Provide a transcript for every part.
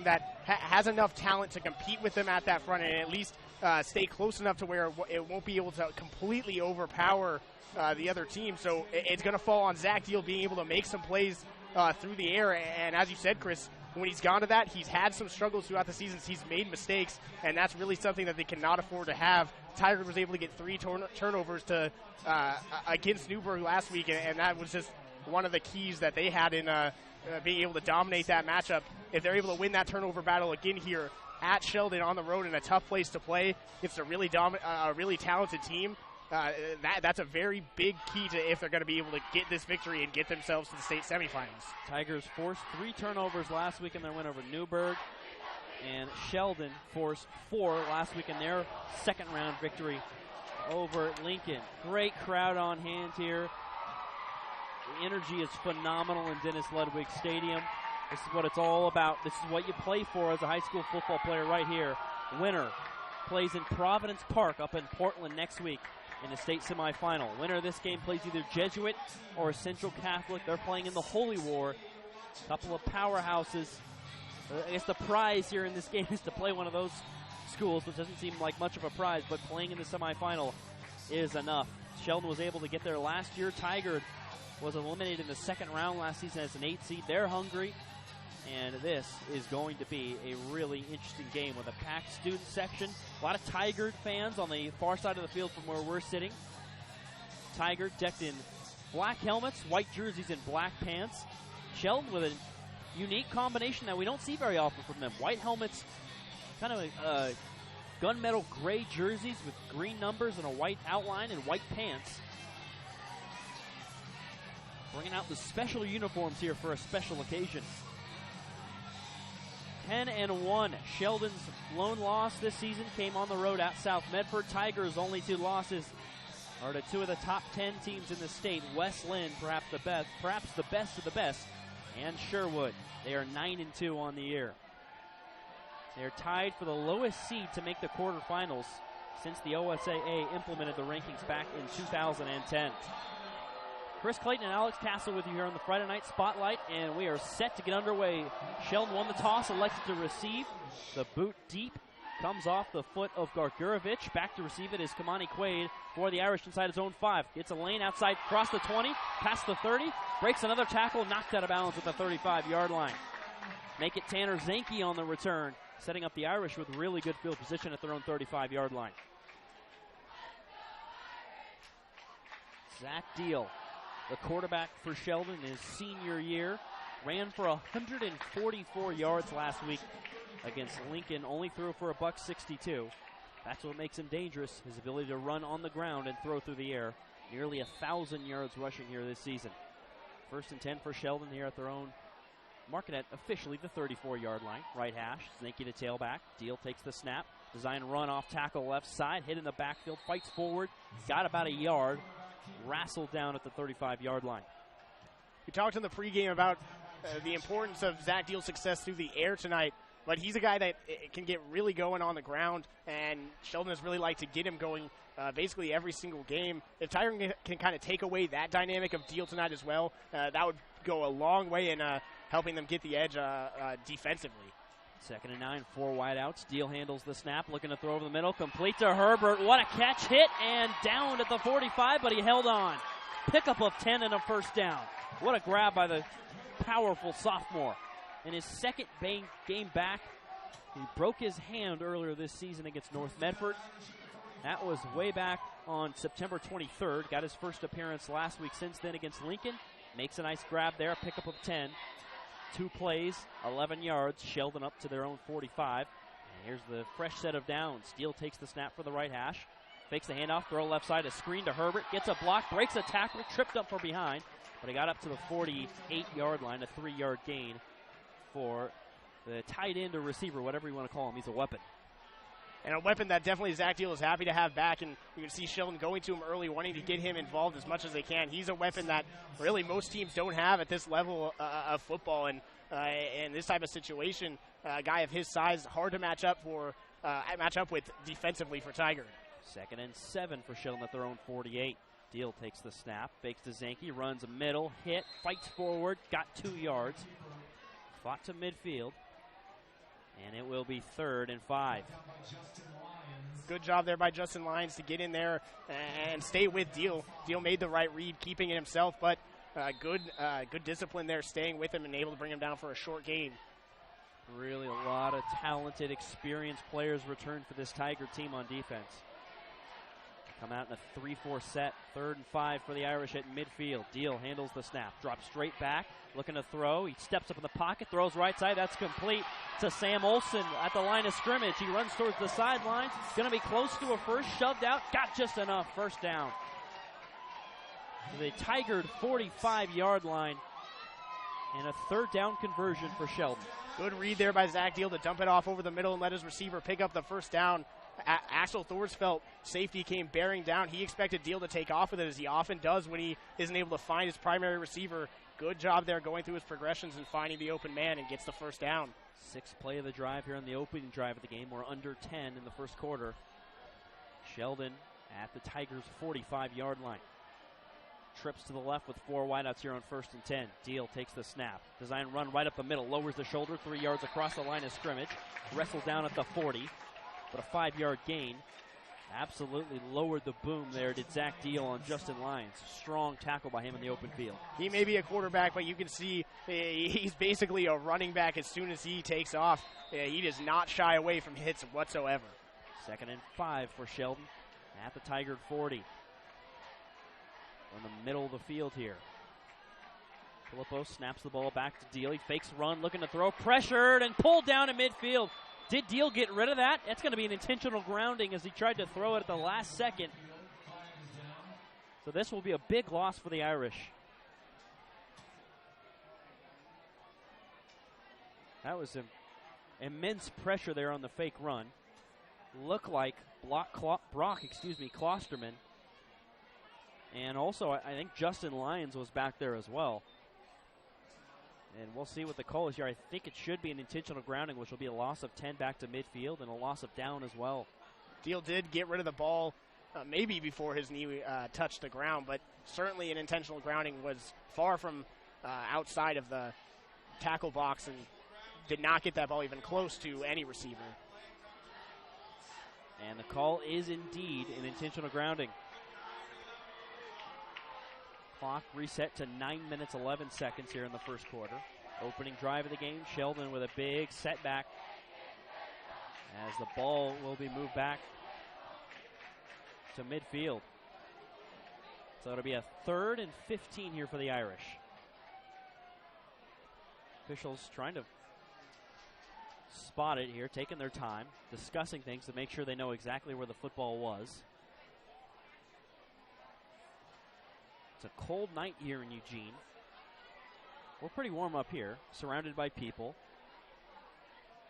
team that has enough talent to compete with them at that front and at least stay close enough to where it won't be able to completely overpower the other team. So it's going to fall on Zach Deal being able to make some plays through the air. And as you said, Chris, when he's gone to that, he's had some struggles throughout the seasons. He's made mistakes, and that's really something that they cannot afford to have. Tigard was able to get 3 turnovers against Newburgh last week, and that was just one of the keys that they had in being able to dominate that matchup. If they're able to win that turnover battle again here at Sheldon on the road in a tough place to play, it's a really talented team. That's a very big key to if they're going to be able to get this victory and get themselves to the state semifinals. Tigers forced 3 turnovers last week in their win over Newburgh, and Sheldon forced 4 last week in their second-round victory over Lincoln. Great crowd on hand here. The energy is phenomenal in Dennis Ludwig Stadium. This is what it's all about. This is what you play for as a high school football player right here. Winner plays in Providence Park up in Portland next week in the state semifinal. Winner of this game plays either Jesuit or Central Catholic. They're playing in the Holy War. A couple of powerhouses. I guess the prize here in this game is to play one of those schools, which doesn't seem like much of a prize, but playing in the semifinal is enough. Sheldon was able to get there last year. Tigard was eliminated in the second round last season as an 8 seed. They're hungry, and this is going to be a really interesting game with a packed student section. A lot of Tigard fans on the far side of the field from where we're sitting. Tigard decked in black helmets, white jerseys, and black pants. Sheldon with a unique combination that we don't see very often from them. White helmets, kind of gunmetal gray jerseys with green numbers and a white outline, and white pants. Bringing out the special uniforms here for a special occasion. 10-1. Sheldon's lone loss this season came on the road at South Medford. Tigers' only 2 losses are to 2 of the top 10 teams in the state. West Lynn, perhaps the best of the best, and Sherwood. They are 9-2 on the year. They're tied for the lowest seed to make the quarterfinals since the OSAA implemented the rankings back in 2010. Chris Clayton and Alex Castle with you here on the Friday Night Spotlight, and we are set to get underway. Sheldon won the toss, elected to receive. The boot deep comes off the foot of Gargurovich. Back to receive it is Kamani Quaid for the Irish inside his own 5. Gets a lane outside, across the 20, past the 30, breaks another tackle, knocked out of bounds at the 35-yard line. Make it Tanner Zanke on the return, setting up the Irish with really good field position at their own 35-yard line. Zach Deal, the quarterback for Sheldon in his senior year, ran for 144 yards last week against Lincoln, only threw for $162. That's what makes him dangerous, his ability to run on the ground and throw through the air. Nearly 1,000 yards rushing here this season. 1st and 10 for Sheldon here at their own, marking at officially the 34-yard line. Right hash, Zanke to tailback. Deal takes the snap. Design run off tackle left side, hit in the backfield, fights forward, got about a yard, wrestled down at the 35-yard line. We talked in the pregame about the importance of Zach Deal's success through the air tonight, but he's a guy that can get really going on the ground, and Sheldon has really liked to get him going basically every single game. If Tigard can kind of take away that dynamic of Deal tonight as well, that would go a long way in helping them get the edge defensively. 2nd and 9, 4 wideouts. Deal handles the snap, looking to throw over the middle, complete to Herbert. What a catch, hit and down at the 45, but he held on. Pickup of 10 and a first down. What a grab by the powerful sophomore. In his second game back, he broke his hand earlier this season against North Medford. That was way back on September 23rd. Got his first appearance last week since then against Lincoln. Makes a nice grab there, pickup of 10. 2 plays, 11 yards. Sheldon up to their own 45. And here's the fresh set of downs. Steele takes the snap for the right hash. Fakes the handoff, throw left side, a screen to Herbert. Gets a block, breaks a tackle, tripped up from behind. But he got up to the 48-yard line, a 3-yard gain for the tight end or receiver, whatever you want to call him. He's a weapon. And a weapon that definitely Zach Deal is happy to have back, and you can see Sheldon going to him early, wanting to get him involved as much as they can. He's a weapon that really most teams don't have at this level of football, and in this type of situation, a guy of his size, hard to match up with defensively for Tigard. 2nd and 7 for Sheldon at their own 48. Deal takes the snap, fakes to Zanke, runs a middle, hit, fights forward, got 2 yards, fought to midfield. And it will be 3rd and 5. Good job there by Justin Lyons to get in there and stay with Deal. Deal made the right read, keeping it himself, but good discipline there, staying with him and able to bring him down for a short gain. Really a lot of talented, experienced players returned for this Tiger team on defense. Come out in a 3-4 set, 3rd and 5 for the Irish at midfield. Deal handles the snap, drops straight back, looking to throw. He steps up in the pocket, throws right side. That's complete to Sam Olsen at the line of scrimmage. He runs towards the sidelines. Going to be close to a first, shoved out, got just enough. First down. The Tigard 45-yard line and a 3rd down conversion for Sheldon. Good read there by Zach Deal to dump it off over the middle and let his receiver pick up the first down. Axel Thorsfeldt, safety, came bearing down. He expected Deal to take off with it, as he often does when he isn't able to find his primary receiver. Good job there going through his progressions and finding the open man, and gets the first down. 6th play of the drive here on the opening drive of the game. We're under 10 in the first quarter. Sheldon at the Tigers' 45-yard line. Trips to the left with 4 wideouts here on 1st and 10. Deal takes the snap. Design run right up the middle. Lowers the shoulder 3 yards across the line of scrimmage. Wrestles down at the 40. But a 5-yard gain. Absolutely lowered the boom there, did Zach Deal on Justin Lyons. Strong tackle by him in the open field. He may be a quarterback, but you can see he's basically a running back as soon as he takes off. He does not shy away from hits whatsoever. 2nd and 5 for Sheldon at the Tigard 40. In the middle of the field here. Filippo snaps the ball back to Deal. He fakes run, looking to throw. Pressured and pulled down in midfield. Did Deal get rid of that? That's going to be an intentional grounding as he tried to throw it at the last second. So this will be a big loss for the Irish. That was immense pressure there on the fake run. Looked like Brock Klosterman. And also, I think Justin Lyons was back there as well. And we'll see what the call is here. I think it should be an intentional grounding, which will be a loss of 10 back to midfield and a loss of down as well. Deal did get rid of the ball maybe before his knee touched the ground, but certainly an intentional grounding was far from outside of the tackle box and did not get that ball even close to any receiver. And the call is indeed an intentional grounding. Clock reset to 9 minutes, 11 seconds here in the first quarter. Opening drive of the game, Sheldon with a big setback as the ball will be moved back to midfield. So it'll be a 3rd and 15 here for the Irish. Officials trying to spot it here, taking their time, discussing things to make sure they know exactly where the football was. It's a cold night here in Eugene. We're pretty warm up here, surrounded by people.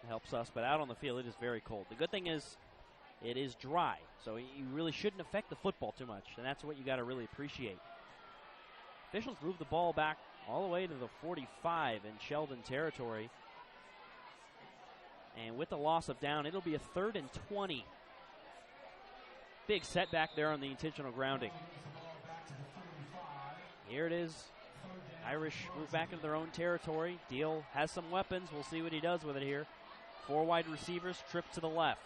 It helps us, but out on the field it is very cold. The good thing is it is dry, so you really shouldn't affect the football too much, and that's what you got to really appreciate. Officials move the ball back all the way to the 45 in Sheldon territory. And with the loss of down, it'll be a 3rd and 20. Big setback there on the intentional grounding. Here it is. Irish move back into their own territory. Deal has some weapons. We'll see what he does with it here. 4 wide receivers, trip to the left.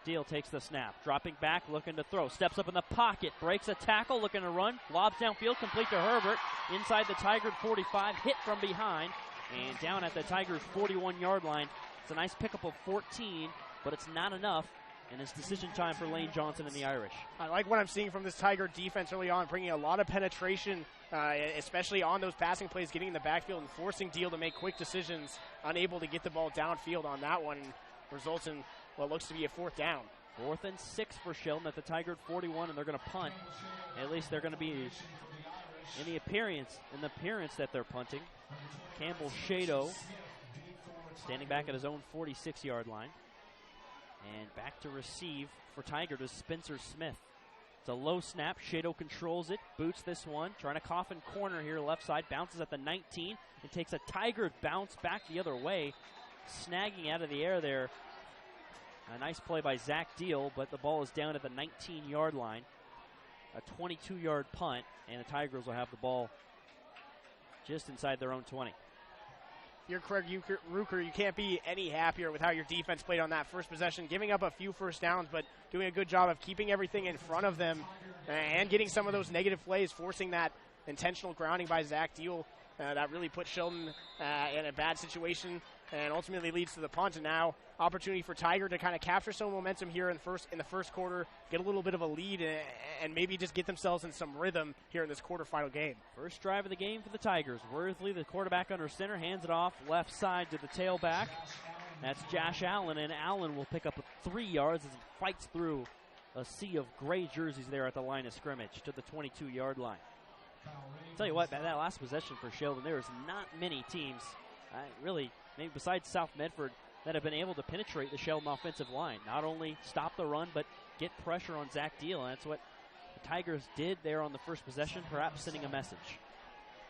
Deal takes the snap, dropping back, looking to throw. Steps up in the pocket, breaks a tackle, looking to run. Lobs downfield, complete to Herbert. Inside the Tigard 45, hit from behind. And down at the Tigers 41-yard line. It's a nice pickup of 14, but it's not enough. And it's decision time for Lane Johnson and the Irish. I like what I'm seeing from this Tiger defense early on, bringing a lot of penetration, especially on those passing plays, getting in the backfield and forcing Deal to make quick decisions, unable to get the ball downfield on that one, results in what looks to be a 4th down. 4th and 6 for Sheldon at the Tigard 41, and they're going to punt. At least they're going to be in the appearance that they're punting. Campbell Shado standing back at his own 46-yard line. And back to receive for Tigard is Spencer Smith. It's a low snap. Shado controls it, boots this one, trying to coffin corner here left side, bounces at the 19, and takes a Tigard bounce back the other way, snagging out of the air there. A nice play by Zach Deal, but the ball is down at the 19-yard line. A 22-yard punt, and the Tigers will have the ball just inside their own 20. you're Craig Rucker, you can't be any happier with how your defense played on that first possession, giving up a few first downs, but doing a good job of keeping everything in front of them and getting some of those negative plays, forcing that intentional grounding by Zach Deal that really put Sheldon in a bad situation and ultimately leads to the punt. And now opportunity for Tigard to kind of capture some momentum here in the first quarter, get a little bit of a lead, and maybe just get themselves in some rhythm here in this quarterfinal game. First drive of the game for the Tigers. Worthley, the quarterback under center, hands it off left side to the tailback. That's Josh Allen, and Allen will pick up 3 yards as he fights through a sea of gray jerseys there at the line of scrimmage to the 22-yard line. I'll tell you what, that last possession for Sheldon, there is not many teams, really, maybe besides South Medford, that have been able to penetrate the Sheldon offensive line. Not only stop the run, but get pressure on Zach Deal. And that's what the Tigers did there on the first possession, perhaps sending a message.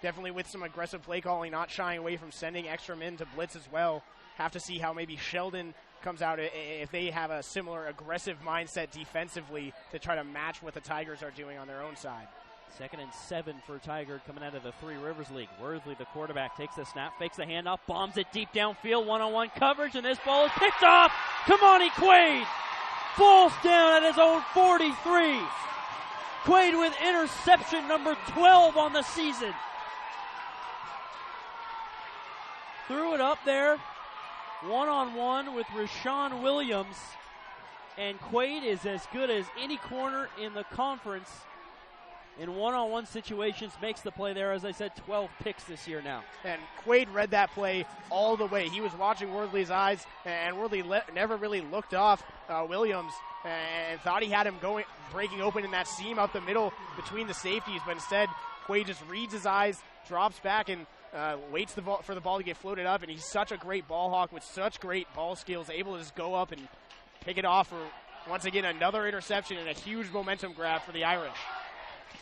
Definitely with some aggressive play calling, not shying away from sending extra men to blitz as well. Have to see how maybe Sheldon comes out if they have a similar aggressive mindset defensively to try to match what the Tigers are doing on their own side. 2nd and 7 for Tigard coming out of the Three Rivers League. Worthley, the quarterback, takes the snap, fakes the handoff, bombs it deep downfield, one-on-one coverage, and this ball is picked off. Kamani Quaid falls down at his own 43. Quaid with interception number 12 on the season. Threw it up there, one-on-one with Rashawn Williams, and Quaid is as good as any corner in the conference in one-on-one situations, makes the play there. As I said, 12 picks this year now. And Quaid read that play all the way. He was watching Worthley's eyes, and Worthley never really looked off Williams and thought he had him breaking open in that seam out the middle between the safeties, but instead Quaid just reads his eyes, drops back, and waits for the ball to get floated up. And he's such a great ball hawk with such great ball skills, able to just go up and pick it off for, once again, another interception and a huge momentum grab for the Irish.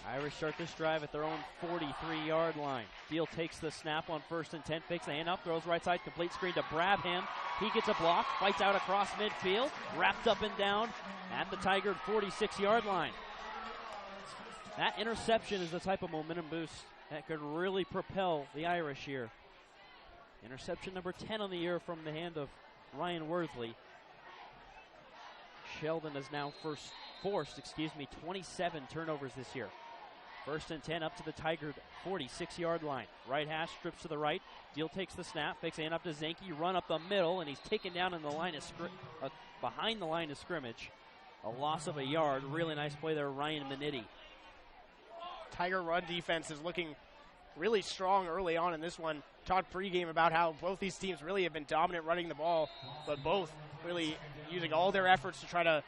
Irish start this drive at their own 43-yard line. Deal takes the snap on 1st and 10, fakes the handoff, throws right side, complete screen to Brabham. He gets a block, fights out across midfield, wrapped up and down at the Tigard 46-yard line. That interception is the type of momentum boost that could really propel the Irish here. Interception number 10 on the year from the hand of Ryan Worthley. Sheldon has now forced 27 turnovers this year. 1st and 10 up to the Tigard 46-yard line. Right hash strips to the right. Deal takes the snap, fakes it up to Zanke, run up the middle, and he's taken down in the line of behind the line of scrimmage. A loss of a yard. Really nice play there, Ryan Minetti. Tiger run defense is looking really strong early on in this one. Talked pregame about how both these teams really have been dominant running the ball, but both really using all their efforts to try to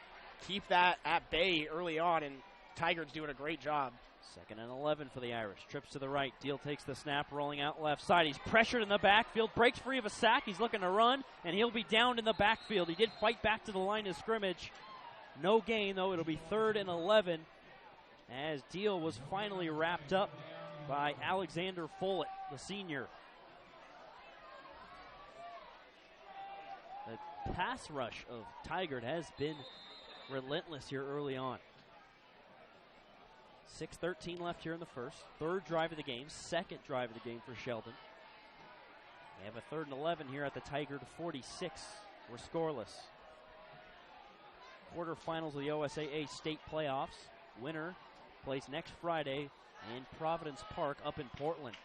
keep that at bay early on, and Tigard's doing a great job. 2nd and 11 for the Irish. Trips to the right. Deal takes the snap, rolling out left side. He's pressured in the backfield, breaks free of a sack. He's looking to run, and he'll be downed in the backfield. He did fight back to the line of scrimmage. No gain, though. It'll be 3rd and 11 as Deal was finally wrapped up by Alexander Follett, the senior. The pass rush of Tigard has been relentless here early on. 6:13 left here in the first. 3rd drive of the game, 2nd drive of the game for Sheldon. They have a 3rd and 11 here at the Tigard 46. We're scoreless. Quarterfinals of the OSAA state playoffs. Winner plays next Friday in Providence Park up in Portland.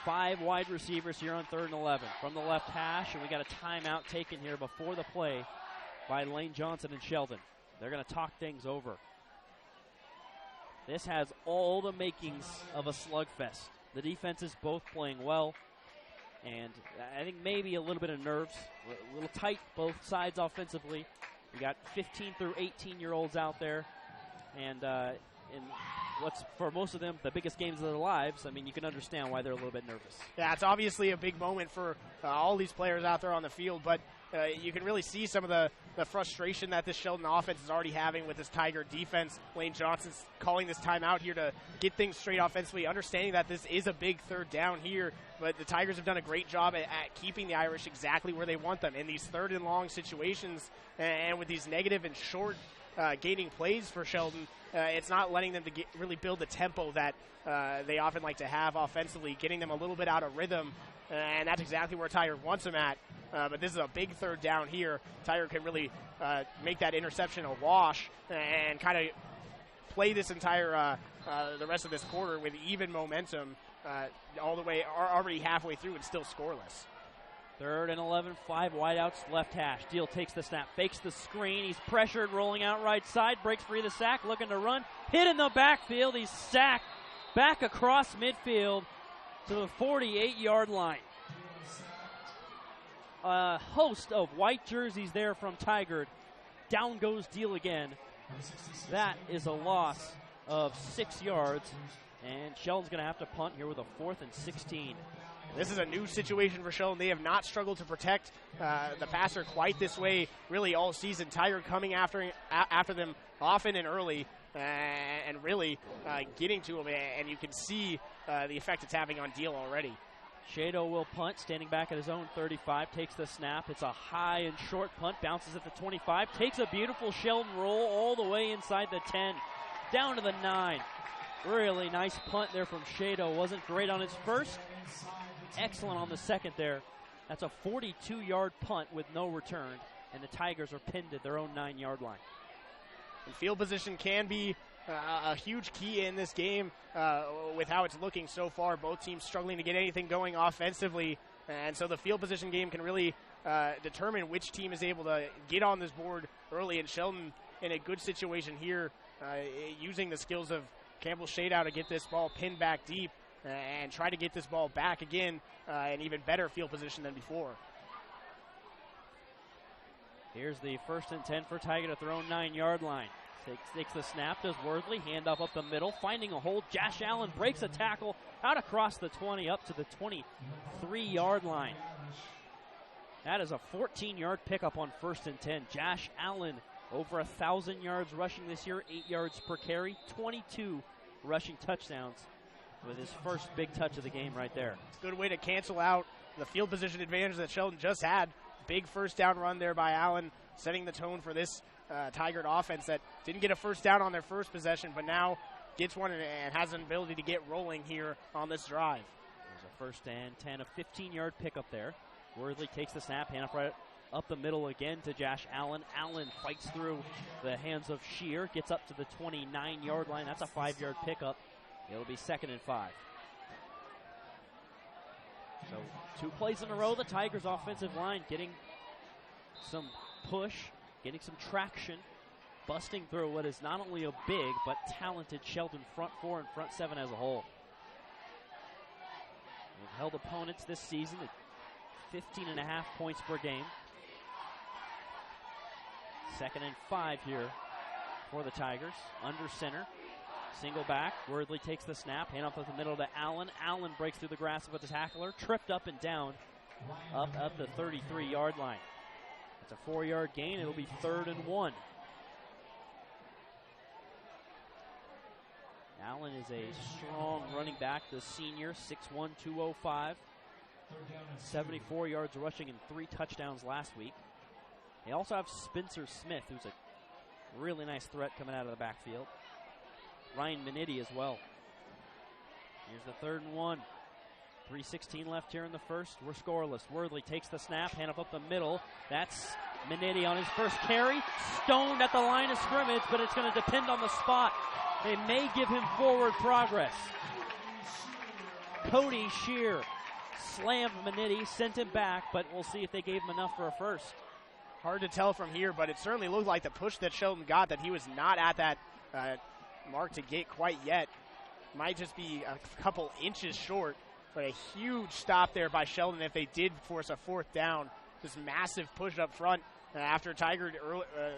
5 wide receivers here on 3rd and 11 from the left hash, and we got a timeout taken here before the play by Lane Johnson and Sheldon. They're going to talk things over. This has all the makings of a slugfest. The defense is both playing well, and I think maybe a little bit of nerves, a little tight both sides offensively. We got 15 through 18-year-olds out there, and in what's for most of them the biggest games of their lives. I mean, you can understand why they're a little bit nervous. Yeah, it's obviously a big moment for all these players out there on the field, but you can really see some of the frustration that this Sheldon offense is already having with this Tiger defense. Lane Johnson's calling this timeout here to get things straight offensively, understanding that this is a big 3rd down here, but the Tigers have done a great job at keeping the Irish exactly where they want them in these 3rd and long situations, and with these negative and short gaining plays for Sheldon. It's not letting them really build the tempo that they often like to have offensively, getting them a little bit out of rhythm and that's exactly where Tigard wants him at. But this is a big third down here. Tigard can really make that interception a wash and kind of play this entire the rest of this quarter with even momentum all the way already halfway through and still scoreless. 3rd and 11, 5 wideouts, left hash. Deal takes the snap, fakes the screen. He's pressured, rolling out right side, breaks free of the sack, looking to run. Hit in the backfield. He's sacked back across midfield to the 48-yard line. A host of white jerseys there from Tigard. Down goes Deal again. That is a loss of 6 yards, and Sheldon's going to have to punt here with a 4th and 16. This is a new situation for Sheldon. They have not struggled to protect the passer quite this way really all season. Tigard coming after them often and early and really getting to him, and you can see the effect it's having on Deal already. Shado will punt, standing back at his own 35, takes the snap. It's a high and short punt, bounces at the 25, takes a beautiful Sheldon roll all the way inside the 10, down to the 9. Really nice punt there from Shado. Wasn't great on his first, excellent on the second there. That's a 42-yard punt with no return, and the Tigers are pinned at their own 9-yard line. And field position can be a huge key in this game with how it's looking so far. Both teams struggling to get anything going offensively, and so the field position game can really determine which team is able to get on this board early. And Sheldon in a good situation here, using the skills of Campbell Shadow to get this ball pinned back deep and try to get this ball back again in even better field position than before. Here's the 1st and 10 for Tigard at their own 9-yard line. Takes the snap, does Worthley, hand off up the middle, finding a hole. Josh Allen breaks a tackle out across the 20 up to the 23-yard line. That is a 14-yard pickup on 1st and 10. Josh Allen over 1,000 yards rushing this year, 8 yards per carry, 22 rushing touchdowns with his first big touch of the game right there. Good way to cancel out the field position advantage that Sheldon just had. Big first down run there by Allen, setting the tone for this Tigard offense that didn't get a first down on their first possession, but now gets one and has an ability to get rolling here on this drive. There's a 1st and 10, a 15-yard pickup there. Worthley takes the snap, hand off right up the middle again to Josh Allen. Allen fights through the hands of Shear, gets up to the 29-yard line. That's a 5-yard pickup. It'll be 2nd and 5. So 2 plays in a row, the Tigers offensive line getting some push, getting some traction, busting through what is not only a big but talented Sheldon front 4 and front 7 as a whole. They've held opponents this season at 15.5 points per game. 2nd and 5 here for the Tigers. Under center. Single back. Worthley takes the snap. Hand off at the middle to Allen. Allen breaks through the grass with the tackler. Tripped up and down up at the 33-yard line. It's a 4-yard gain. It'll be 3rd and 1. Allen is a strong running back, the senior, 6'1", 205. 74 yards rushing and 3 touchdowns last week. They also have Spencer Smith, who's a really nice threat coming out of the backfield. Ryan Minetti as well. Here's the 3rd and 1. 3:16 left here in the first. We're scoreless. Worthley takes the snap, hand up the middle. That's Minetti on his first carry. Stoned at the line of scrimmage, but it's going to depend on the spot. They may give him forward progress. Cody Shear slammed Minetti, sent him back, but we'll see if they gave him enough for a first. Hard to tell from here, but it certainly looked like the push that Sheldon got, that he was not at that mark to get quite yet. Might just be a couple inches short, but a huge stop there by Sheldon if they did force a 4th down. This massive push up front after Tigard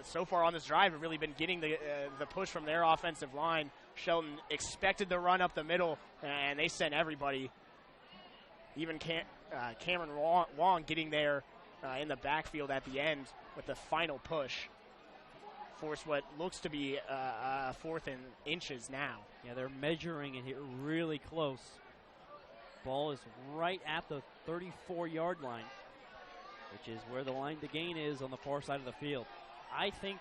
so far on this drive have really been getting the push from their offensive line. Sheldon expected the run up the middle, and they sent everybody. Even Cameron Wong getting there in the backfield at the end with the final push. Force what looks to be a 4th and inches now. Yeah, they're measuring it here really close. Ball is right at the 34-yard line, which is where the line to gain is on the far side of the field. I think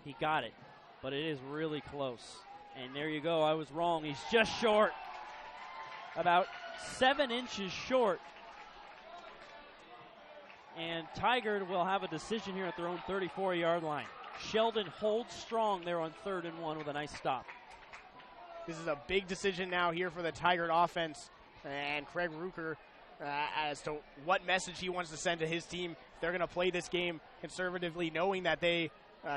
he got it, but it is really close. And there you go. I was wrong. He's just short. About 7 inches short. And Tigard will have a decision here at their own 34-yard line. Sheldon holds strong there on 3rd and 1 with a nice stop. This is a big decision now here for the Tigard offense and Craig Rucker as to what message he wants to send to his team. They're going to play this game conservatively, knowing that they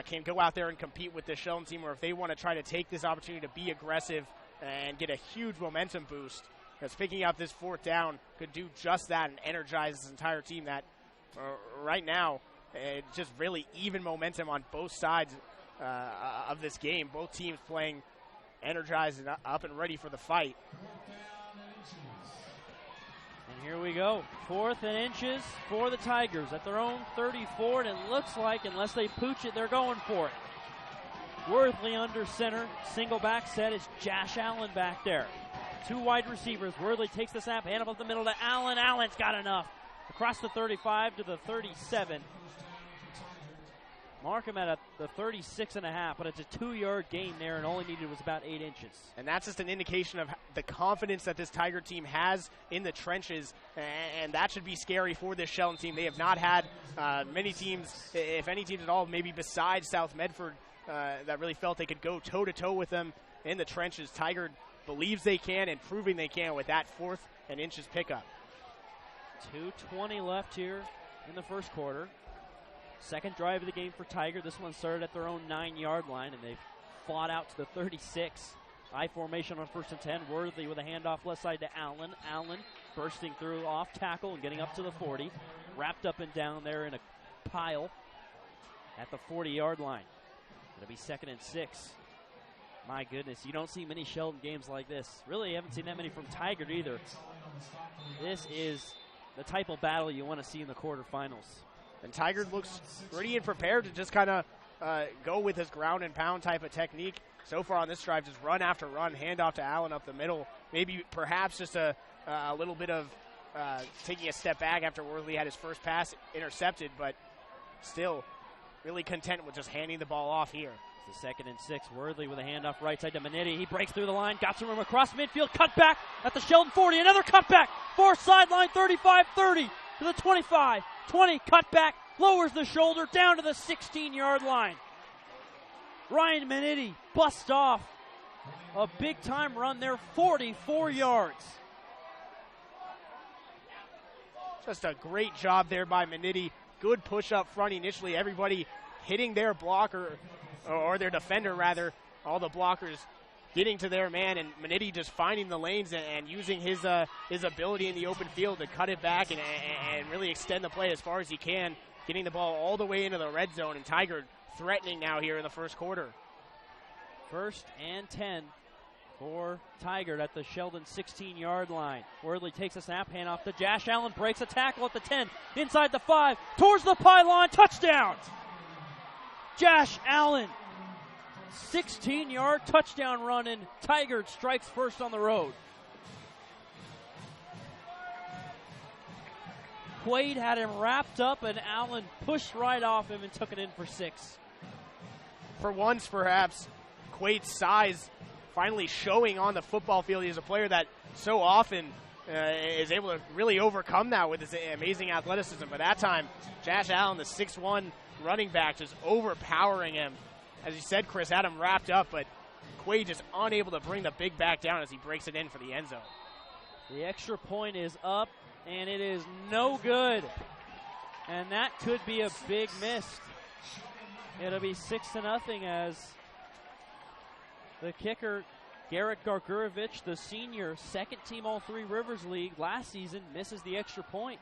can go out there and compete with the Sheldon team, or if they want to try to take this opportunity to be aggressive and get a huge momentum boost. Because picking up this 4th down could do just that and energize this entire team that right now it's just really even momentum on both sides of this game. Both teams playing energized and up and ready for the fight. And here we go. 4th and inches for the Tigers at their own 34, and it looks like, unless they pooch it, they're going for it. Worthley under center, single back set. It's Josh Allen back there. 2 wide receivers. Worthley takes the snap, hand up the middle to Allen. Allen's got enough. Across the 35 to the 37. Mark him at the 36.5, but it's a 2-yard gain there, and all he needed was about 8 inches. And that's just an indication of the confidence that this Tiger team has in the trenches, and that should be scary for this Sheldon team. They have not had many teams, if any teams at all, maybe besides South Medford, that really felt they could go toe-to-toe with them in the trenches. Tiger believes they can and proving they can with that 4th and inches pickup. 2:20 left here in the first quarter. Second drive of the game for Tiger. This one started at their own 9-yard line, and they've fought out to the 36. I formation on 1st and 10. Worthy with a handoff left side to Allen. Allen bursting through off tackle and getting up to the 40. Wrapped up and down there in a pile at the 40-yard line. It'll be 2nd and 6. My goodness, you don't see many Sheldon games like this. Really, you haven't seen that many from Tigard either. This is the type of battle you want to see in the quarterfinals. And Tigard looks ready and prepared to just kind of go with his ground and pound type of technique. So far on this drive, just run after run, handoff to Allen up the middle. Maybe perhaps just a little bit of taking a step back after Worthley had his first pass intercepted, but still really content with just handing the ball off here. It's the 2nd and 6. Worthley with a handoff right side to Manetti. He breaks through the line, got some room across midfield, cut back at the Sheldon 40. Another cutback, far sideline, 35-30 to the 25. 20, cut back, lowers the shoulder down to the 16-yard line. Ryan Manetti busts off a big-time run there, 44 yards. Just a great job there by Manetti. Good push up front initially. Everybody hitting their blocker, or their defender rather. All the blockers getting to their man, and Manetti just finding the lanes and using his ability in the open field to cut it back and really extend the play as far as he can, getting the ball all the way into the red zone, and Tigard threatening now here in the first quarter. 1st and 10 for Tigard at the Sheldon 16-yard line. Worthley takes a snap, hand off to Josh Allen, breaks a tackle at the 10, inside the 5, towards the pylon, touchdown! Josh Allen, 16-yard touchdown run, and Tigard strikes first on the road. Quaid had him wrapped up, and Allen pushed right off him and took it in for 6. For once, perhaps, Quaid's size finally showing on the football field. He's a player that so often is able to really overcome that with his amazing athleticism. But that time, Josh Allen, the 6'1", running back, just overpowering him. As you said, Chris, had him wrapped up, but Quaid just unable to bring the big back down as he breaks it in for the end zone. The extra point is up, and it is no good. And that could be a big miss. It'll be 6-0 as the kicker, Garrett Gargurovich, the senior, second team All-Three Rivers League last season, misses the extra point.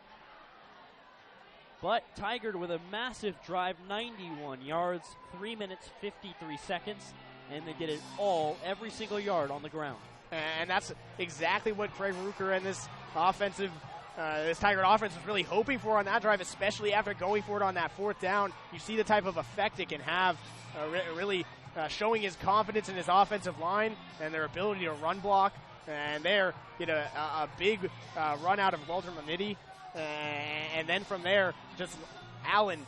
But Tigard with a massive drive, 91 yards, 3 minutes, 53 seconds, and they did it all, every single yard on the ground. And that's exactly what Craig Rucker and this offensive, this Tigard offense was really hoping for on that drive, especially after going for it on that 4th down. You see the type of effect it can have, really showing his confidence in his offensive line and their ability to run block. And there, get a big run out of Walter Manetti. And then from there, just Allen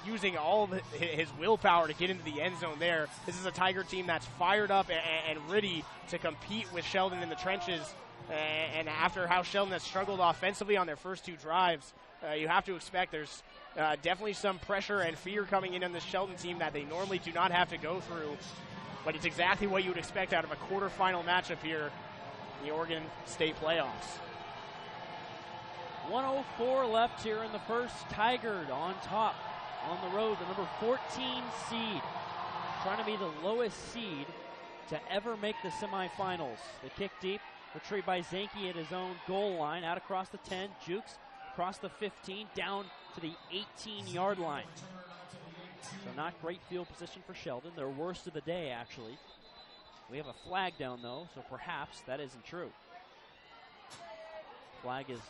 using all of his willpower to get into the end zone there. This is a Tiger team that's fired up and ready to compete with Sheldon in the trenches. And after how Sheldon has struggled offensively on their first 2 drives, you have to expect there's definitely some pressure and fear coming in on the Sheldon team that they normally do not have to go through. But it's exactly what you would expect out of a quarterfinal matchup here in the Oregon State playoffs. 1:04 left here in the first. Tigard on top on the road, the number 14 seed. Trying to be the lowest seed to ever make the semifinals. The kick deep, retrieved by Zanke at his own goal line, out across the 10, jukes across the 15, down to the 18-yard line. So not great field position for Sheldon. Their worst of the day, actually. We have a flag down, though, so perhaps that isn't true. Flag is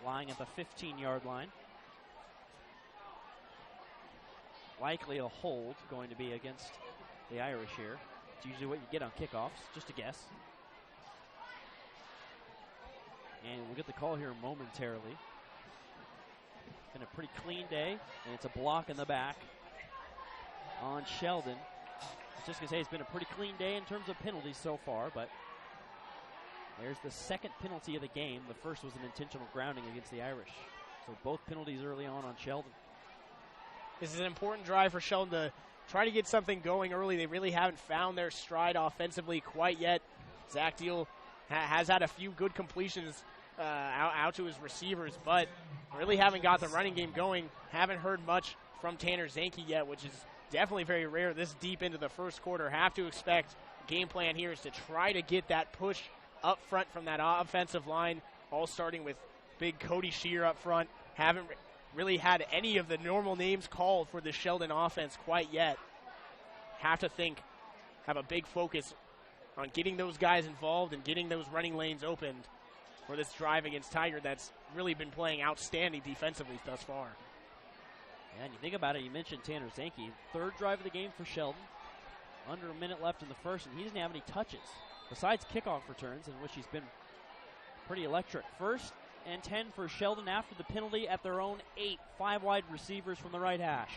lying at the 15-yard line. Likely a hold going to be against the Irish here. It's usually what you get on kickoffs, just a guess. And we'll get the call here momentarily. It's been a pretty clean day, and it's a block in the back on Sheldon. I was just going to say it's been a pretty clean day in terms of penalties so far, but there's the second penalty of the game. The first was an intentional grounding against the Irish. So both penalties early on Sheldon. This is an important drive for Sheldon to try to get something going early. They really haven't found their stride offensively quite yet. Zach Deal has had a few good completions out to his receivers, but really haven't got the running game going. Haven't heard much from Tanner Zanke yet, which is definitely very rare this deep into the first quarter. Have to expect game plan here is to try to get that push up front from that offensive line, all starting with big Cody Shear up front. Haven't really had any of the normal names called for the Sheldon offense quite yet. Have to have a big focus on getting those guys involved and getting those running lanes opened for this drive against Tigard that's really been playing outstanding defensively thus far. Yeah, and you think about it, you mentioned Tanner Zanke. Third drive of the game for Sheldon. Under a minute left in the first, and he doesn't have any touches, besides kickoff returns, in which he's been pretty electric. 1st and 10 for Sheldon after the penalty at their own 8. 5 wide receivers from the right hash.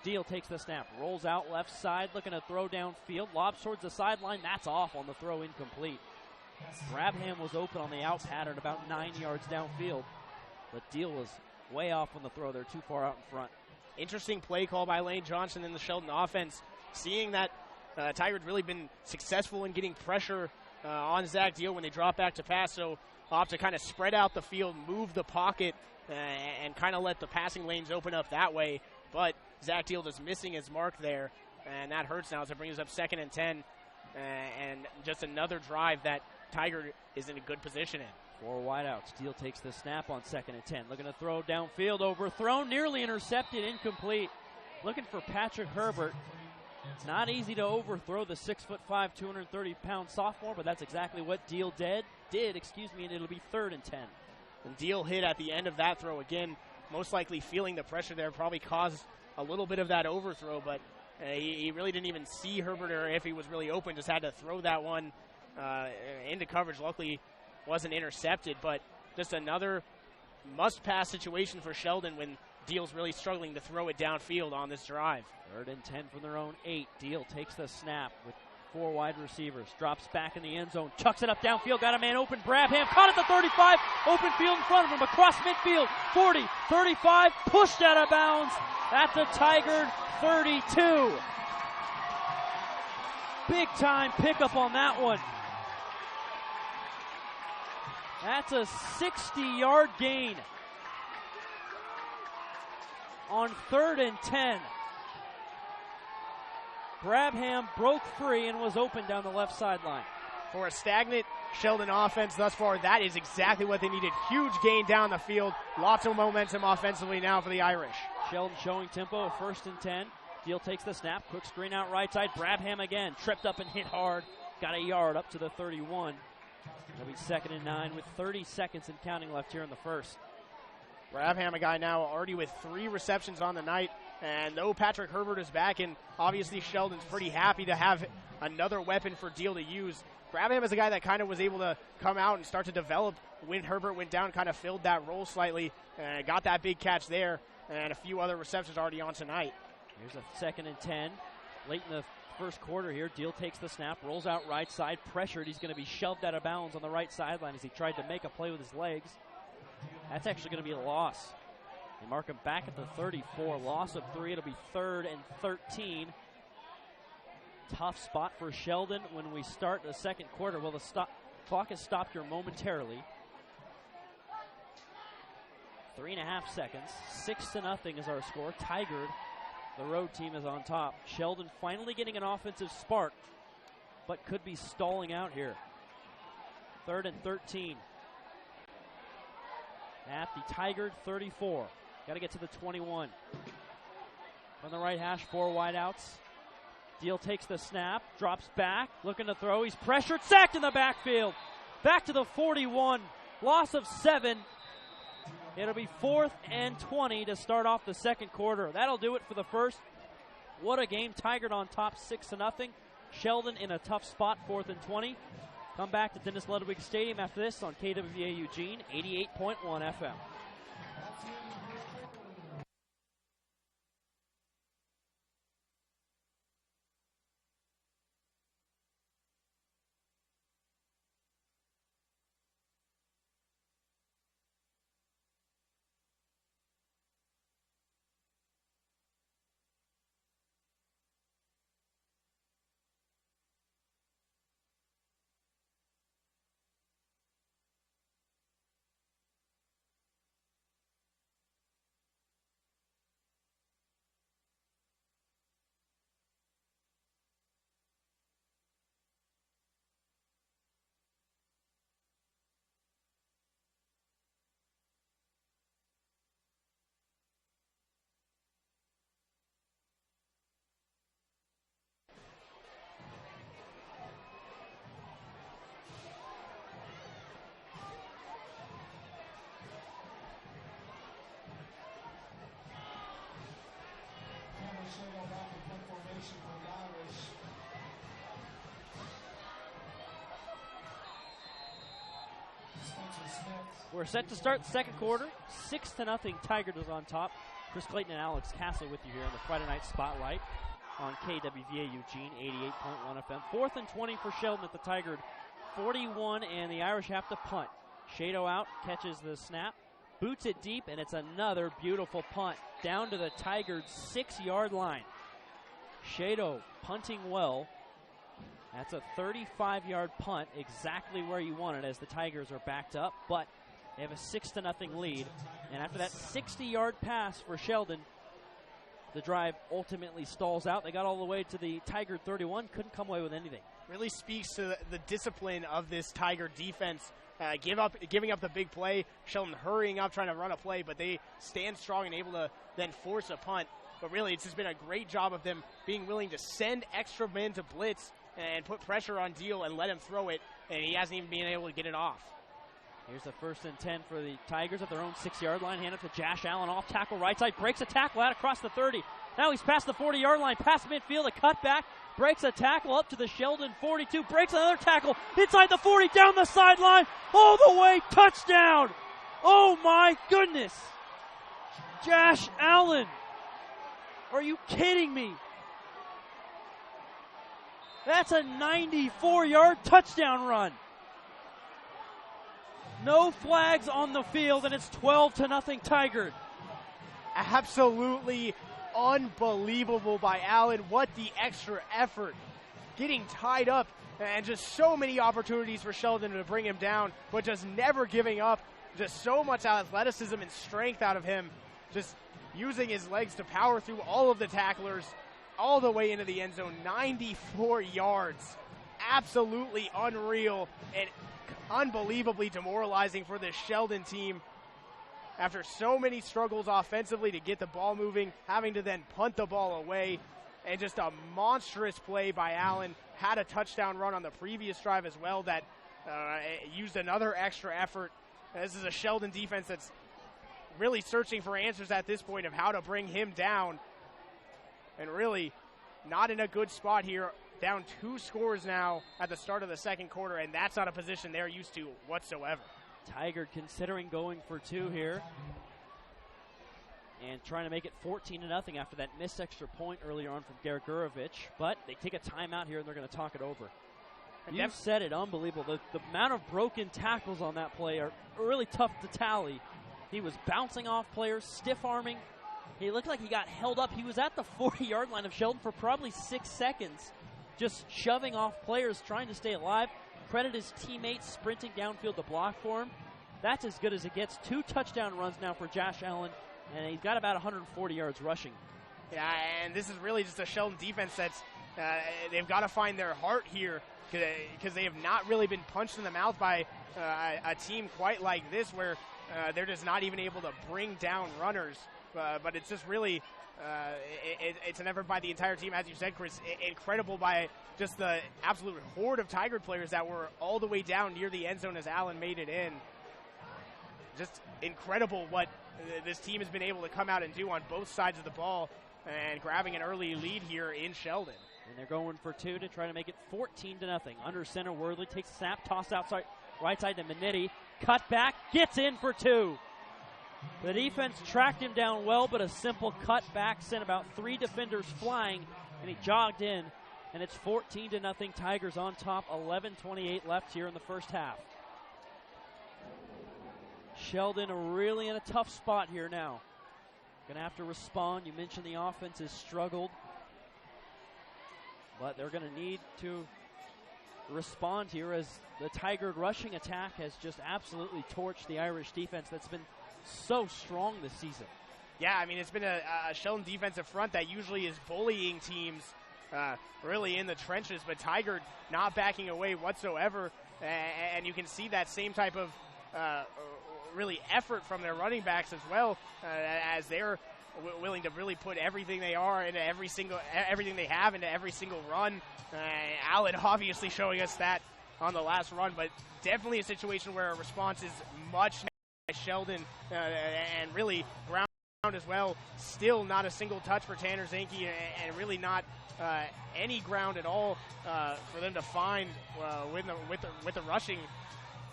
Deal takes the snap, rolls out left side, looking to throw downfield, lobs towards the sideline. That's off on the throw, incomplete. Brabham was open on the out pattern about 9 yards downfield, but Deal was way off on the throw. They're too far out in front. Interesting play call by Lane Johnson in the Sheldon offense, seeing that Tigard really been successful in getting pressure on Zach Deal when they drop back to pass, so off to kind of spread out the field, move the pocket, and kind of let the passing lanes open up that way. But Zach Deal is missing his mark there, and that hurts now as it brings up 2nd and 10, and just another drive that Tigard is in a good position in. 4 wideouts. Deal takes the snap on 2nd and 10. Looking to throw downfield, overthrown, nearly intercepted, incomplete. Looking for Patrick Herbert. It's not easy to overthrow the 6'5", 230-pound sophomore, but that's exactly what Deal did, and it'll be 3rd and 10. And Deal hit at the end of that throw again, most likely feeling the pressure there, probably caused a little bit of that overthrow, but he really didn't even see Herbert, or if he was really open, just had to throw that one into coverage. Luckily, wasn't intercepted, but just another must-pass situation for Sheldon when Deal's really struggling to throw it downfield on this drive. 3rd and 10 from their own 8. Deal takes the snap with 4 wide receivers, drops back in the end zone, chucks it up downfield, got a man open, Brabham caught at the 35, open field in front of him, across midfield, 40, 35, pushed out of bounds at the Tigard 32. Big time pickup on that one. That's a 60-yard gain on 3rd and 10. Brabham broke free and was open down the left sideline. For a stagnant Sheldon offense thus far, that is exactly what they needed. Huge gain down the field. Lots of momentum offensively now for the Irish. Sheldon showing tempo, 1st and 10. Deal takes the snap, quick screen out right side. Brabham again, tripped up and hit hard. Got a yard up to the 31. It'll be 2nd and 9 with 30 seconds and counting left here in the first. Brabham, a guy now already with 3 receptions on the night. And though Patrick Herbert is back, and obviously Sheldon's pretty happy to have another weapon for Deal to use, Brabham is a guy that kind of was able to come out and start to develop when Herbert went down, kind of filled that role slightly, and got that big catch there, and a few other receptions already on tonight. Here's a 2nd and 10. Late in the first quarter here. Deal takes the snap, rolls out right side, pressured. He's going to be shoved out of bounds on the right sideline as he tried to make a play with his legs. That's actually going to be a loss. They mark him back at the 34. Loss of 3. It'll be 3rd and 13. Tough spot for Sheldon when we start the second quarter. Well, the clock has stopped here momentarily. 3.5 seconds. 6-0 is our score. Tigard, the road team, is on top. Sheldon finally getting an offensive spark, but could be stalling out here. 3rd and 13. At the Tigard 34. Got to get to the 21. On the right hash, 4 wideouts. Deal takes the snap, drops back, looking to throw. He's pressured, sacked in the backfield. Back to the 41. Loss of 7. It'll be 4th and 20 to start off the second quarter. That'll do it for the first. What a game. Tigard on top 6-0. Sheldon in a tough spot, 4th and 20. Come back to Dennis Ludwig Stadium after this on KWVA Eugene, 88.1 FM. We're set to start the second quarter. 6-0. Tigard is on top. Chris Clayton and Alex Castle with you here on the Friday Night Spotlight on KWVA Eugene, 88.1 FM. 4th and 20 for Sheldon at the Tigard 41, and the Irish have to punt. Shado out, catches the snap, boots it deep, and it's another beautiful punt down to the Tigard 6-yard line. Shado punting well. That's a 35-yard punt, exactly where you want it as the Tigers are backed up, but they have a 6-0 lead. And after that 60-yard pass for Sheldon, the drive ultimately stalls out. They got all the way to the Tigard 31, couldn't come away with anything. Really speaks to the discipline of this Tiger defense. Giving up the big play, Sheldon hurrying up, trying to run a play, but they stand strong and able to then force a punt. But really, it's just been a great job of them being willing to send extra men to blitz and put pressure on Deal and let him throw it, and he hasn't even been able to get it off. Here's the 1st and 10 for the Tigers at their own 6-yard line. Hand it to Josh Allen, off tackle right side, breaks a tackle out across the 30. Now he's past the 40-yard line, past midfield, a cutback, breaks a tackle up to the Sheldon 42, breaks another tackle inside the 40, down the sideline, all the way, touchdown! Oh my goodness! Josh Allen! Are you kidding me? That's a 94-yard touchdown run. No flags on the field, and it's 12-0 Tigard. Absolutely unbelievable by Allen. What the extra effort. Getting tied up, and just so many opportunities for Sheldon to bring him down, but just never giving up. Just so much athleticism and strength out of him. Just using his legs to power through all of the tacklers all the way into the end zone. 94 yards. Absolutely unreal and unbelievably demoralizing for this Sheldon team. After so many struggles offensively to get the ball moving, having to then punt the ball away, and just a monstrous play by Allen. Had a touchdown run on the previous drive as well that used another extra effort. This is a Sheldon defense that's really searching for answers at this point of how to bring him down. And really not in a good spot here. Down 2 scores now at the start of the second quarter, and that's not a position they're used to whatsoever. Tigard considering going for 2 here. and trying to make it 14-0 after that missed extra point earlier on from Gergurovic. But they take a timeout here, and they're going to talk it over. You've said it, unbelievable. The amount of broken tackles on that play are really tough to tally. He was bouncing off players, stiff-arming. He looked like he got held up. He was at the 40-yard line of Sheldon for probably 6 seconds, just shoving off players, trying to stay alive. Credit his teammates sprinting downfield to block for him. That's as good as it gets. 2 touchdown runs now for Josh Allen, and he's got about 140 yards rushing. Yeah, and this is really just a Sheldon defense that's they've got to find their heart here, because they have not really been punched in the mouth by a team quite like this, where they're just not even able to bring down runners. But it's just really it's an effort by the entire team, as you said, Chris. Incredible by just the absolute horde of Tigard players that were all the way down near the end zone as Allen made it in. Just incredible what this team has been able to come out and do on both sides of the ball, and grabbing an early lead here in Sheldon. And they're going for 2 to try to make it 14-0. Under center, Worthley takes a snap, toss outside, right side to Minetti. Cut back, gets in for 2. The defense tracked him down well, but a simple cut back sent about 3 defenders flying, and he jogged in. And it's 14-0. Tigers on top, 11:28 left here in the first half. Sheldon really in a tough spot here now. Going to have to respond. You mentioned the offense has struggled, but they're going to need to respond here as the Tigard rushing attack has just absolutely torched the Irish defense that's been so strong this season. Yeah, I mean, it's been a Sheldon defensive front that usually is bullying teams really in the trenches, but Tigard not backing away whatsoever, and you can see that same type of really effort from their running backs as well, as they're willing to really put everything they are into everything they have into every single run. Allen obviously showing us that on the last run, but definitely a situation where a response is much by Sheldon, and really ground as well. Still not a single touch for Tanner Zanke, and really not any ground at all for them to find with the rushing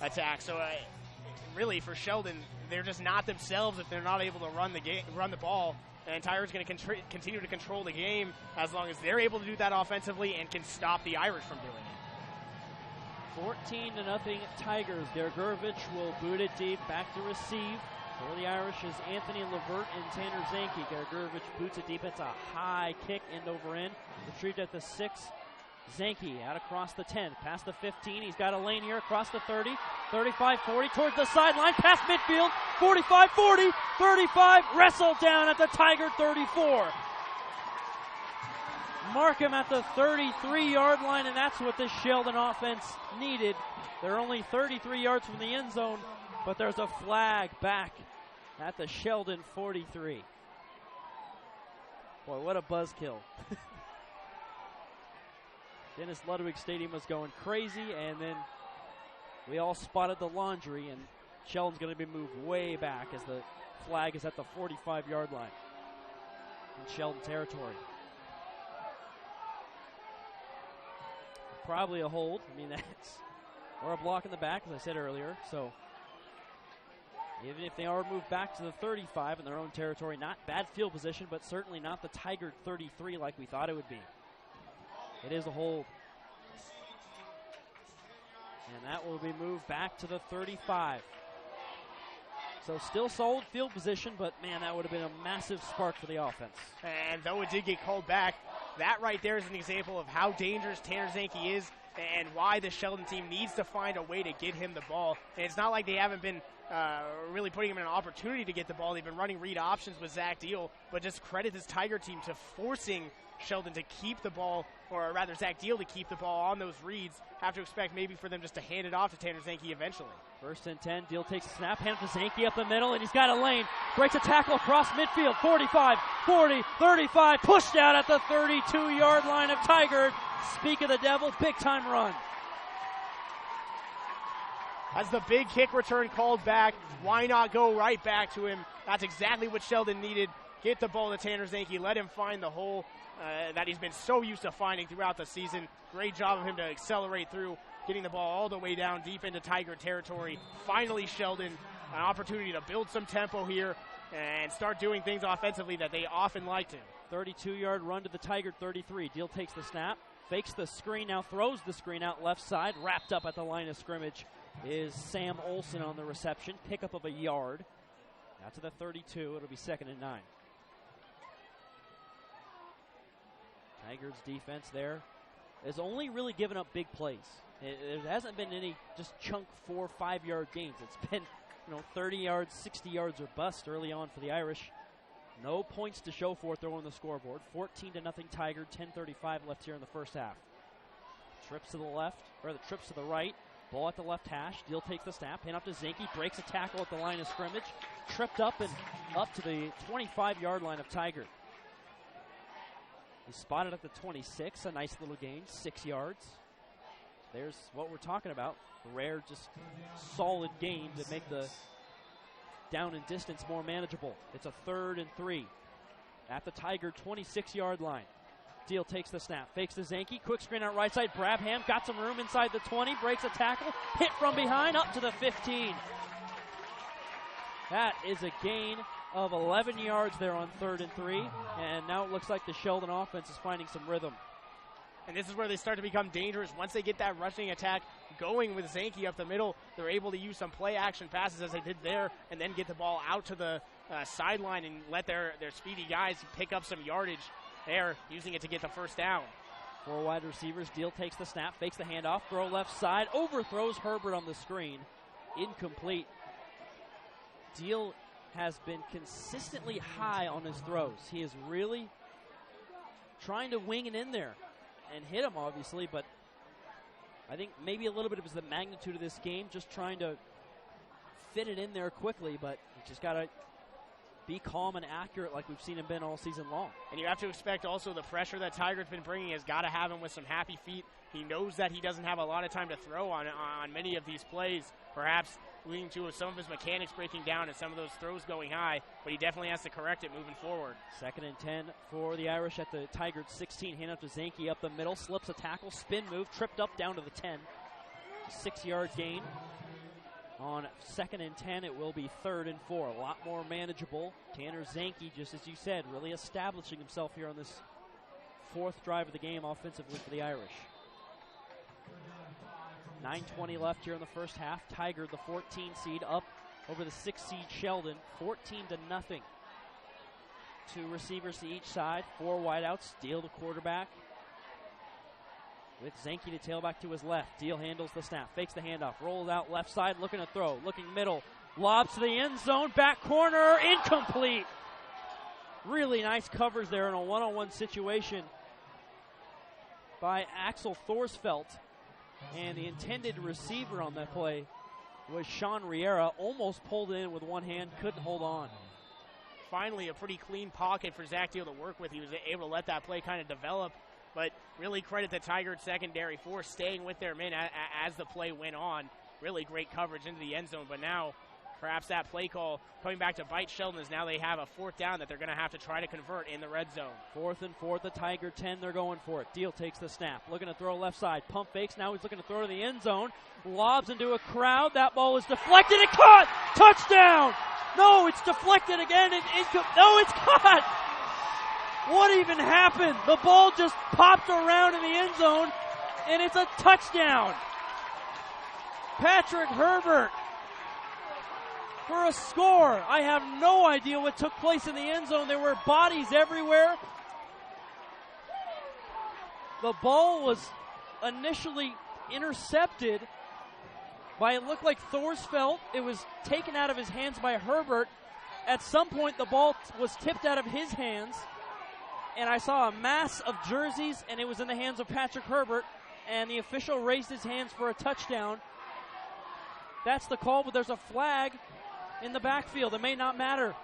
attack. So really for Sheldon, they're just not themselves if they're not able to run the ball. And Tigard's going to continue to control the game as long as they're able to do that offensively and can stop the Irish from doing it. 14-0 Tigers. Gergurovic will boot it deep, back to receive. For the Irish is Anthony Levert and Tanner Zanke. Gergurovic boots it deep. It's a high kick, end over end. Retrieved at the 6. Zanke out across the 10, past the 15. He's got a lane here across the 30, 35-40, towards the sideline, past midfield, 45-40, 35, wrestled down at the Tigard 34. Mark him at the 33-yard line, and that's what this Sheldon offense needed. They're only 33 yards from the end zone, but there's a flag back at the Sheldon 43. Boy, what a buzzkill. Dennis Ludwig Stadium was going crazy, and then we all spotted the laundry, and Sheldon's going to be moved way back as the flag is at the 45-yard line in Sheldon territory. Probably a hold. I mean, that's or a block in the back, as I said earlier. So even if they are moved back to the 35 in their own territory, not bad field position, but certainly not the Tigard 33 like we thought it would be. It is a hold. And that will be moved back to the 35. So still solid field position, but man, that would have been a massive spark for the offense. And though it did get called back, that right there is an example of how dangerous Tanner Zanke is and why the Sheldon team needs to find a way to get him the ball. And it's not like they haven't been really putting him in an opportunity to get the ball. They've been running read options with Zach Deal, but just credit this Tiger team to forcing Sheldon to keep the ball, or rather Zach Deal to keep the ball on those reads. Have to expect maybe for them just to hand it off to Tanner Zanke eventually. 1st and 10, Deal takes a snap, hands to Zanke up the middle, and he's got a lane. Breaks a tackle across midfield, 45, 40, 35, pushed out at the 32-yard line of Tigard. Speak of the devil, big-time run. As the big kick return called back, why not go right back to him? That's exactly what Sheldon needed. Get the ball to Tanner Zanke, let him find the hole that he's been so used to finding throughout the season. Great job of him to accelerate through, getting the ball all the way down deep into Tiger territory. Finally, Sheldon, an opportunity to build some tempo here, and start doing things offensively that they often like to. 32-yard run to the Tigard 33. Deal takes the snap, fakes the screen, now throws the screen out left side. Wrapped up at the line of scrimmage is Sam Olson on the reception. Pickup of a yard. Out to the 32. It'll be 2nd and 9. Tigers defense there has only really given up big plays. There hasn't been any just chunk 4 or 5 yard gains. It's been 30 yards, 60 yards or bust early on for the Irish. No points to show for it though on the scoreboard. 14-0 Tigard, 10:35 left here in the first half. Trips to the left, or the trips to the right. Ball at the left hash. Deal takes the snap. Hand up to Zinke. Breaks a tackle at the line of scrimmage. Tripped up and up to the 25-yard line of Tigard. He's spotted at the 26. A nice little gain, 6 yards. There's what we're talking about. Rare, just solid gain to make the down and distance more manageable. It's a 3rd and 3 at the Tigard 26-yard line. Deal takes the snap, fakes to Zanke, quick screen out right side. Brabham got some room inside the 20, breaks a tackle, hit from behind up to the 15. That is a gain of 11 yards there on 3rd and 3, and now it looks like the Sheldon offense is finding some rhythm. And this is where they start to become dangerous. Once they get that rushing attack going with Zanke up the middle, they're able to use some play action passes as they did there, and then get the ball out to the sideline and let their speedy guys pick up some yardage there, using it to get the first down. 4 wide receivers. Deal takes the snap, fakes the handoff, throw left side, overthrows Herbert on the screen. Incomplete. Deal has been consistently high on his throws. He is really trying to wing it in there and hit him, obviously, but I think maybe a little bit of it was the magnitude of this game, just trying to fit it in there quickly, but you just got to be calm and accurate like we've seen him been all season long. And you have to expect also the pressure that Tigard's been bringing has got to have him with some happy feet. He knows that he doesn't have a lot of time to throw on many of these plays, perhaps leading to some of his mechanics breaking down and some of those throws going high, but he definitely has to correct it moving forward. 2nd and 10 for the Irish at the Tigard 16. Hand up to Zanke up the middle, slips a tackle, spin move, tripped up down to the 10. 6-yard gain. On 2nd and 10, it will be 3rd and 4. A lot more manageable. Tanner Zanke, just as you said, really establishing himself here on this 4th drive of the game offensively for the Irish. 9:20 left here in the first half. Tigard, the 14 seed, up over the 6 seed Sheldon, 14-0. 2 receivers to each side, 4 wideouts. Deal the quarterback with Zanke to tailback to his left. Deal handles the snap, fakes the handoff, rolls out left side, looking to throw, looking middle, lobs to the end zone, back corner, incomplete. Really nice coverage there in a one-on-one situation by Axel Thorsfeldt. And the intended receiver on that play was Sean Riera. Almost pulled it in with one hand, couldn't hold on. Finally, a pretty clean pocket for Zach Deal to work with. He was able to let that play kind of develop, but really credit the Tigard secondary for staying with their men as the play went on. Really great coverage into the end zone, but now perhaps that play call coming back to bite Sheldon as now they have a 4th down that they're going to have to try to convert in the red zone. 4th and 4, the Tigard 10, they're going for it. Deal takes the snap, looking to throw left side, pump fakes, now he's looking to throw to the end zone, lobs into a crowd, that ball is deflected and caught! Touchdown! No, it's deflected again, no, it's caught! What even happened? The ball just popped around in the end zone, and it's a touchdown! Patrick Herbert for a score. I have no idea what took place in the end zone. There were bodies everywhere. The ball was initially intercepted by, it looked like Thorsfeldt. It was taken out of his hands by Herbert. At some point, the ball was tipped out of his hands, and I saw a mass of jerseys, and it was in the hands of Patrick Herbert, and the official raised his hands for a touchdown. That's the call, but there's a flag in the backfield. It may not matter.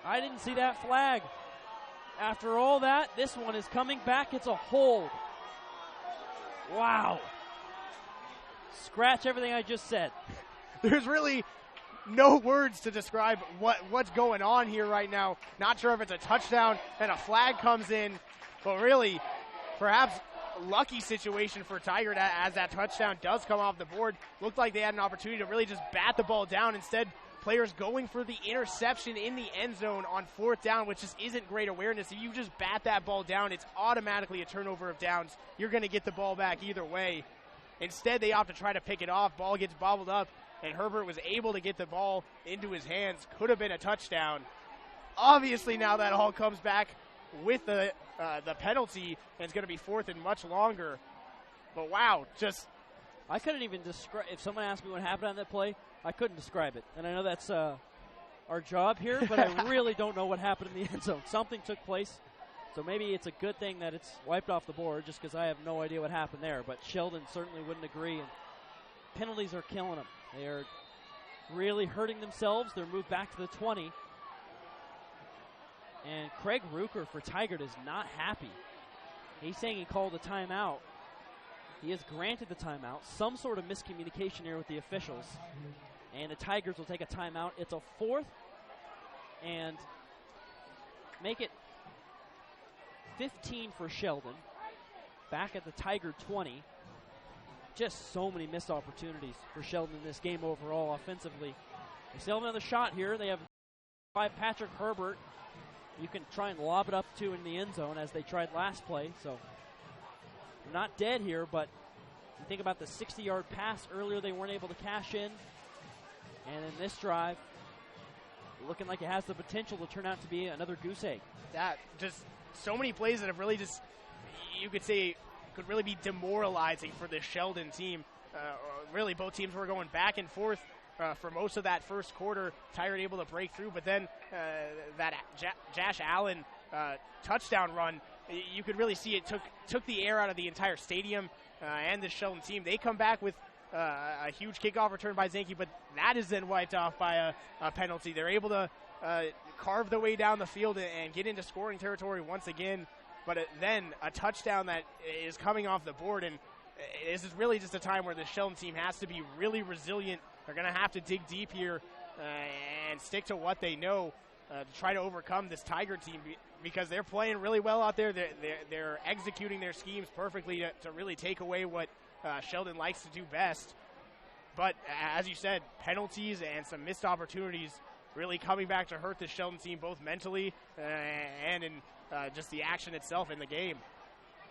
I didn't see that flag. After all that, this one is coming back. It's a hold. Wow. Scratch everything I just said. There's really no words to describe what's going on here right now. Not sure if it's a touchdown and a flag comes in, but really, perhaps lucky situation for Tigard as that touchdown does come off the board. Looked like they had an opportunity to really just bat the ball down. Instead, players going for the interception in the end zone on 4th down, which just isn't great awareness. If you just bat that ball down, it's automatically a turnover of downs. You're going to get the ball back either way. Instead, they opt to try to pick it off. Ball gets bobbled up, and Herbert was able to get the ball into his hands. Could have been a touchdown. Obviously, now that all comes back with the penalty, and it's going to be 4th and much longer. But wow, just... I couldn't even describe, if someone asked me what happened on that play, I couldn't describe it. And I know that's our job here, but I really don't know what happened in the end zone. Something took place, so maybe it's a good thing that it's wiped off the board just because I have no idea what happened there. But Sheldon certainly wouldn't agree, and penalties are killing them. They are really hurting themselves. They're moved back to the 20. And Craig Rucker for Tigard is not happy. He's saying he called a timeout. He has granted the timeout. Some sort of miscommunication here with the officials. And the Tigers will take a timeout. It's a 4th and make it 15 for Sheldon. Back at the Tiger 20. Just so many missed opportunities for Sheldon in this game overall offensively. They still have another shot here. They have 5 Patrick Herbert. You can try and lob it up to in the end zone as they tried last play. So not dead here, but you think about the 60-yard pass earlier they weren't able to cash in. And in this drive, looking like it has the potential to turn out to be another goose egg. That just so many plays that have really just, you could say, could really be demoralizing for this Sheldon team. Really, both teams were going back and forth for most of that first quarter. Tigard able to break through, but then that Josh Allen touchdown run, you could really see it took the air out of the entire stadium and the Sheldon team. They come back with a huge kickoff return by Zanke, but that is then wiped off by a penalty. They're able to carve their way down the field and get into scoring territory once again, but then a touchdown that is coming off the board, and this is really just a time where the Sheldon team has to be really resilient. They're going to have to dig deep here and stick to what they know to try to overcome this Tiger team, because they're playing really well out there. They're executing their schemes perfectly to really take away what Sheldon likes to do best. But as you said, penalties and some missed opportunities really coming back to hurt the Sheldon team, both mentally and in just the action itself in the game.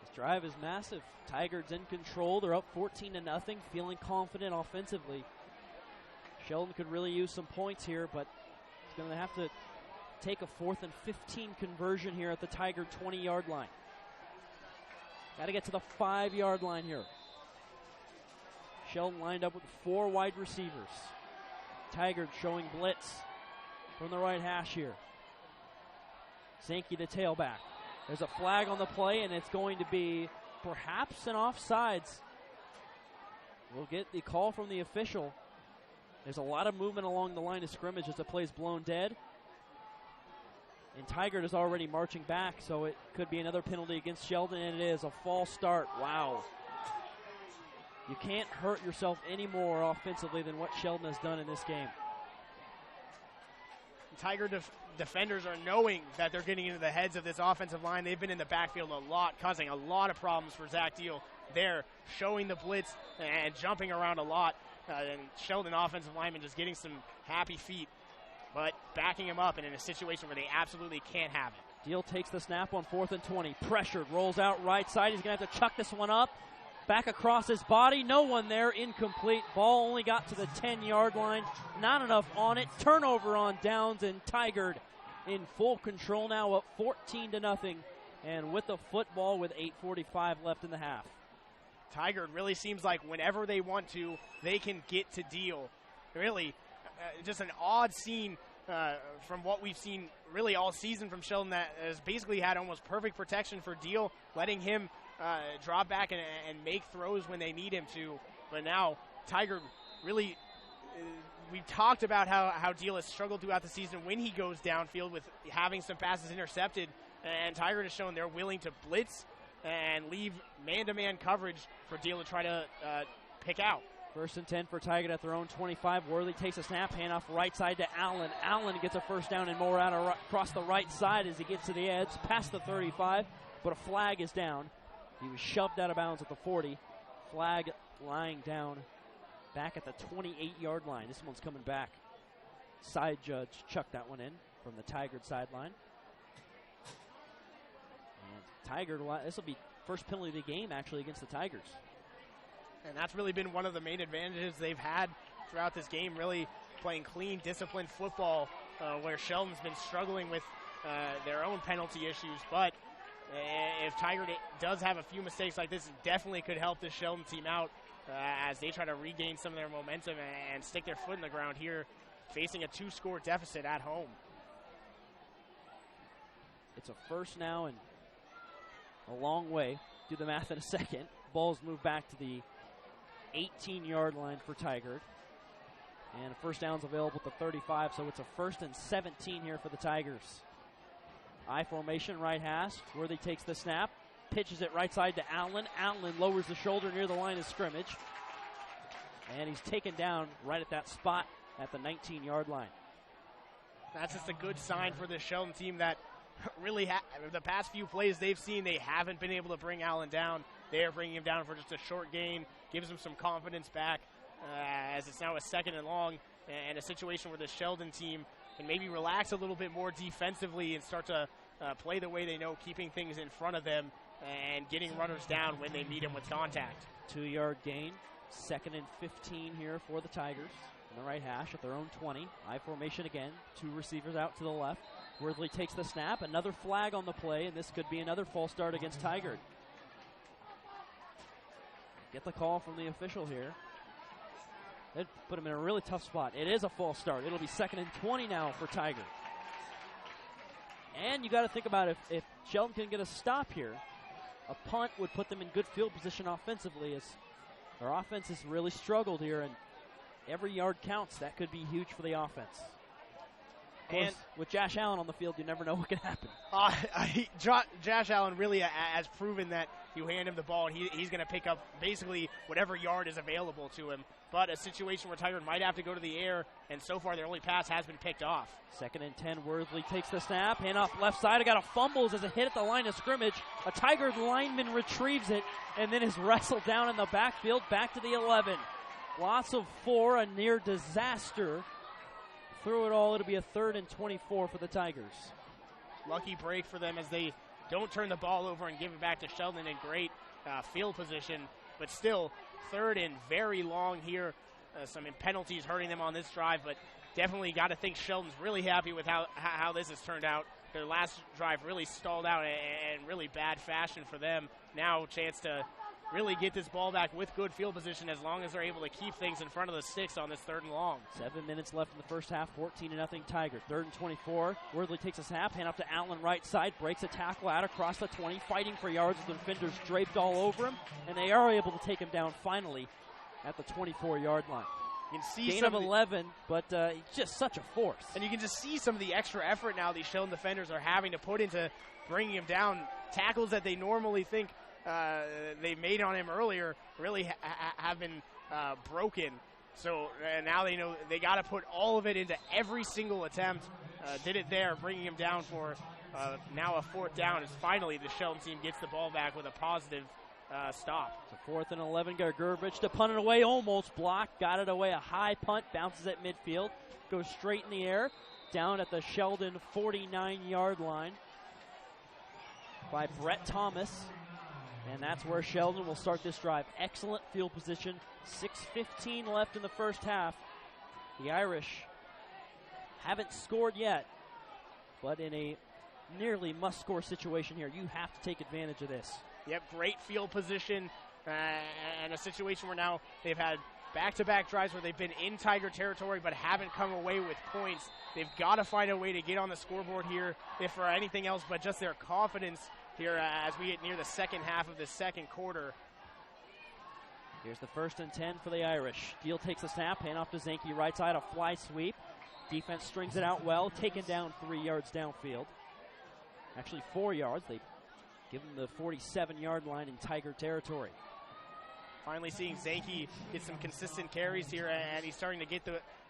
This drive is massive. Tigard's in control. They're up 14-0, feeling confident offensively. Sheldon could really use some points here, but he's going to have to take a 4th and 15 conversion here at the Tiger 20-yard line. Got to get to the 5-yard line here. Sheldon lined up with 4 wide receivers. Tigard showing blitz from the right hash here. Zanke the tailback. There's a flag on the play, and it's going to be perhaps an offsides. We'll get the call from the official. There's a lot of movement along the line of scrimmage as the play's blown dead. And Tigard is already marching back, so it could be another penalty against Sheldon, and it is a false start. Wow. You can't hurt yourself any more offensively than what Sheldon has done in this game. Tiger defenders are knowing that they're getting into the heads of this offensive line. They've been in the backfield a lot, causing a lot of problems for Zach Deal there, showing the blitz and jumping around a lot. And Sheldon offensive lineman just getting some happy feet, but backing him up and in a situation where they absolutely can't have it. Deal takes the snap on 4th and 20. Pressured, rolls out right side. He's going to have to chuck this one up. Back across his body. No one there. Incomplete. Ball only got to the 10-yard line. Not enough on it. Turnover on downs, and Tigard in full control now, up 14-0. And with the football with 8:45 left in the half. Tigard really seems like whenever they want to, they can get to Deal. Really, just an odd scene from what we've seen really all season from Sheldon, that has basically had almost perfect protection for Deal, letting him drop back and make throws when they need him to. But now, Tigard really, we've talked about how Deal has struggled throughout the season when he goes downfield with having some passes intercepted, and Tigard has shown they're willing to blitz and leave man-to-man coverage for Deal to try to pick out. 1st and 10 for Tigard at their own 25. Worley takes a snap, handoff right side to Allen. Allen gets a first down and more out across the right side as he gets to the edge, past the 35, but a flag is down. He was shoved out of bounds at the 40. Flag lying down back at the 28-yard line. This one's coming back. side judge chucked that one in from the Tigard sideline. And Tigard, this will be first penalty of the game actually against the Tigers. And that's really been one of the main advantages they've had throughout this game, really playing clean, disciplined football, where Sheldon's been struggling with their own penalty issues. But if Tigard does have a few mistakes like this, it definitely could help this Sheldon team out as they try to regain some of their momentum and stick their foot in the ground here, facing a 2-score deficit at home. It's a first now and a long way. Do the math in a second. Ball's moved back to the 18-yard line for Tigard. And a first down's available at the 35, so it's a 1st and 17 here for the Tigers. I formation, right hash. Worthy takes the snap, pitches it right side to Allen. Allen lowers the shoulder near the line of scrimmage. And he's taken down right at that spot at the 19-yard line. That's just a good sign for this Sheldon team that really the past few plays they've seen, they haven't been able to bring Allen down. They are bringing him down for just a short gain, gives him some confidence back as it's now a 2nd and long, and a situation where the Sheldon team can maybe relax a little bit more defensively and start to play the way they know, keeping things in front of them and getting runners down when they meet them with contact. 2-yard gain, 2nd and 15 here for the Tigers. On the right hash at their own 20. I formation again, 2 receivers out to the left. Worthley takes the snap, another flag on the play, and this could be another false start against Tigard. Get the call from the official here. They'd put him in a really tough spot. It is a false start. It'll be 2nd and 20 now for Tigard. And you got to think about if Sheldon can get a stop here, a punt would put them in good field position offensively, as their offense has really struggled here, and every yard counts. That could be huge for the offense. And with Josh Allen on the field, you never know what can happen. Josh Allen really has proven that you hand him the ball and he's going to pick up basically whatever yard is available to him. But a situation where Tigard might have to go to the air, and so far their only pass has been picked off. 2nd and 10, Worthley takes the snap, hand off left side. I got a fumbles as a hit at the line of scrimmage. A Tigard lineman retrieves it and then is wrestled down in the backfield back to the 11. Loss of 4, a near disaster. Through it all, it'll be a 3rd and 24 for the Tigers. Lucky break for them as they don't turn the ball over and give it back to Sheldon in great field position. But still, 3rd and very long here. Some penalties hurting them on this drive, but definitely got to think Sheldon's really happy with how this has turned out. Their last drive really stalled out in really bad fashion for them. Now a chance to really get this ball back with good field position as long as they're able to keep things in front of the sticks on this 3rd and long. 7 minutes left in the first half, 14-0 Tigard. 3rd and 24. Worthley takes a snap, hand off to Allen right side, breaks a tackle out across the 20, fighting for yards with the defenders draped all over him, and they are able to take him down finally at the 24-yard line. You can see gain of 11, but just such a force. And you can just see some of the extra effort now these Sheldon defenders are having to put into bringing him down. Tackles that they normally think they made on him earlier really have been broken. So now they know they got to put all of it into every single attempt. Did it there, bringing him down for now a 4th down as finally the Sheldon team gets the ball back with a positive stop. So 4th and 11, Gurgurvich to punt it away, almost blocked, got it away, a high punt, bounces at midfield, goes straight in the air, down at the Sheldon 49-yard line by Brett Thomas. And that's where Sheldon will start this drive. Excellent field position. 6:15 left in the first half. The Irish haven't scored yet, but in a nearly must-score situation here, you have to take advantage of this. Yep, great field position and a situation where now they've had back-to-back drives where they've been in Tiger territory but haven't come away with points. They've got to find a way to get on the scoreboard here, if for anything else but just their confidence here as we get near the second half of the second quarter. Here's the 1st and 10 for the Irish. Deal takes a snap, hand off to Zanke right side, a fly sweep. Defense strings it out well, taken down 3 yards downfield. Actually 4 yards. They give him the 47-yard line in Tiger territory. Finally seeing Zanke get some consistent carries here, and he's starting to get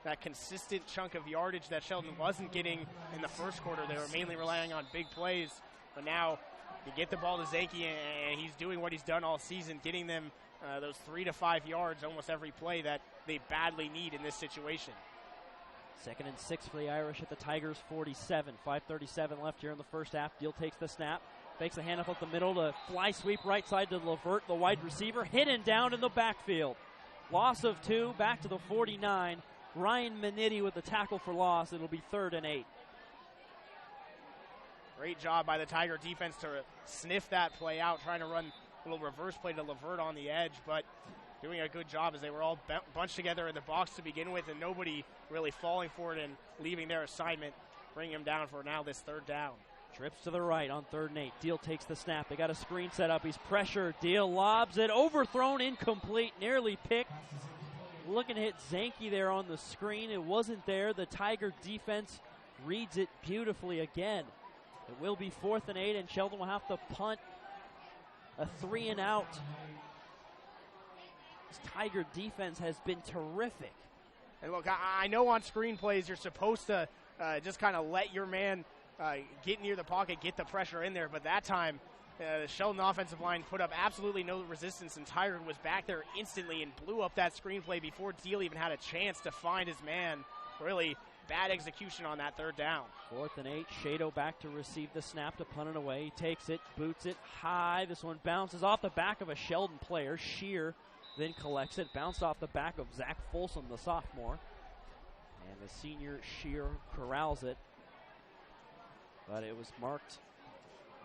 that consistent chunk of yardage that Sheldon wasn't getting in the first quarter. They were mainly relying on big plays, but now you get the ball to Zanke, and he's doing what he's done all season, getting them those 3 to 5 yards almost every play that they badly need in this situation. 2nd and 6 for the Irish at the Tigers 47. 5:37 left here in the first half. Deal takes the snap. Fakes a handoff up the middle to fly sweep right side to Levert, the wide receiver. Hidden down in the backfield. Loss of 2, back to the 49. Ryan Minetti with the tackle for loss. It'll be 3rd and 8. Great job by the Tiger defense to sniff that play out, trying to run a little reverse play to Levert on the edge, but doing a good job as they were all bunched together in the box to begin with, and nobody really falling for it and leaving their assignment, bringing him down for now this 3rd down. Trips to the right on 3rd and 8. Deal takes the snap. They got a screen set up. He's pressured. Deal lobs it. Overthrown, incomplete, nearly picked. Looking to hit Zanke there on the screen. It wasn't there. The Tiger defense reads it beautifully again. It will be 4th and 8, and Sheldon will have to punt a 3 and out. This Tiger defense has been terrific. And look, I know on screen plays you're supposed to just kind of let your man get near the pocket, get the pressure in there, but that time the Sheldon offensive line put up absolutely no resistance, and Tigard was back there instantly and blew up that screenplay before Deal even had a chance to find his man. Really bad execution on that 3rd down. 4th and 8. Shado back to receive the snap to punt it away. He takes it, boots it high. This one bounces off the back of a Sheldon player. Shear then collects it. Bounced off the back of Zach Folsom, the sophomore. And the senior Shear corrals it. But it was marked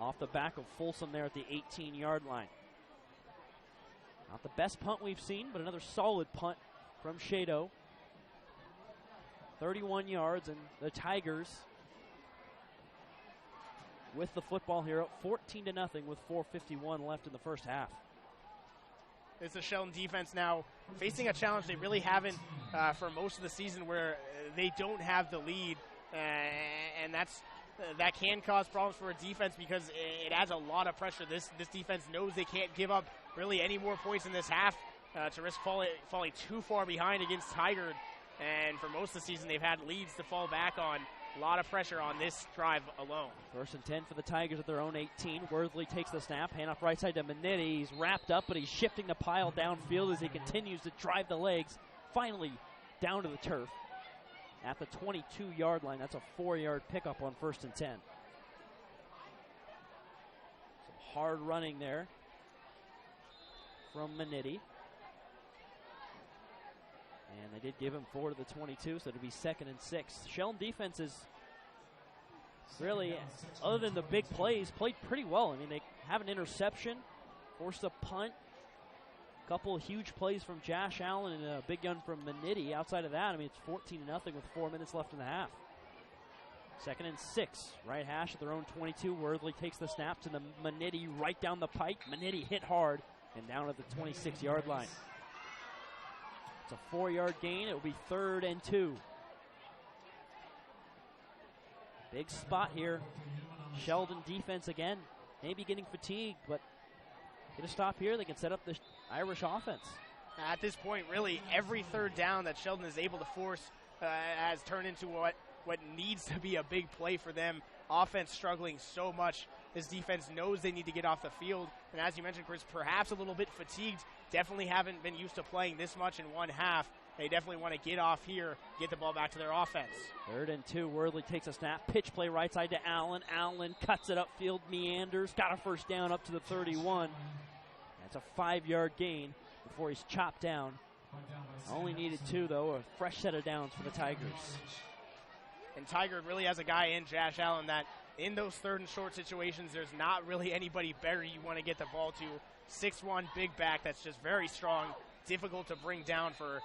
off the back of Folsom there at the 18-yard line. Not the best punt we've seen, but another solid punt from Shado. 31 yards, and the Tigers with the football here up 14-0 with 4:51 left in the first half. It's the Sheldon defense now facing a challenge they really haven't for most of the season, where they don't have the lead, and that can cause problems for a defense because it adds a lot of pressure. This defense knows they can't give up really any more points in this half to risk falling too far behind against Tigard. And for most of the season, they've had leads to fall back on. A lot of pressure on this drive alone. 1st and 10 for the Tigers at their own 18. Worthley takes the snap. Handoff right side to Minetti. He's wrapped up, but he's shifting the pile downfield as he continues to drive the legs. Finally down to the turf at the 22-yard line. That's a 4-yard pickup on 1st and 10. Some hard running there from Minetti. And they did give him 4 to the 22, so it'll be 2nd and 6. Sheldon defense is really, other than the big plays, played pretty well. I mean, they have an interception, forced a punt, a couple of huge plays from Josh Allen, and a big gun from Minetti. Outside of that, I mean, it's 14-0 with 4 minutes left in the half. 2nd and 6, right hash at their own 22. Worthley takes the snap to the Minetti right down the pike. Minetti hit hard and down at the 26-yard line. It's a 4-yard gain. It will be 3rd and 2. Big spot here. Sheldon defense again, maybe getting fatigued, but get a stop here. They can set up the Irish offense. At this point, really, every 3rd down that Sheldon is able to force has turned into what needs to be a big play for them. Offense struggling so much. This defense knows they need to get off the field. And as you mentioned, Chris, perhaps a little bit fatigued. Definitely haven't been used to playing this much in one half. They definitely want to get off here, get the ball back to their offense. 3rd and 2. Worthley takes a snap. Pitch play right side to Allen. Allen cuts it upfield, meanders. Got a 1st down up to the 31. That's a 5-yard gain before he's chopped down. Only needed 2, though. A fresh set of downs for the Tigers. And Tigard really has a guy in Josh Allen that in those 3rd and short situations, there's not really anybody better you want to get the ball to. 6'1", big back that's just very strong, difficult to bring down for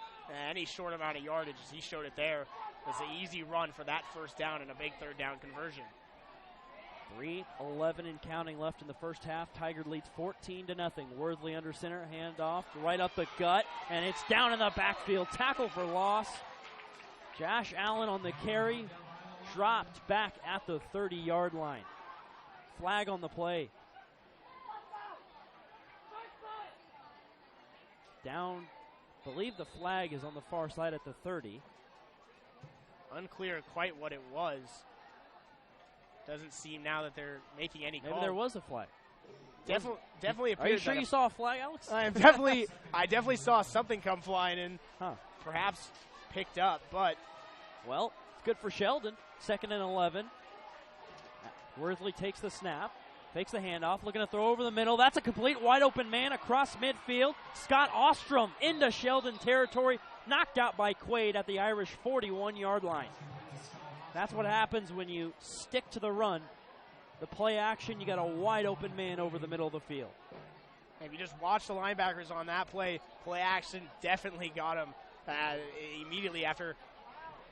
any short amount of yardage, as he showed it there. It was an easy run for that 1st down and a big 3rd down conversion. 3:11 and counting left in the first half. Tigard leads 14-0. Worthley under center, handoff right up the gut, and it's down in the backfield. Tackle for loss. Josh Allen on the carry, dropped back at the 30-yard line. Flag on the play. Down, believe the flag is on the far side at the 30. Unclear quite what it was. Doesn't seem now that they're making any call. Maybe there was a flag. Definitely appeared. Are you sure you saw a flag, Alex? I definitely saw something come flying in. Huh. Perhaps picked up, but Well, it's good for Sheldon. 2nd and 11. Worthley takes the snap, fakes the handoff, looking to throw over the middle. That's a complete wide open man across midfield. Scott Ostrom into Sheldon territory, knocked out by Quaid at the Irish 41-yard line. That's what happens when you stick to the run. The play action, you got a wide open man over the middle of the field. If you just watch the linebackers on that play action definitely got him immediately after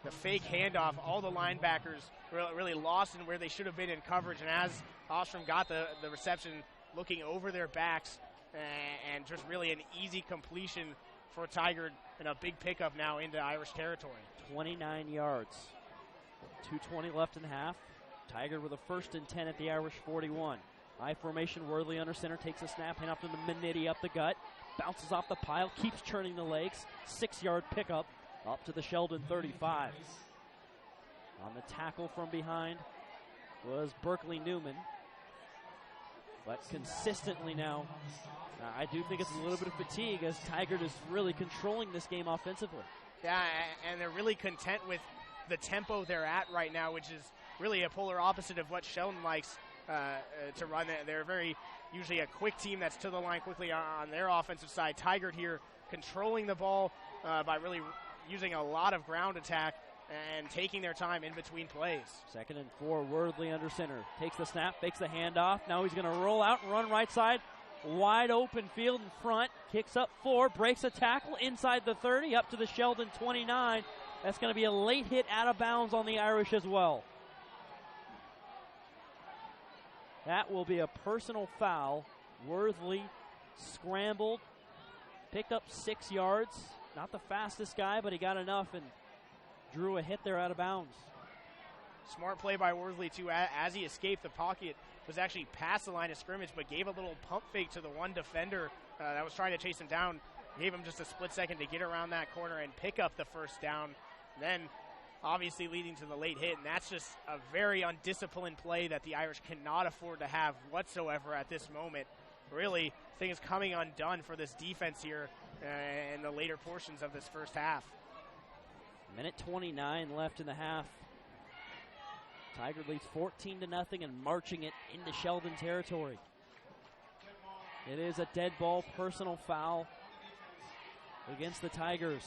the fake handoff. All the linebackers really lost in where they should have been in coverage, and as Ostrom got the reception, looking over their backs, and just really an easy completion for Tigard and a big pickup now into Irish territory. 29 yards. 2:20 left in the half. Tigard with a 1st and 10 at the Irish 41. High formation, Worthley under center, takes a snap, hand off to the Minetti up the gut, bounces off the pile, keeps churning the legs, 6-yard pickup up to the Sheldon 35. On the tackle from behind was Berkeley Newman. But consistently now, I do think it's a little bit of fatigue as Tigard is really controlling this game offensively. Yeah, and they're really content with the tempo they're at right now, which is really a polar opposite of what Sheldon likes to run. They're usually a quick team that's to the line quickly on their offensive side. Tigard here controlling the ball by really using a lot of ground attack and taking their time in between plays. 2nd and 4, Worthley under center. Takes the snap, fakes the handoff. Now he's going to roll out and run right side. Wide open field in front. Kicks up 4, breaks a tackle inside the 30, up to the Sheldon 29. That's going to be a late hit out of bounds on the Irish as well. That will be a personal foul. Worthley scrambled, picked up 6 yards. Not the fastest guy, but he got enough and drew a hit there out of bounds. Smart play by Worthley, too. As he escaped the pocket, was actually past the line of scrimmage, but gave a little pump fake to the one defender that was trying to chase him down. Gave him just a split second to get around that corner and pick up the 1st down. Then obviously leading to the late hit, and that's just a very undisciplined play that the Irish cannot afford to have whatsoever at this moment. Really, things coming undone for this defense here in the later portions of this first half. Minute 29 left in the half. Tigard leads 14-0 and marching it into Sheldon territory. It is a dead ball personal foul against the Tigers.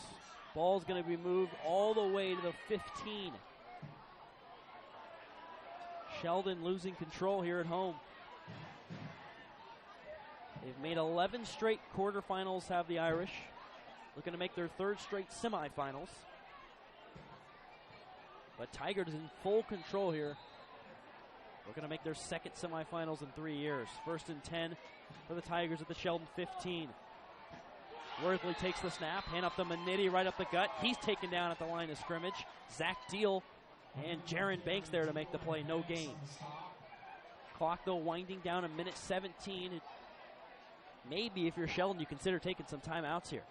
Ball's going to be moved all the way to the 15. Sheldon losing control here at home. They've made 11 straight quarterfinals, have the Irish. Looking to make their 3rd straight semifinals. But Tigard is in full control here. Looking to make their 2nd semifinals in 3 years. 1st and 10 for the Tigers at the Sheldon 15. Worthley takes the snap, hand up the Minetti right up the gut. He's taken down at the line of scrimmage. Zach Deal and Jaron Banks there to make the play, no gains. Clock, though, winding down a minute 17. Maybe if you're Sheldon, you consider taking some timeouts here.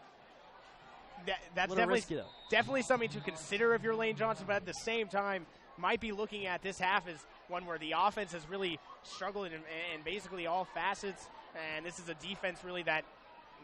That's definitely risky, though. Definitely something to consider if you're Lane Johnson, but at the same time, might be looking at this half as one where the offense has really struggled in basically all facets, and this is a defense really that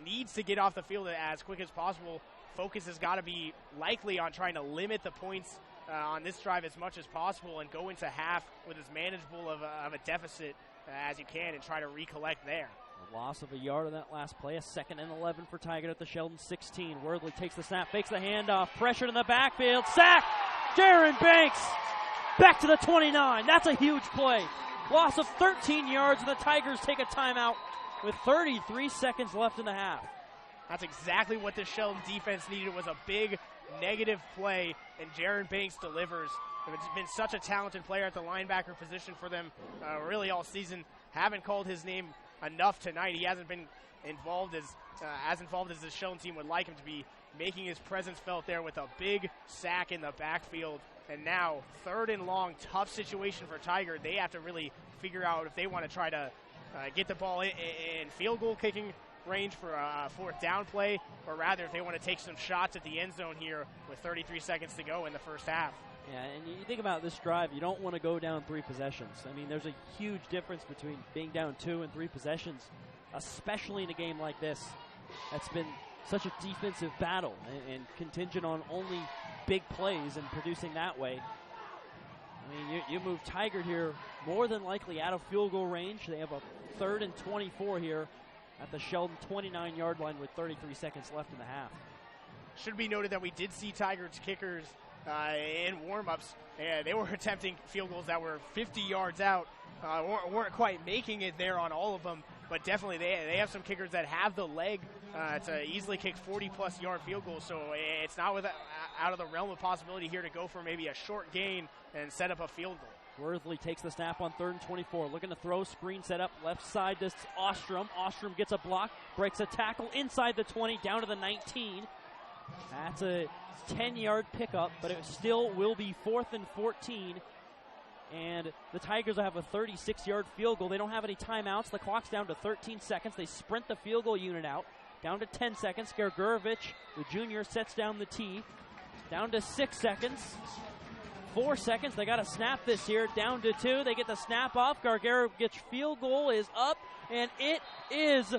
needs to get off the field as quick as possible. Focus has got to be likely on trying to limit the points on this drive as much as possible and go into half with as manageable of a deficit as you can and try to recollect there. A loss of a yard on that last play. A 2nd and 11 for Tigard at the Sheldon 16. Worthley takes the snap, fakes the handoff, pressured in the backfield, sack! Jaron Banks back to the 29. That's a huge play. Loss of 13 yards, and the Tigers take a timeout with 33 seconds left in the half. That's exactly what the Sheldon defense needed, was a big negative play, and Jaron Banks delivers. It's been such a talented player at the linebacker position for them really all season. Haven't called his name enough tonight. He hasn't been involved as involved as the Sheldon team would like him to be, making his presence felt there with a big sack in the backfield. And now 3rd and long, tough situation for Tigard. They have to really figure out if they want to try to get the ball in field goal kicking range for a 4th down play, or rather if they want to take some shots at the end zone here with 33 seconds to go in the first half. Yeah, and you think about this drive, you don't want to go down 3 possessions. I mean, there's a huge difference between being down 2 and 3 possessions, especially in a game like this. That's been such a defensive battle and contingent on only big plays and producing that way. I mean, you move Tigard here more than likely out of field goal range. They have a 3rd and 24 here at the Sheldon 29-yard line with 33 seconds left in the half. Should be noted that we did see Tigard's kickers in warm-ups. They were attempting field goals that were 50 yards out. Weren't quite making it there on all of them, but definitely they have some kickers that have the leg to easily kick 40-plus yard field goals, so it's not out of the realm of possibility here to go for maybe a short gain and set up a field goal. Worthley takes the snap on 3rd and 24, looking to throw, screen set up, left side to Ostrom. Ostrom gets a block, breaks a tackle inside the 20, down to the 19. That's a 10-yard pickup, but it still will be 4th and 14. And the Tigers will have a 36-yard field goal. They don't have any timeouts. The clock's down to 13 seconds. They sprint the field goal unit out. Down to 10 seconds. Gergurovich, the junior, sets down the tee. Down to 6 seconds. 4 seconds. They got to snap this here. Down to 2. They get the snap off. Gergurovich field goal is up, and it is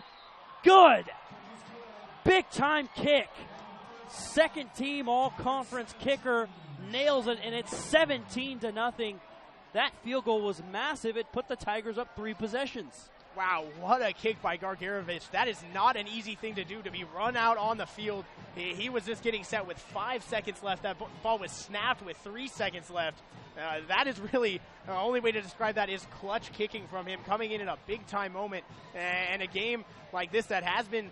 good. Big-time kick. Second team all-conference kicker nails it, and it's 17-0. That field goal was massive. It put the Tigers up 3 possessions. Wow, what a kick by Gergurovich. That is not an easy thing to do, to be run out on the field. He was just getting set with 5 seconds left. That ball was snapped with 3 seconds left. That is really the only way to describe that is clutch kicking from him, coming in a big-time moment. And a game like this that has been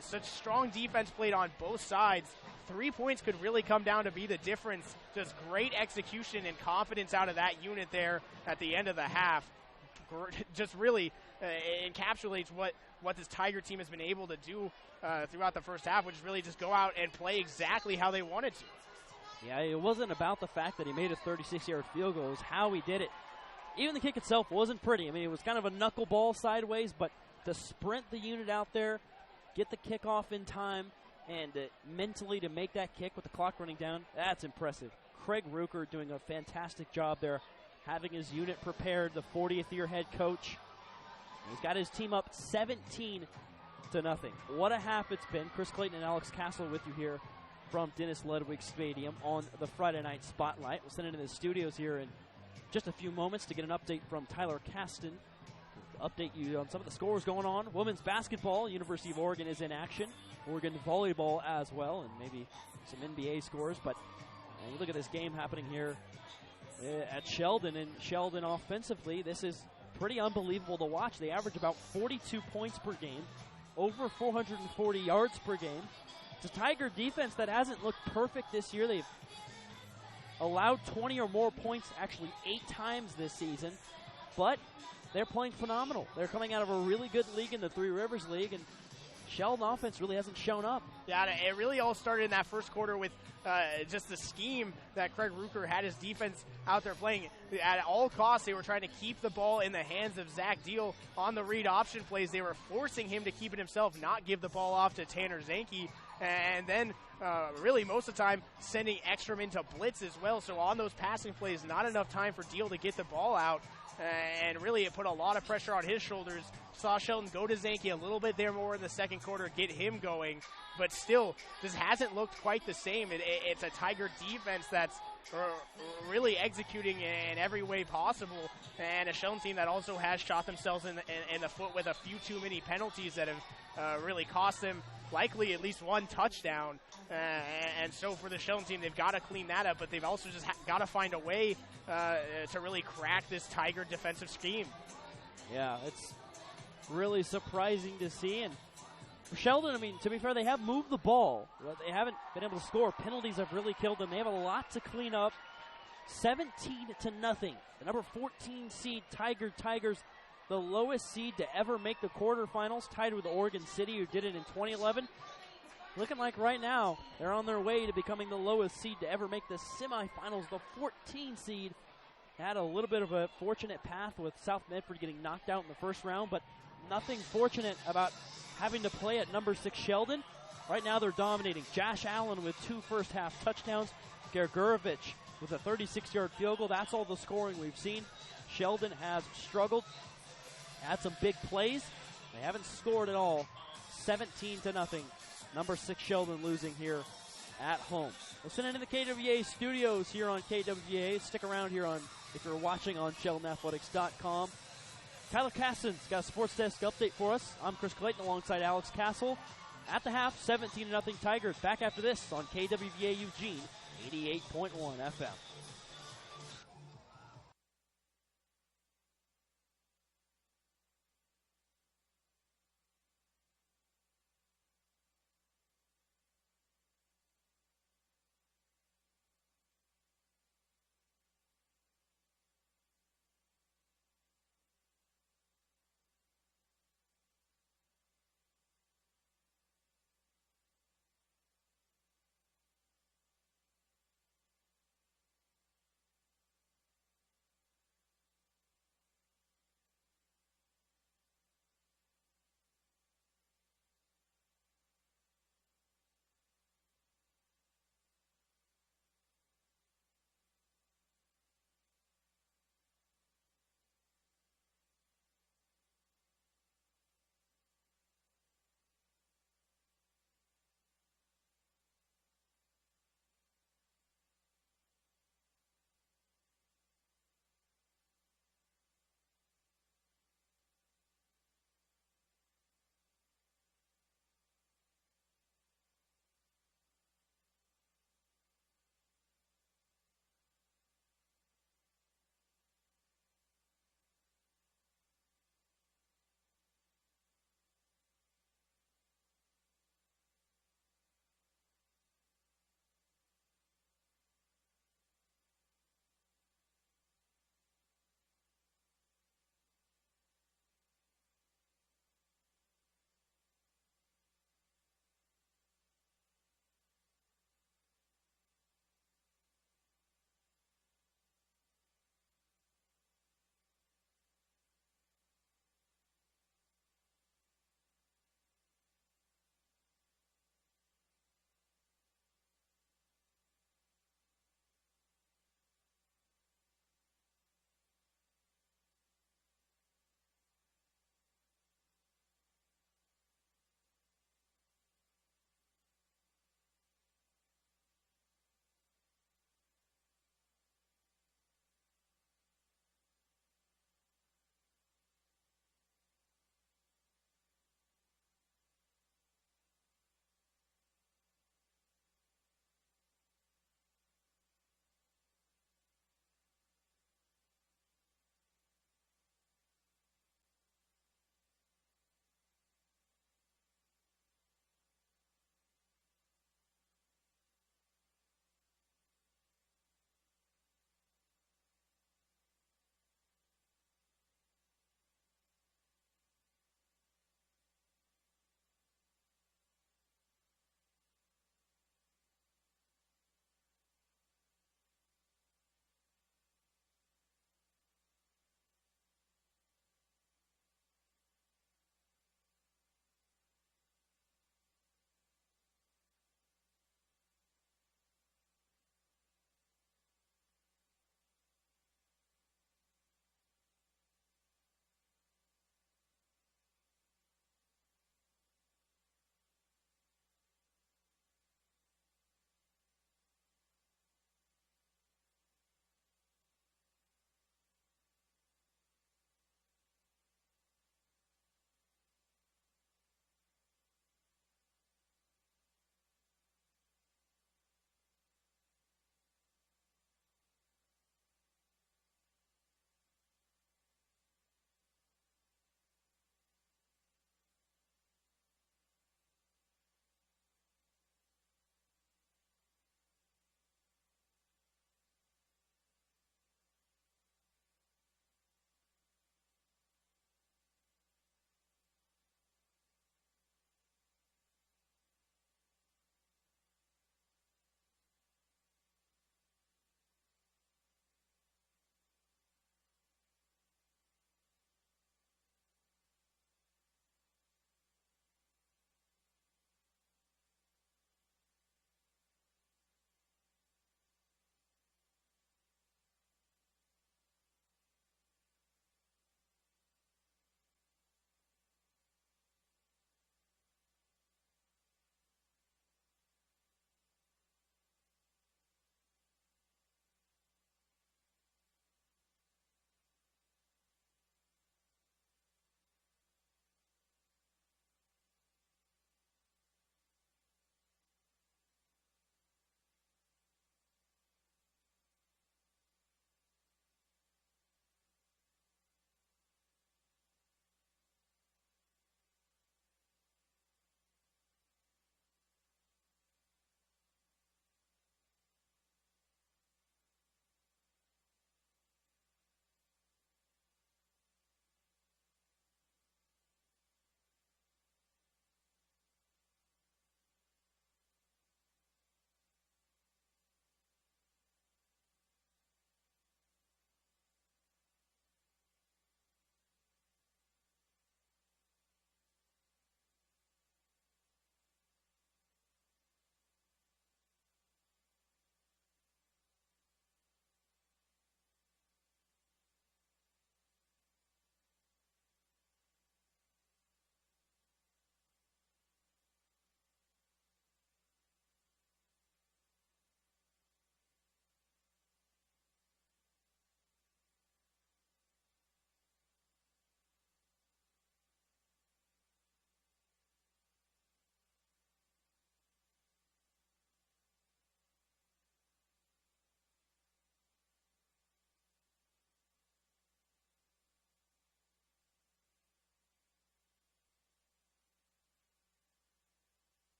such strong defense played on both sides, 3 points could really come down to be the difference. Just great execution and confidence out of that unit there at the end of the half. Just really encapsulates what this Tiger team has been able to do throughout the first half, which is really just go out and play exactly how they wanted to. Yeah, it wasn't about the fact that he made a 36-yard field goal. It was how he did it. Even the kick itself wasn't pretty. I mean, it was kind of a knuckleball sideways, but to sprint the unit out there, get the kickoff in time, and mentally to make that kick with the clock running down, that's impressive. Craig Rucker doing a fantastic job there, having his unit prepared, the 40th-year head coach. He's got his team up 17-0. What a half it's been. Chris Clayton and Alex Castle with you here from Dennis Ludwig Stadium on the Friday Night Spotlight. We'll send it into the studios here in just a few moments to get an update from Tyler Caston. Update you on some of the scores going on. Women's basketball, University of Oregon is in action. Oregon volleyball as well, and maybe some NBA scores. But you look at this game happening here at Sheldon, and Sheldon offensively, this is pretty unbelievable to watch. They average about 42 points per game, over 440 yards per game. It's a Tiger defense that hasn't looked perfect this year. They've allowed 20 or more points actually 8 times this season, but they're playing phenomenal. They're coming out of a really good league in the Three Rivers League, and Sheldon offense really hasn't shown up. Yeah, it really all started in that first quarter with just the scheme that Craig Rucker had his defense out there playing. At all costs, they were trying to keep the ball in the hands of Zach Deal on the read option plays. They were forcing him to keep it himself, not give the ball off to Tanner Zanke. And then really most of the time sending Ekstrom into blitz as well. So on those passing plays, not enough time for Deal to get the ball out. And really it put a lot of pressure on his shoulders. Saw Sheldon go to Zanke a little bit there more in the second quarter, get him going. But still, this hasn't looked quite the same. It's a Tiger defense that's really executing in every way possible. And a Sheldon team that also has shot themselves in the foot with a few too many penalties that have really cost them likely at least one touchdown. And so for the Sheldon team, they've got to clean that up, but they've also just got to find a way to really crack this Tiger defensive scheme. Yeah, it's really surprising to see. And for Sheldon, I mean, to be fair, they have moved the ball. They haven't been able to score. Penalties have really killed them. They have a lot to clean up. 17-0. The number 14 seed Tigers, the lowest seed to ever make the quarterfinals, tied with Oregon City, who did it in 2011. Looking like right now they're on their way to becoming the lowest seed to ever make the semifinals. The 14 seed had a little bit of a fortunate path with South Medford getting knocked out in the first round, but nothing fortunate about having to play at number 6 Sheldon. Right now they're dominating. Josh Allen with 2 first-half touchdowns. Gergurovich with a 36-yard field goal. That's all the scoring we've seen. Sheldon has struggled, had some big plays. They haven't scored at all. 17-0. Number 6 Sheldon losing here at home. We'll send it in the KWA studios here on KWA. Stick around here if you're watching on SheldonAthletics.com. Tyler Caston's got a sports desk update for us. I'm Chris Clayton alongside Alex Castle. At the half, 17-0 Tigers. Back after this on KWVA Eugene, 88.1 FM.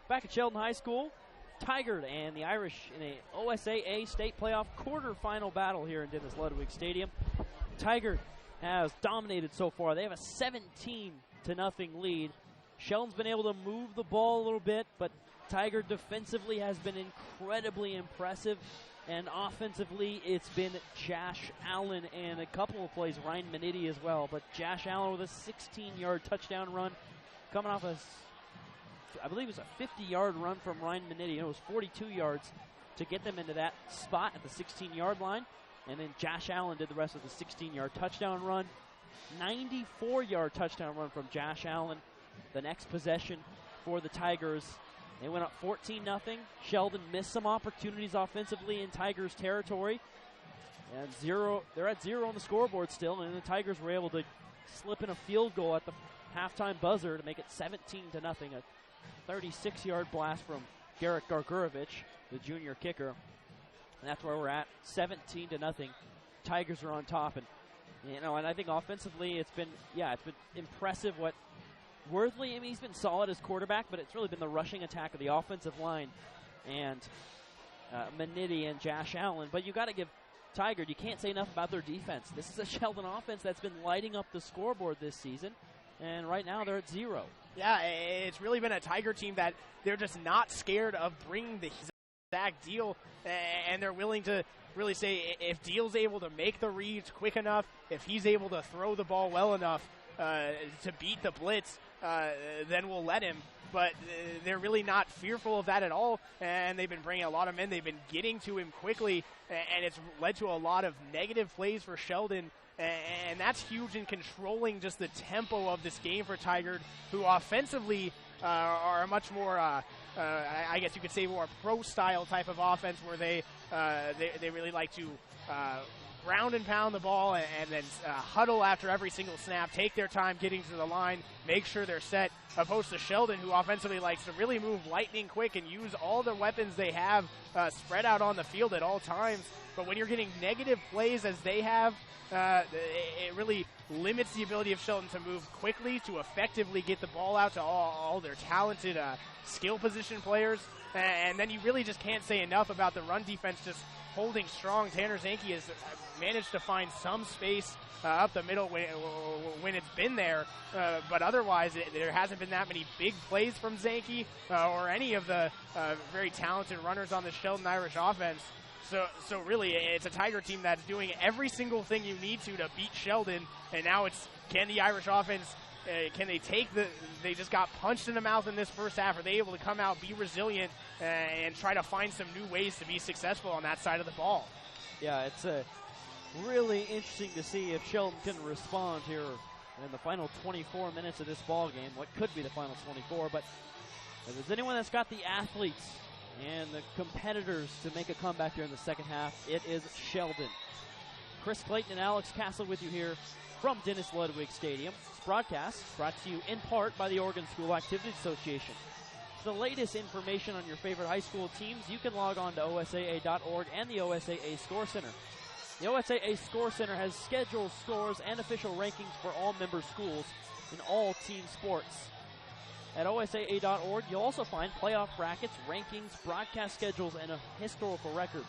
Back at Sheldon High School, Tigard and the Irish in a OSAA state playoff quarterfinal battle here in Dennis Ludwig Stadium. Tigard has dominated so far. They have a 17-0 lead. Sheldon's been able to move the ball a little bit, but Tigard defensively has been incredibly impressive. And offensively, it's been Josh Allen and a couple of plays, Ryan Maniti as well. But Josh Allen with a 16-yard touchdown run, coming off I believe it was a 50-yard run from Ryan Maniti. It was 42 yards to get them into that spot at the 16-yard line. And then Josh Allen did the rest of the 16-yard touchdown run. 94-yard touchdown run from Josh Allen. The next possession for the Tigers. They went up 14-0. Sheldon missed some opportunities offensively in Tigers territory. And they're at 0 on the scoreboard still, and the Tigers were able to slip in a field goal at the halftime buzzer to make it 17-0. A 36-yard blast from Garrett Gargurovich, the junior kicker. And that's where we're at, 17-0. Tigers are on top, and I think offensively it's been impressive what Worthley, I mean, he's been solid as quarterback, but it's really been the rushing attack of the offensive line and Maniti and Josh Allen. But you got to give Tigard, you can't say enough about their defense. This is a Sheldon offense that's been lighting up the scoreboard this season, and right now they're at 0. Yeah, it's really been a Tiger team that they're just not scared of bringing the exact deal, and they're willing to really say if Deal's able to make the reads quick enough, if he's able to throw the ball well enough to beat the blitz, then we'll let him. But they're really not fearful of that at all, and they've been bringing a lot of men. They've been getting to him quickly, and it's led to a lot of negative plays for Sheldon, and that's huge in controlling just the tempo of this game for Tigard, who offensively are a much more, I guess you could say, more pro-style type of offense where they really like to ground and pound the ball and then huddle after every single snap, take their time getting to the line, make sure they're set, opposed to Sheldon, who offensively likes to really move lightning quick and use all the weapons they have spread out on the field at all times. But when you're getting negative plays as they have, it really limits the ability of Sheldon to move quickly, to effectively get the ball out to all their talented skill position players. And then you really just can't say enough about the run defense just holding strong. Tanner Zanke has managed to find some space up the middle when it's been there, but otherwise there hasn't been that many big plays from Zanke or any of the very talented runners on the Sheldon Irish offense. So really, it's a Tiger team that's doing every single thing you need to beat Sheldon, and now it's, can the Irish offense, can they take they just got punched in the mouth in this first half. Are they able to come out, be resilient, and try to find some new ways to be successful on that side of the ball? Yeah, it's really interesting to see if Sheldon can respond here in the final 24 minutes of this ball game, what could be the final 24. But if there's anyone that's got the athletes and the competitors to make a comeback here in the second half, it is Sheldon. Chris Clayton and Alex Castle with you here from Dennis Ludwig Stadium. This broadcast brought to you in part by the Oregon School Activities Association. For the latest information on your favorite high school teams, you can log on to OSAA.org and the OSAA Score Center. The OSAA Score Center has schedules, scores, and official rankings for all member schools in all team sports. At OSAA.org, you'll also find playoff brackets, rankings, broadcast schedules, and historical records.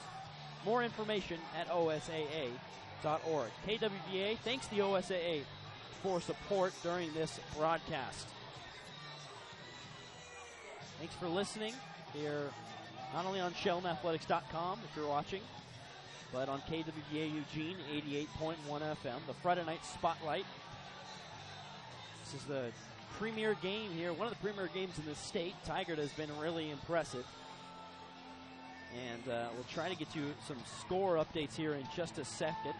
More information at OSAA.org. KWVA thanks the OSAA for support during this broadcast. Thanks for listening here, not only on SheldonAthletics.com if you're watching, but on KWVA Eugene 88.1 FM, the Friday Night Spotlight. This is the premier game here, one of the premier games in the state. Tigard has been really impressive. And we'll try to get you some score updates here in just a second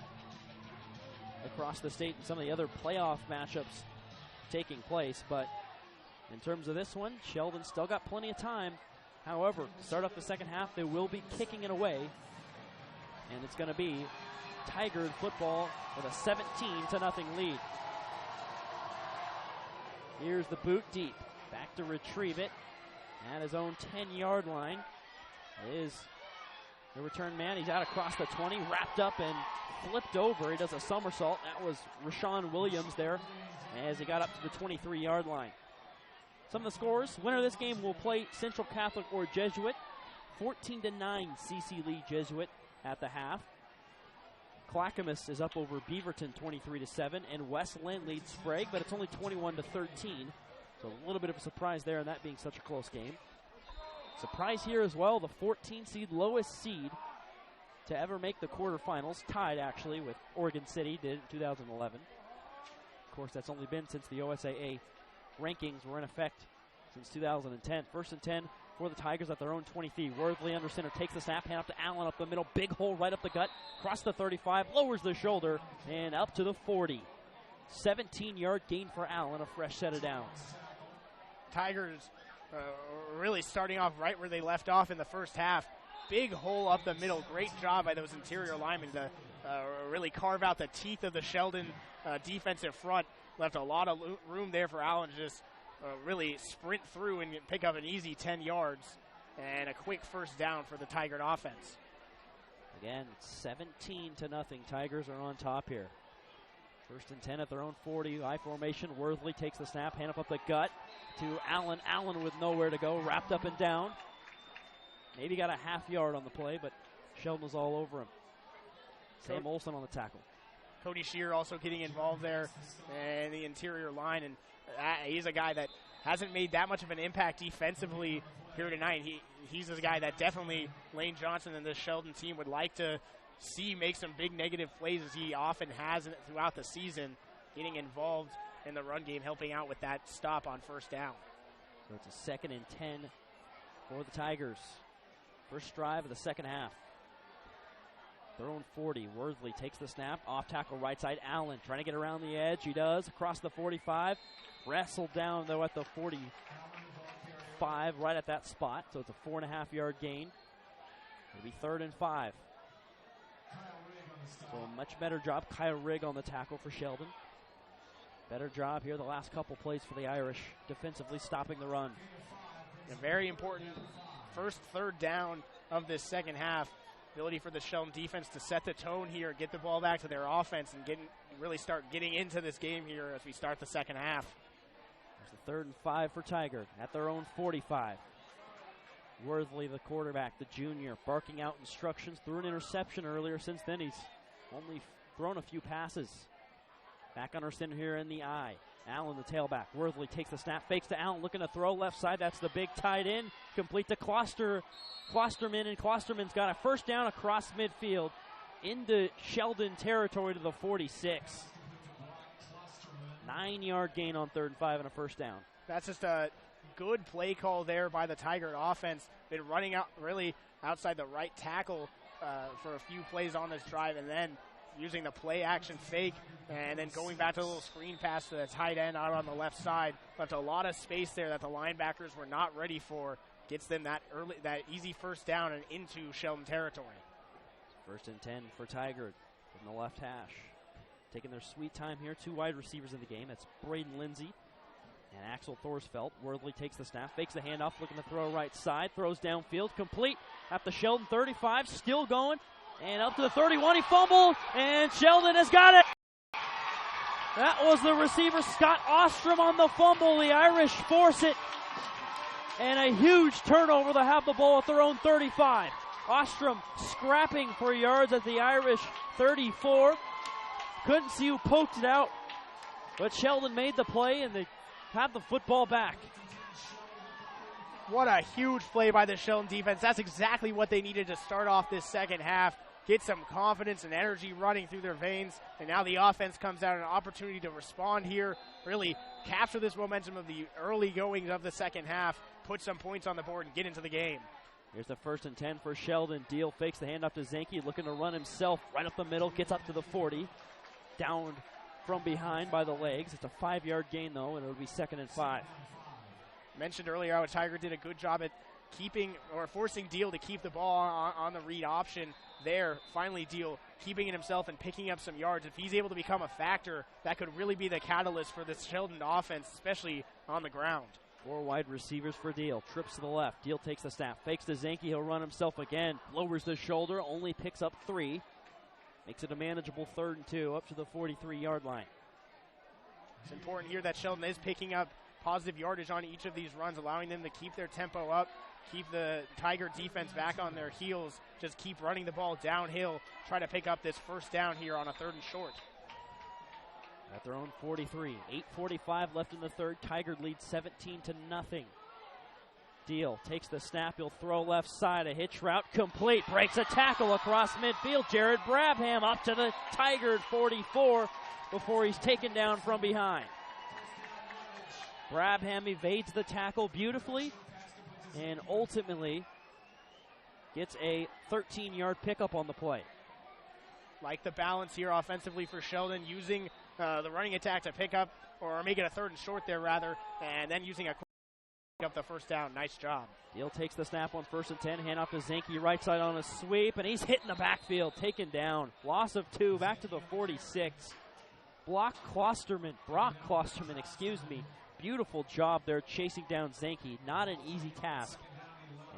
across the state and some of the other playoff matchups taking place. But in terms of this one, Sheldon still got plenty of time. However, to start off the second half, they will be kicking it away. And it's going to be Tigard football with a 17-0 lead. Here's the boot deep. Back to retrieve it at his own 10-yard line. Is the return man. He's out across the 20, wrapped up and flipped over. He does a somersault. That was Rashawn Williams there as he got up to the 23-yard line. Some of the scores. Winner of this game will play Central Catholic or Jesuit. 14-9 CC lead Jesuit at the half. Clackamas is up over Beaverton 23-7, and West Lynn leads Sprague, but it's only 21-13. So a little bit of a surprise there, and that being such a close game. Surprise here as well, the 14 seed, lowest seed to ever make the quarterfinals, tied actually with Oregon City, did in 2011. Of course, that's only been since the OSAA rankings were in effect since 2010. First and 10 for the Tigers at their own 20 feet. Worthley under center takes the snap, hand up to Allen up the middle, big hole right up the gut, across the 35, lowers the shoulder, and up to the 40. 17-yard gain for Allen, a fresh set of downs. Tigers really starting off right where they left off in the first half. Big hole up the middle. Great job by those interior linemen to really carve out the teeth of the Sheldon defensive front. Left a lot of room there for Allen to just really sprint through and pick up an easy 10 yards and a quick first down for the Tigard offense. Again, 17-0. Tigers are on top here. First and 10 at their own 40. I formation. Worthley takes the snap, hand up the gut to Allen. Allen with nowhere to go, wrapped up and down. Maybe got a half yard on the play, but Sheldon was all over him. Sam Olson on the tackle. Cody Shear also getting involved there in the interior line, and he's a guy that hasn't made that much of an impact defensively here tonight. He's a guy that definitely Lane Johnson and this Sheldon team would like to see make some big negative plays, as he often has throughout the season, getting involved in the run game, helping out with that stop on first down. So it's a 2nd and 10 for the Tigers. First drive of the second half. Their own 40. Worthley takes the snap. Off tackle right side. Allen trying to get around the edge. He does. Across the 45. Wrestled down, though, at the 45, right at that spot. So it's a 4.5-yard gain. It'll be 3rd and 5. So a much better job. Kyle Rigg on the tackle for Sheldon. Better job here the last couple plays for the Irish, defensively stopping the run. A very important first third down of this second half. Ability for the Sheldon defense to set the tone here, get the ball back to their offense, and really start getting into this game here as we start the second half. There's the 3rd and 5 for Tigard at their own 45. Worthley, the quarterback, the junior, barking out instructions. Threw an interception earlier. Since then, he's only thrown a few passes. Back under center here in the eye. Allen, the tailback. Worthley takes the snap, fakes to Allen, looking to throw left side. That's the big tight end. Complete to Klosterman, and Klosterman's got a first down across midfield into Sheldon territory to the 46. 9-yard gain on 3rd and 5 and a first down. That's just a good play call there by the Tigard offense. Been running out really outside the right tackle for a few plays on this drive, and then using the play action fake, and then going back to a little screen pass to the tight end out on the left side. Left a lot of space there that the linebackers were not ready for. Gets them that easy first down and into Sheldon territory. 1st and 10 for Tigard from the left hash. Taking their sweet time here. 2 wide receivers in the game. That's Braden Lindsay and Axel Thorsfeld. Worthley takes the snap, fakes the handoff, looking to throw right side, throws downfield, complete at the Sheldon 35, still going, and up to the 31. He fumbled, and Sheldon has got it. That was the receiver, Scott Ostrom, on the fumble. The Irish force it, and a huge turnover. They'll have the ball at their own 35. Ostrom scrapping for yards at the Irish 34. Couldn't see who poked it out, but Sheldon made the play, and they have the football back. What a huge play by the Sheldon defense. That's exactly what they needed to start off this second half. Get some confidence and energy running through their veins. And now the offense comes out, an opportunity to respond here, really capture this momentum of the early goings of the second half, put some points on the board, and get into the game. Here's the 1st and 10 for Sheldon. Deal fakes the handoff to Zanke, looking to run himself right up the middle, gets up to the 40. Down from behind by the legs. It's a 5-yard gain, though, and it'll be 2nd and 5. Mentioned earlier how Tigard did a good job at keeping or forcing Deal to keep the ball on the read option there. Finally, Deal keeping it himself and picking up some yards. If he's able to become a factor, that could really be the catalyst for this Sheldon offense, especially on the ground. 4 wide receivers for Deal. Trips to the left. Deal takes the snap. Fakes to Zanke. He'll run himself again. Lowers the shoulder. Only picks up 3. Makes it a manageable 3rd and 2 up to the 43-yard line. It's important here that Sheldon is picking up positive yardage on each of these runs, allowing them to keep their tempo up, keep the Tiger defense back on their heels, just keep running the ball downhill, try to pick up this first down here on a 3rd and short. At their own 43, 8:45 left in the third. Tigard leads 17-0. Deal takes the snap. He'll throw left side. A hitch route complete. Breaks a tackle across midfield. Jared Brabham up to the Tigard 44 before he's taken down from behind. Brabham evades the tackle beautifully and ultimately gets a 13-yard pickup on the play. Like the balance here offensively for Sheldon, using the running attack to pick up, or make it a 3rd and short there rather, and then using a pick up the first down. Nice job. Deal takes the snap on 1st and 10, hand off to Zanke right side on a sweep, and he's hit in the backfield, taken down. Loss of 2, back to the 46. Brock Klosterman, excuse me. Beautiful job there chasing down Zanke. Not an easy task.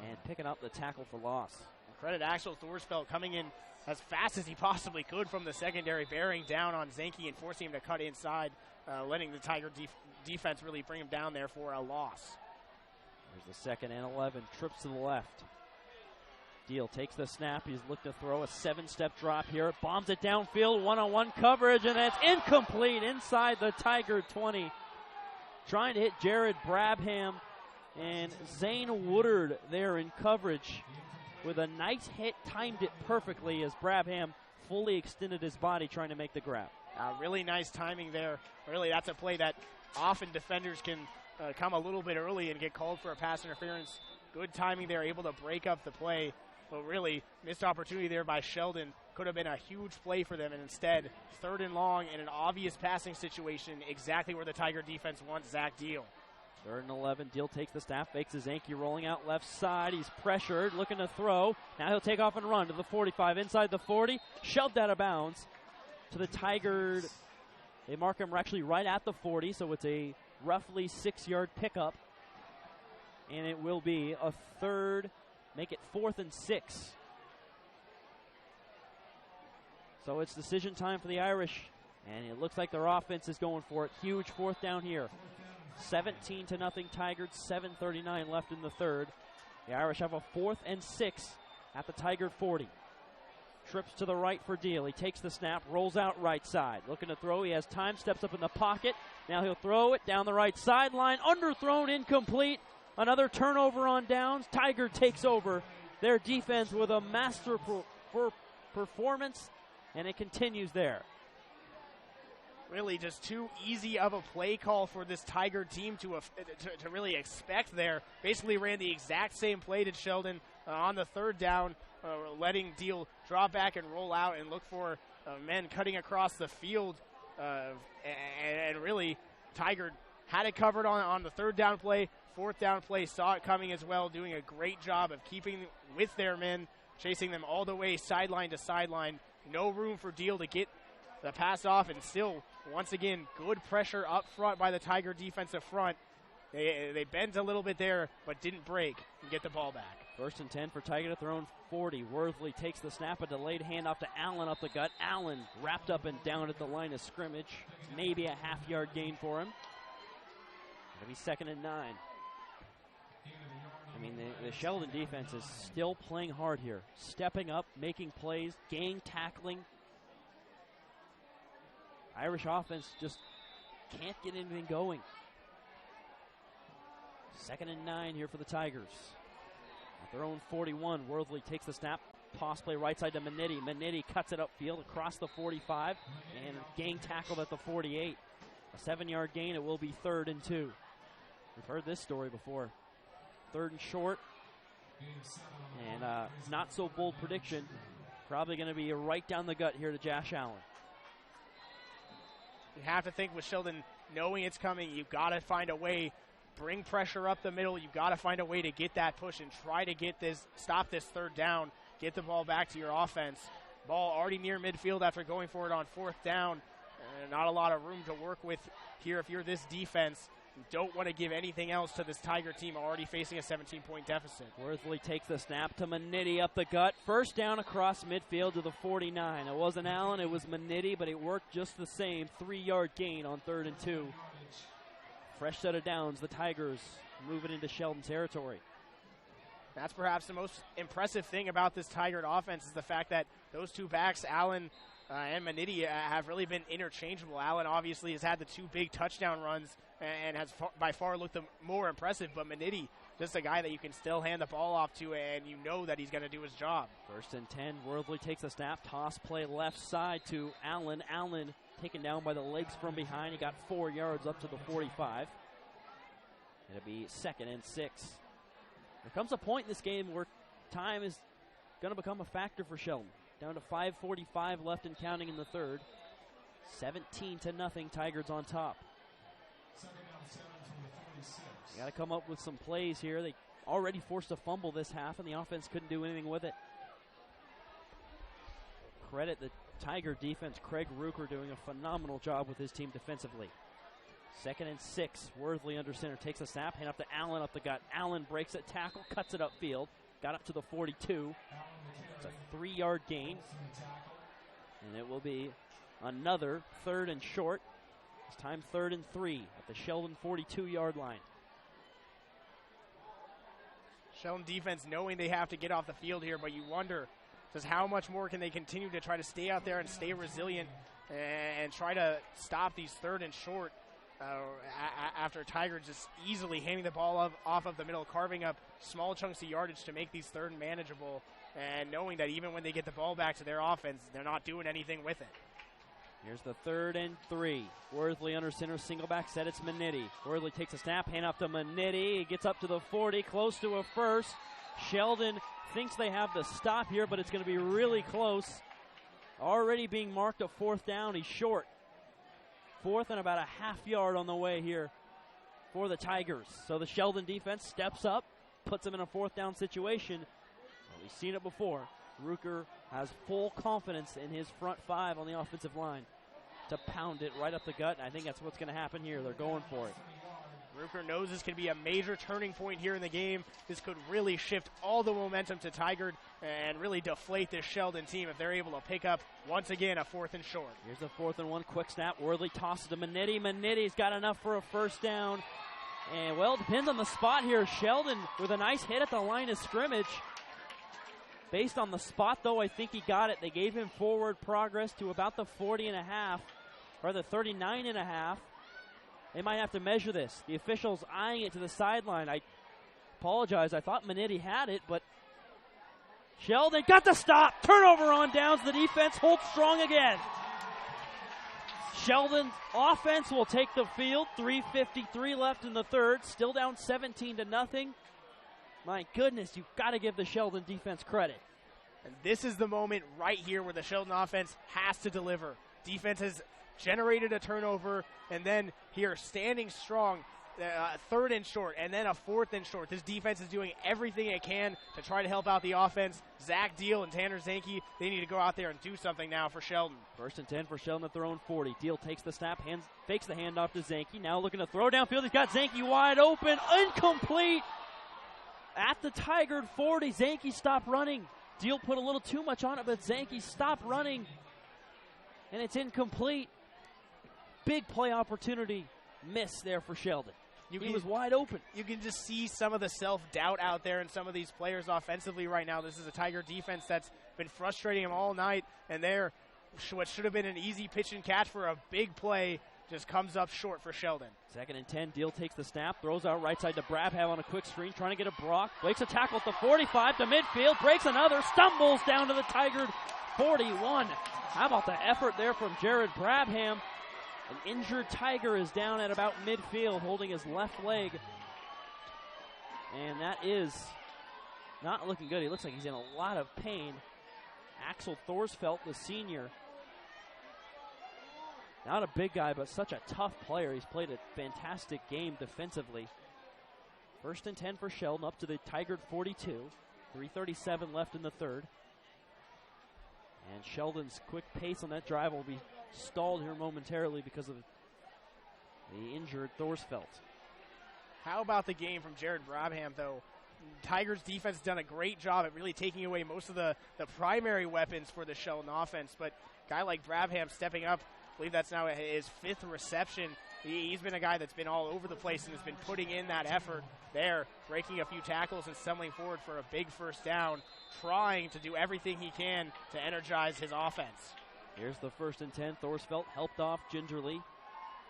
And picking up the tackle for loss. Credit Axel Thorsfeld coming in as fast as he possibly could from the secondary, bearing down on Zanke and forcing him to cut inside, letting the Tiger defense really bring him down there for a loss. There's the 2nd and 11, trips to the left. Deal takes the snap. He's looking to throw a 7-step drop here. Bombs it downfield, one-on-one coverage, and that's incomplete inside the Tiger 20. Trying to hit Jared Brabham, and Zane Woodard there in coverage with a nice hit, timed it perfectly as Brabham fully extended his body trying to make the grab. Really nice timing there. Really, that's a play that often defenders can come a little bit early and get called for a pass interference. Good timing there, able to break up the play. But really, missed opportunity there by Sheldon. Could have been a huge play for them, and instead, 3rd and long in an obvious passing situation, exactly where the Tiger defense wants Zach Deal. 3rd and 11, Deal takes the snap, fakes his Zanke rolling out left side. He's pressured, looking to throw. Now he'll take off and run to the 45, inside the 40, shoved out of bounds to the Tigard. They mark him actually right at the 40, so it's a roughly 6-yard pickup. And it will be a 3rd, make it 4th and 6. So it's decision time for the Irish, and it looks like their offense is going for it. Huge 4th down here. 17-0 Tigers, 7:39 left in the third. The Irish have a 4th and 6 at the Tiger 40. Trips to the right for Deal. He takes the snap, rolls out right side. Looking to throw. He has time, steps up in the pocket. Now he'll throw it down the right sideline. Underthrown, incomplete. Another turnover on downs. Tiger takes over their defense with a masterful performance, and it continues there. Really just too easy of a play call for this Tiger team to really expect there. Basically ran the exact same play to Sheldon on the 3rd down, letting Deal drop back and roll out and look for men cutting across the field. And really, Tiger had it covered on the 3rd down play. 4th down play, saw it coming as well, doing a great job of keeping with their men, chasing them all the way sideline to sideline. No room for Deal to get the pass off, and still, once again, good pressure up front by the Tiger defensive front. They bent a little bit there, but didn't break and get the ball back. 1st and 10 for Tiger at their own 40. Worthley takes the snap, a delayed handoff to Allen up the gut. Allen wrapped up and down at the line of scrimmage. Maybe a half-yard gain for him. It'll be 2nd and 9. I mean, the Sheldon defense is still playing hard here. Stepping up, making plays, gang tackling. Irish offense just can't get anything going. 2nd and 9 here for the Tigers. At their own 41, Worthley takes the snap. Toss play right side to Manetti. Manetti cuts it upfield across the 45 and gang tackled at the 48. A 7-yard gain. It will be 3rd and 2. We've heard this story before. 3rd and short. And not so bold prediction. Probably going to be right down the gut here to Josh Allen. You have to think with Sheldon knowing it's coming, you've got to find a way, bring pressure up the middle. You've got to find a way to get that push and try to stop this 3rd down, get the ball back to your offense. Ball already near midfield after going for it on 4th down. Not a lot of room to work with here if you're this defense. You don't want to give anything else to this Tiger team already facing a 17-point deficit. Worthley takes the snap to Manetti up the gut. 1st down across midfield to the 49. It wasn't Allen, it was Manetti, but it worked just the same. 3-yard gain on 3rd and 2. fresh set of downs. The Tigers moving into Sheldon territory. That's perhaps the most impressive thing about this Tigard offense is the fact that those two backs, Allen and Manitti, have really been interchangeable. Allen obviously has had the 2 big touchdown runs and has by far looked the more impressive, but Manitti, just a guy that you can still hand the ball off to and you know that he's going to do his job. 1st and 10, Worthley takes a snap, toss play left side to Allen. Allen taken down by the legs from behind. He got 4 yards up to the 45. It'll be 2nd and 6. There comes a point in this game where time is going to become a factor for Sheldon. Down to 5:45 left and counting in the 3rd. 17-0, Tigers on top. They got to come up with some plays here. They already forced a fumble this half, and the offense couldn't do anything with it. Credit the Tiger defense. Craig Ruker doing a phenomenal job with his team defensively. 2nd and 6. Worthley under center. Takes a snap. Hand up to Allen up the gut. Allen breaks it. Tackle. Cuts it upfield. Got up to the 42. It's a 3-yard gain. And it will be another 3rd and short. This time 3rd and 3 at the Sheldon 42-yard line. Sheldon defense knowing they have to get off the field here, but you wonder just how much more can they continue to try to stay out there and stay resilient and try to stop these 3rd and short after Tigers just easily handing the ball off of the middle, carving up small chunks of yardage to make these 3rd manageable, and knowing that even when they get the ball back to their offense, they're not doing anything with it. Here's the 3rd and 3. Worthley under center, single back set. It's Manitti. Worthley takes a snap, hand off to Manitti. He gets up to the 40, close to a first. Sheldon thinks they have the stop here, but it's going to be really close. Already being marked a 4th down. He's short. 4th and about a half yard on the way here for the Tigers. So the Sheldon defense steps up, puts them in a 4th down situation. Well, we've seen it before. Ruker has full confidence in his front 5 on the offensive line to pound it right up the gut. And I think that's what's going to happen here. They're going for it. Ruker knows this can be a major turning point here in the game. This could really shift all the momentum to Tigard and really deflate this Sheldon team if they're able to pick up, once again, a 4th and short. Here's a 4th and 1, quick snap. Worthley tosses to Manitti. Manitti's got enough for a 1st down. And, well, it depends on the spot here. Sheldon with a nice hit at the line of scrimmage. Based on the spot, though, I think he got it. They gave him forward progress to about the 40.5, or the 39.5. They might have to measure this. The official's eyeing it to the sideline. I apologize. I thought Manitti had it, but Sheldon got the stop. Turnover on downs. The defense holds strong again. Sheldon's offense will take the field. 3:53 left in the 3rd. Still down 17-0. My goodness, you've got to give the Sheldon defense credit. And this is the moment right here where the Sheldon offense has to deliver. Defense has generated a turnover, and then here, standing strong, 3rd and short, and then a 4th and short. This defense is doing everything it can to try to help out the offense. Zach Deal and Tanner Zanke, they need to go out there and do something now for Sheldon. 1st and 10 for Sheldon at their own 40. Deal takes the snap, fakes the handoff to Zanke. Now looking to throw downfield. He's got Zanke wide open, incomplete. At the Tigard 40, Zanke stopped running. Deal put a little too much on it, but Zanke stopped running, and it's incomplete. Big play opportunity miss there for Sheldon. He was wide open. You can just see some of the self-doubt out there in some of these players offensively right now. This is a Tiger defense that's been frustrating them all night, and there, what should have been an easy pitch and catch for a big play just comes up short for Sheldon. 2nd and 10, Deal takes the snap, throws out right side to Brabham on a quick screen, trying to get a Brock. Breaks a tackle at the 45 to midfield, breaks another, stumbles down to the Tiger 41. How about the effort there from Jared Brabham? An injured Tiger is down at about midfield, holding his left leg. And that is not looking good. He looks like he's in a lot of pain. Axel Thorsfeldt, the senior. Not a big guy, but such a tough player. He's played a fantastic game defensively. 1st and 10 for Sheldon, up to the Tigard 42. 3:37 left in the 3rd. And Sheldon's quick pace on that drive will be stalled here momentarily because of the injured Thorsfeldt. How about the game from Jared Brabham, though? Tigers defense has done a great job at really taking away most of the primary weapons for the Sheldon offense, but a guy like Brabham stepping up, I believe that's now his 5th reception, He's been a guy that's been all over the place and has been putting in that effort there, breaking a few tackles and stumbling forward for a big first down, trying to do everything he can to energize his offense. Here's the 1st and 10. Thorsfeldt helped off gingerly.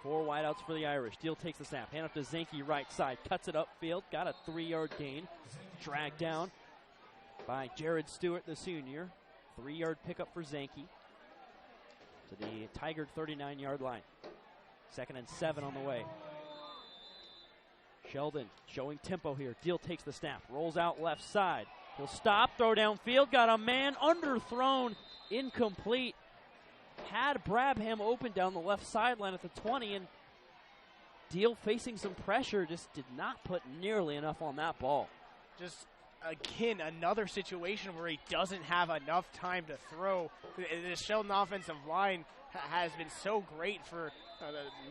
4 wideouts for the Irish. Deal takes the snap. Hand up to Zanke right side. Cuts it upfield. Got a 3-yard gain. Dragged down by Jared Stewart, the senior. 3-yard pickup for Zanke to the Tigard 39-yard line. 2nd and 7 on the way. Sheldon showing tempo here. Deal takes the snap. Rolls out left side. He'll stop. Throw downfield. Got a man underthrown. Incomplete. Had Brabham open down the left sideline at the 20, and Deal facing some pressure just did not put nearly enough on that ball. Just again, another situation where he doesn't have enough time to throw. The Sheldon offensive line has been so great for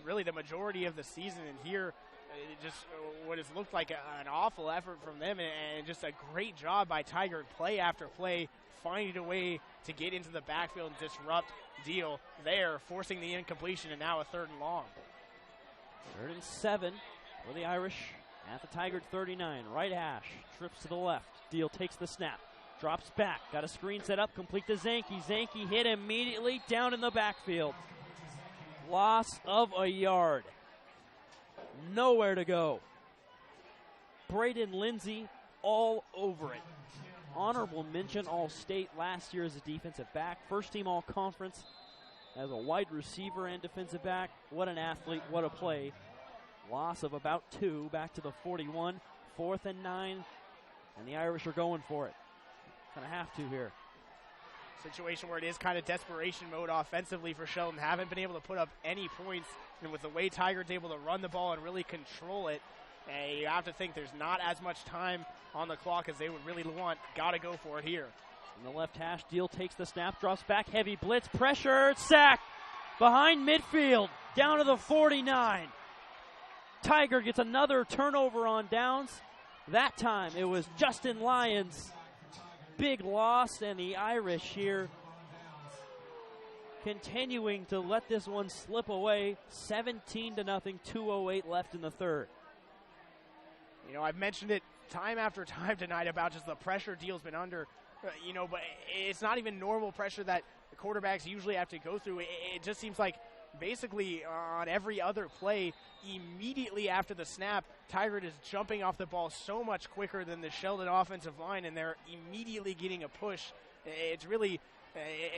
really the majority of the season, and here just what has looked like an awful effort from them, and just a great job by Tigard, play after play, finding a way to get into the backfield and disrupt Deal there, forcing the incompletion, and now a 3rd and long. 3rd and 7 for the Irish at the Tigard 39. Right hash, trips to the left. Deal takes the snap, drops back, got a screen set up, complete to Zanke. Zanke hit immediately down in the backfield. Loss of a yard. Nowhere to go. Braden Lindsay all over it. Honorable mention All-State last year as a defensive back. First team All-Conference as a wide receiver and defensive back. What an athlete, what a play. Loss of about 2, back to the 41. 4th and 9, and the Irish are going for it. Gonna have to here. Situation where it is kind of desperation mode offensively for Sheldon. Haven't been able to put up any points, and with the way Tigard's able to run the ball and really control it, you have to think there's not as much time on the clock as they would really want. Got to go for it here. In the left hash, Deal takes the snap, drops back, heavy blitz, pressure, sack, behind midfield, down to the 49. Tigard gets another turnover on downs. That time it was Justin Lyons. Big loss, and the Irish here continuing to let this one slip away. 17-0, 2:08 left in the 3rd. You know, I've mentioned it time after time tonight about just the pressure Deal's been under, but it's not even normal pressure that the quarterbacks usually have to go through. It just seems like basically on every other play, immediately after the snap, Tigard is jumping off the ball so much quicker than the Sheldon offensive line, and they're immediately getting a push. It's really,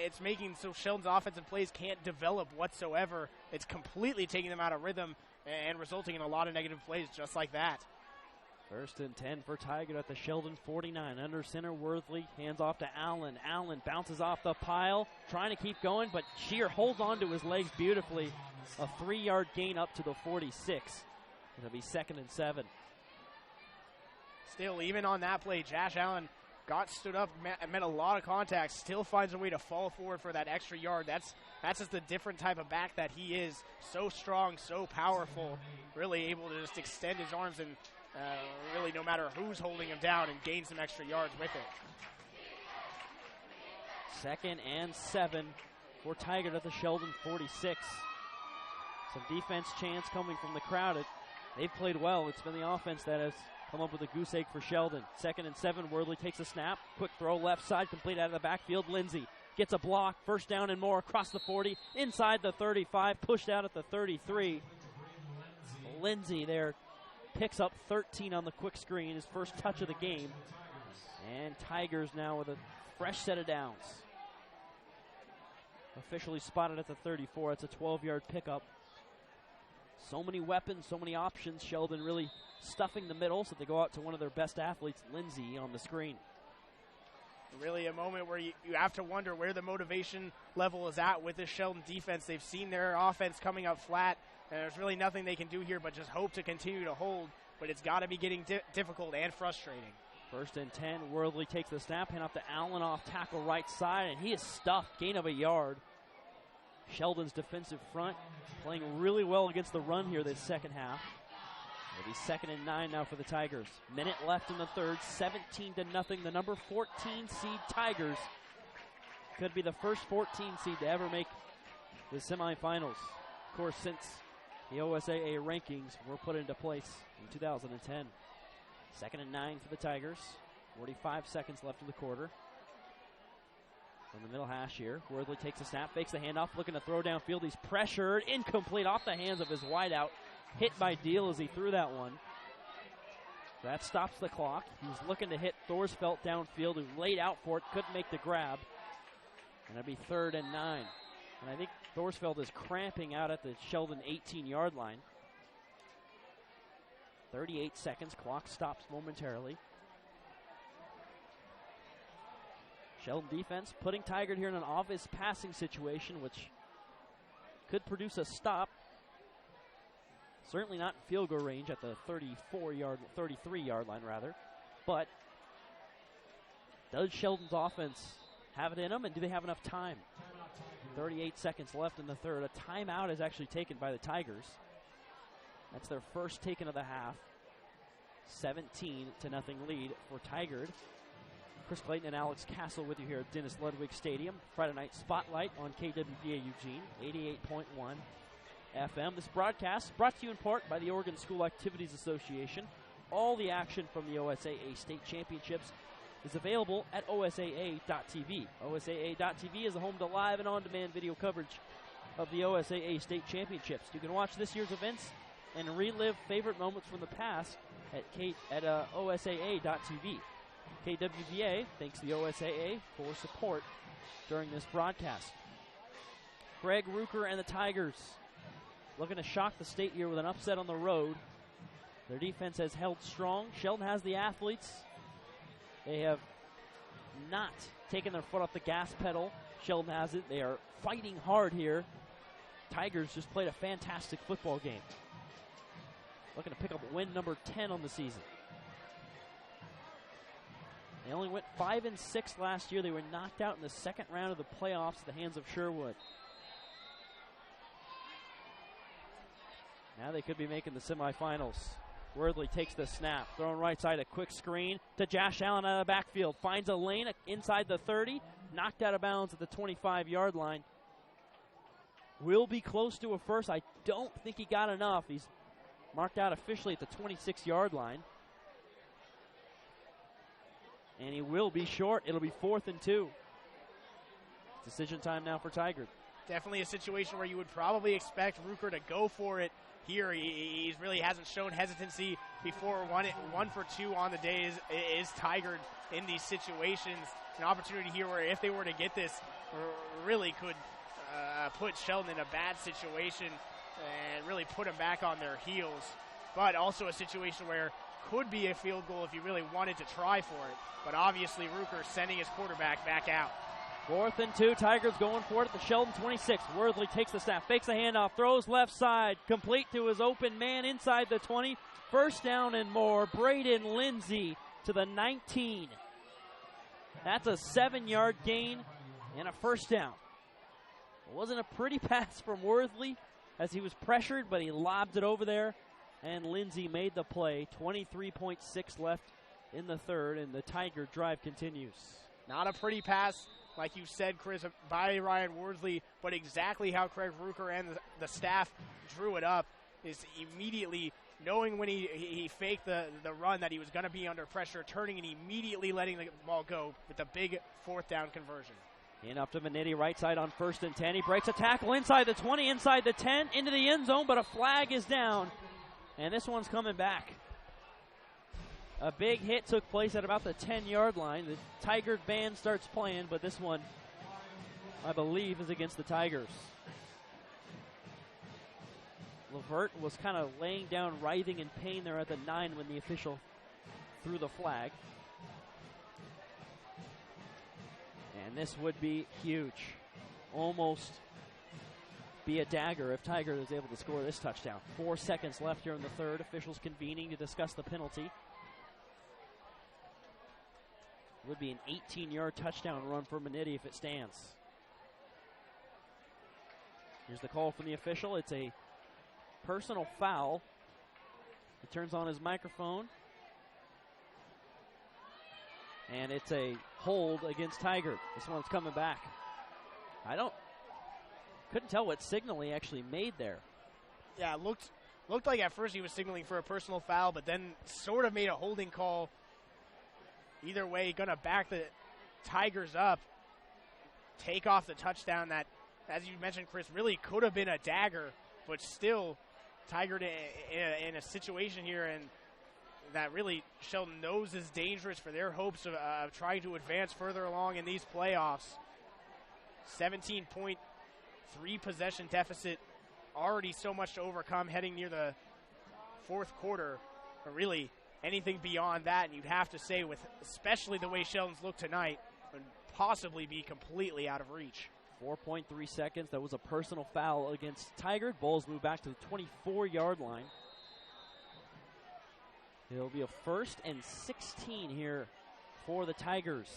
it's making so Sheldon's offensive plays can't develop whatsoever. It's completely taking them out of rhythm and resulting in a lot of negative plays just like that. 1st and 10 for Tigard at the Sheldon 49. Under center, Worthley hands off to Allen. Allen bounces off the pile, trying to keep going, but Shear holds on to his legs beautifully. A 3-yard gain up to the 46. It'll be 2nd and 7. Still, even on that play, Josh Allen got stood up, met a lot of contact, still finds a way to fall forward for that extra yard. That's just a different type of back that he is. So strong, so powerful, really able to just extend his arms and really no matter who's holding him down, and gain some extra yards with it. 2nd and 7 for Tigard at the Sheldon 46. Some defense chants coming from the crowd. They've played well. It's been the offense that has come up with a goose egg for Sheldon. 2nd and 7, Worthley takes a snap. Quick throw left side, complete out of the backfield. Lindsay gets a block. 1st down and more across the 40, inside the 35, pushed out at the 33. Lindsay there picks up 13 on the quick screen, his first touch of the game. And Tigers now with a fresh set of downs. Officially spotted at the 34. It's a 12-yard pickup. So many weapons, so many options. Sheldon really stuffing the middle, so they go out to one of their best athletes, Lindsay, on the screen. Really a moment where you have to wonder where the motivation level is at with this Sheldon defense. They've seen their offense coming up flat, and there's really nothing they can do here but just hope to continue to hold, but it's got to be getting difficult and frustrating. 1st and 10, Worthley takes the snap, hand off to Allen off tackle right side, and he is stuffed, gain of a yard. Sheldon's defensive front playing really well against the run here this second half. It'll be 2nd and 9 now for the Tigers. Minute left in the 3rd, 17-0. The number 14 seed Tigers could be the first 14 seed to ever make the semifinals. Of course, since The OSAA rankings were put into place in 2010. 2nd and 9 for the Tigers. 45 seconds left in the quarter. From the middle hash here, Worthley takes a snap, fakes the handoff, looking to throw downfield. He's pressured, incomplete, off the hands of his wideout. Hit by Deal as he threw that one. That stops the clock. He's looking to hit Thorsfeld downfield, who laid out for it, couldn't make the grab. And it'll be 3rd and 9. And I think Thorsfeld is cramping out at the Sheldon 18-yard line. 38 seconds, clock stops momentarily. Sheldon defense putting Tigard here in an obvious passing situation, which could produce a stop. Certainly not field goal range at the 33-yard line rather. But does Sheldon's offense have it in them, and do they have enough time? 38 seconds left in the third. A timeout is actually taken by the Tigers. That's their first taken of the half. 17-0 lead for Tigard. Chris Clayton and Alex Castle with you here at Dennis Ludwig Stadium. Friday night spotlight on KWVA Eugene, 88.1 FM. This broadcast brought to you in part by the Oregon School Activities Association. All the action from the OSAA State Championships is available at OSAA.tv. OSAA.tv is the home to live and on-demand video coverage of the OSAA State Championships. You can watch this year's events and relive favorite moments from the past at OSAA.tv. KWVA thanks the OSAA for support during this broadcast. Greg Rucker and the Tigers looking to shock the state here with an upset on the road. Their defense has held strong. Sheldon has the athletes. They have not taken their foot off the gas pedal. Sheldon has it. They are fighting hard here. Tigers just played a fantastic football game. Looking to pick up win number 10 on the season. They only went 5-6 last year. They were knocked out in the second round of the playoffs at the hands of Sherwood. Now they could be making the semifinals. Worthley takes the snap, throwing right side, a quick screen to Josh Allen out of the backfield. Finds a lane inside the 30, knocked out of bounds at the 25-yard line. Will be close to a first. I don't think he got enough. He's marked out officially at the 26-yard line. And he will be short. It'll be 4th and 2. Decision time now for Tigard. Definitely a situation where you would probably expect Rucker to go for it here. He really hasn't shown hesitancy before. 1 for 2 on the day is Tigard in these situations. An opportunity here where if they were to get this, really could put Sheldon in a bad situation and really put them back on their heels. But also a situation where could be a field goal if you really wanted to try for it. But obviously Rucker sending his quarterback back out. 4th and 2, Tigers going for it at the Sheldon 26. Worthley takes the snap, fakes the handoff, throws left side, complete to his open man inside the 20. First down and more. Braden Lindsay to the 19. That's a 7-yard gain and a first down. It wasn't a pretty pass from Worthley as he was pressured, but he lobbed it over there, and Lindsay made the play. 23.6 left in the third, and the Tiger drive continues. Not a pretty pass, like you said, Chris, by Ryan Worsley, but exactly how Craig Rucker and the staff drew it up is immediately knowing when he faked the run that he was going to be under pressure, turning and immediately letting the ball go with the big 4th down conversion. In up to Minetti, right side on 1st and 10. He breaks a tackle inside the 20, inside the 10, into the end zone, but a flag is down, and this one's coming back. A big hit took place at about the 10-yard line. The Tiger band starts playing, but this one, I believe, is against the Tigers. Levert was kind of laying down, writhing in pain there at the 9 when the official threw the flag. And this would be huge. Almost be a dagger if Tiger is able to score this touchdown. 4 seconds left here in the third. Officials convening to discuss the penalty. Would be an 18-yard touchdown run for Minetti if it stands. Here's the call from the official. It's a personal foul. He turns on his microphone. And it's a hold against Tigard. This one's coming back. Couldn't tell what signal he actually made there. Yeah, looked like at first he was signaling for a personal foul, but then sort of made a holding call. Either way, going to back the Tigers up, take off the touchdown that, as you mentioned, Chris, really could have been a dagger, but still Tigard in a situation here and that really Sheldon knows is dangerous for their hopes of trying to advance further along in these playoffs. 17-point, 3-possession deficit, already so much to overcome heading near the fourth quarter, but really anything beyond that, and you'd have to say with especially the way Sheldon's looked tonight, would possibly be completely out of reach. 4.3 seconds. That was a personal foul against Tigard. Bulls move back to the 24-yard line. It'll be a 1st and 16 here for the Tigers.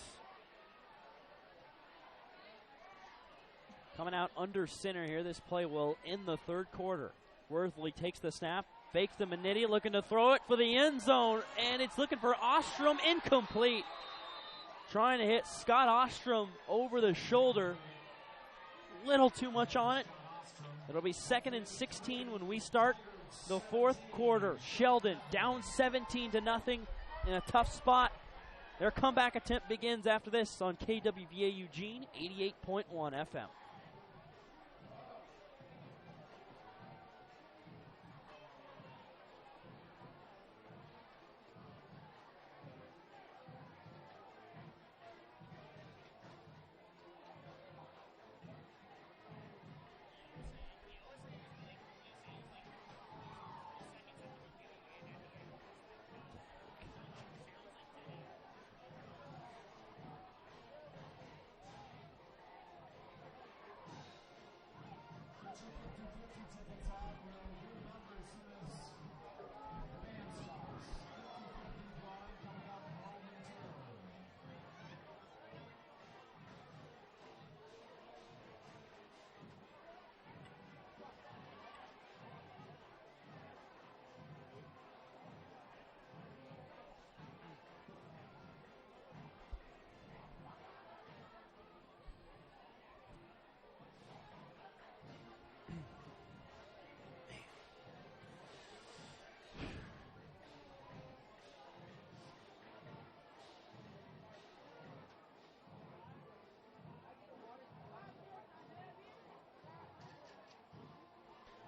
Coming out under center here. This play will end the third quarter. Worthley takes the snap, fakes the Minetti, looking to throw it for the end zone, and it's looking for Ostrom, incomplete. Trying to hit Scott Ostrom over the shoulder. Little too much on it. It'll be 2nd and 16 when we start the fourth quarter. Sheldon down 17-0 in a tough spot. Their comeback attempt begins after this on KWVA Eugene 88.1 FM.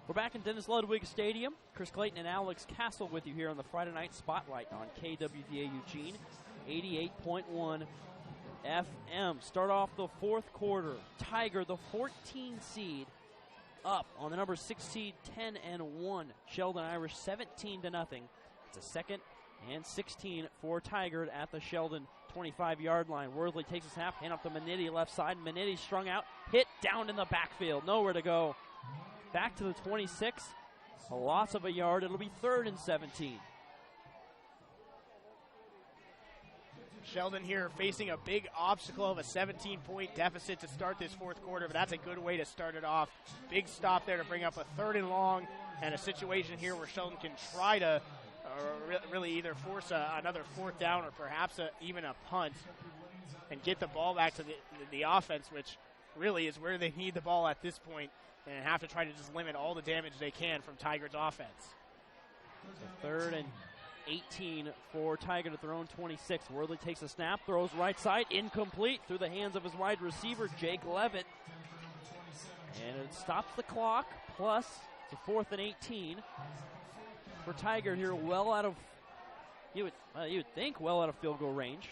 We're back in Dennis Ludwig Stadium. Chris Clayton and Alex Castle with you here on the Friday Night Spotlight on KWVA Eugene, 88.1 FM. Start off the fourth quarter. Tiger, the 14 seed, up on the number 6 seed, 10-1. Sheldon Irish 17-0. It's a 2nd and 16 for Tigard at the Sheldon 25-yard line. Worthley takes a snap, hand up to Minetti left side. Minetti strung out, hit down in the backfield, nowhere to go. Back to the 26, a loss of a yard. It'll be 3rd and 17. Sheldon here facing a big obstacle of a 17-point deficit to start this fourth quarter, but that's a good way to start it off. Big stop there to bring up a 3rd and long, and a situation here where Sheldon can try to really either force another 4th down or perhaps even a punt and get the ball back to the offense, which really is where they need the ball at this point, and have to try to just limit all the damage they can from Tigard's offense. So 3rd and 18 for Tigard at their own 26. Worthley takes a snap, throws right side, incomplete through the hands of his wide receiver, Jake Levitt. And it stops the clock, plus it's a 4th and 18 for Tigard here, well out of, you would think, well out of field goal range.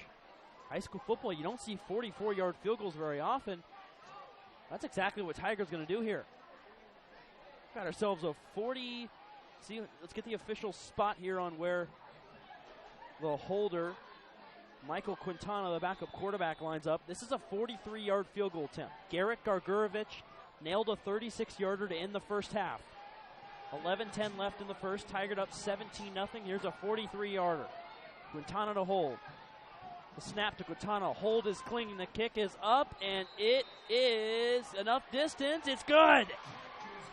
High school football, you don't see 44-yard field goals very often. That's exactly what Tigard's going to do here. Got ourselves a 40. See, let's get the official spot here on where the holder, Michael Quintana, the backup quarterback, lines up. This is a 43-yard field goal attempt. Garrett Gargurovich nailed a 36-yarder to end the first half. 11-10 left in the first. Tigard up 17-0. Here's a 43-yarder. Quintana to hold. The snap to Quintana. Hold is clinging. The kick is up, and it is enough distance. It's good.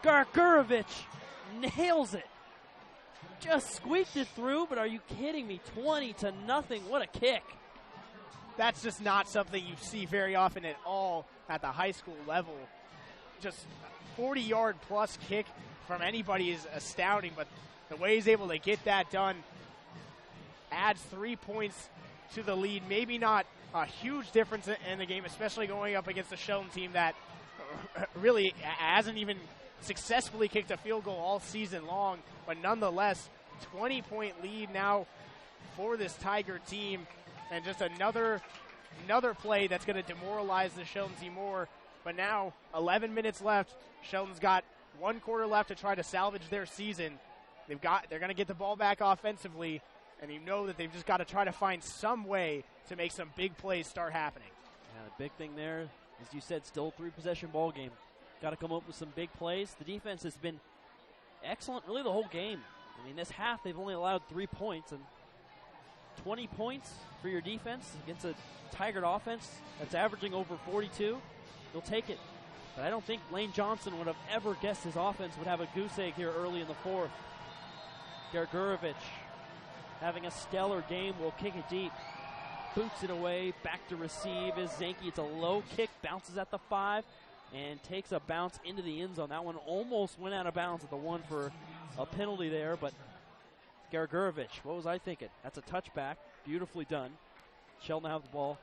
Gargurovich nails it. Just squeaked it through, but are you kidding me? 20-0. What a kick. That's just not something you see very often at all at the high school level. just 40-yard plus kick from anybody is astounding, but the way he's able to get that done adds 3 points to the lead. Maybe not a huge difference in the game, especially going up against a Sheldon team that really hasn't even successfully kicked a field goal all season long, but nonetheless, 20-point lead now for this Tiger team, and just another play that's going to demoralize the Sheldon team more. But now, 11 minutes left. Sheldon's got 1 quarter left to try to salvage their season. They're going to get the ball back offensively, and you know that they've just got to try to find some way to make some big plays start happening. Yeah, the big thing there, as you said, still a 3-possession ball game. Got to come up with some big plays. The defense has been excellent really the whole game. I mean, this half they've only allowed 3 points, and 20 points for your defense against a Tigard offense that's averaging over 42, you'll take it. But I don't think Lane Johnson would have ever guessed his offense would have a goose egg here early in the fourth. Gergurovich having a stellar game, will kick it deep. Boots it away, back to receive is Zanke. It's a low kick, bounces at the 5, and takes a bounce into the end zone. That one almost went out of bounds at the 1 for a penalty there, but Gergurovich, what was I thinking? That's a touchback, beautifully done. Sheldon have the ball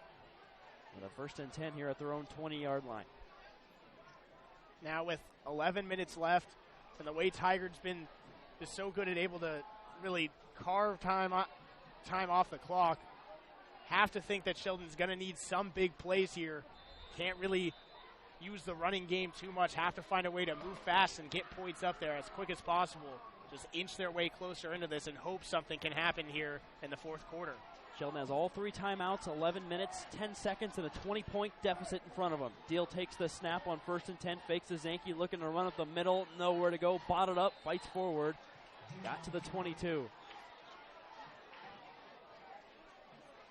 with a 1st and 10 here at their own 20-yard line. Now with 11 minutes left, and the way Tigard's been just so good at able to really carve time off the clock, have to think that Sheldon's going to need some big plays here. Can't really use the running game too much. Have to find a way to move fast and get points up there as quick as possible. Just inch their way closer into this and hope something can happen here in the fourth quarter. Sheldon has all 3 timeouts, 11 minutes, 10 seconds, and a 20-point deficit in front of him. Deal takes the snap on 1st and 10, fakes the Zanke, looking to run up the middle, nowhere to go, botted up, fights forward, got to the 22.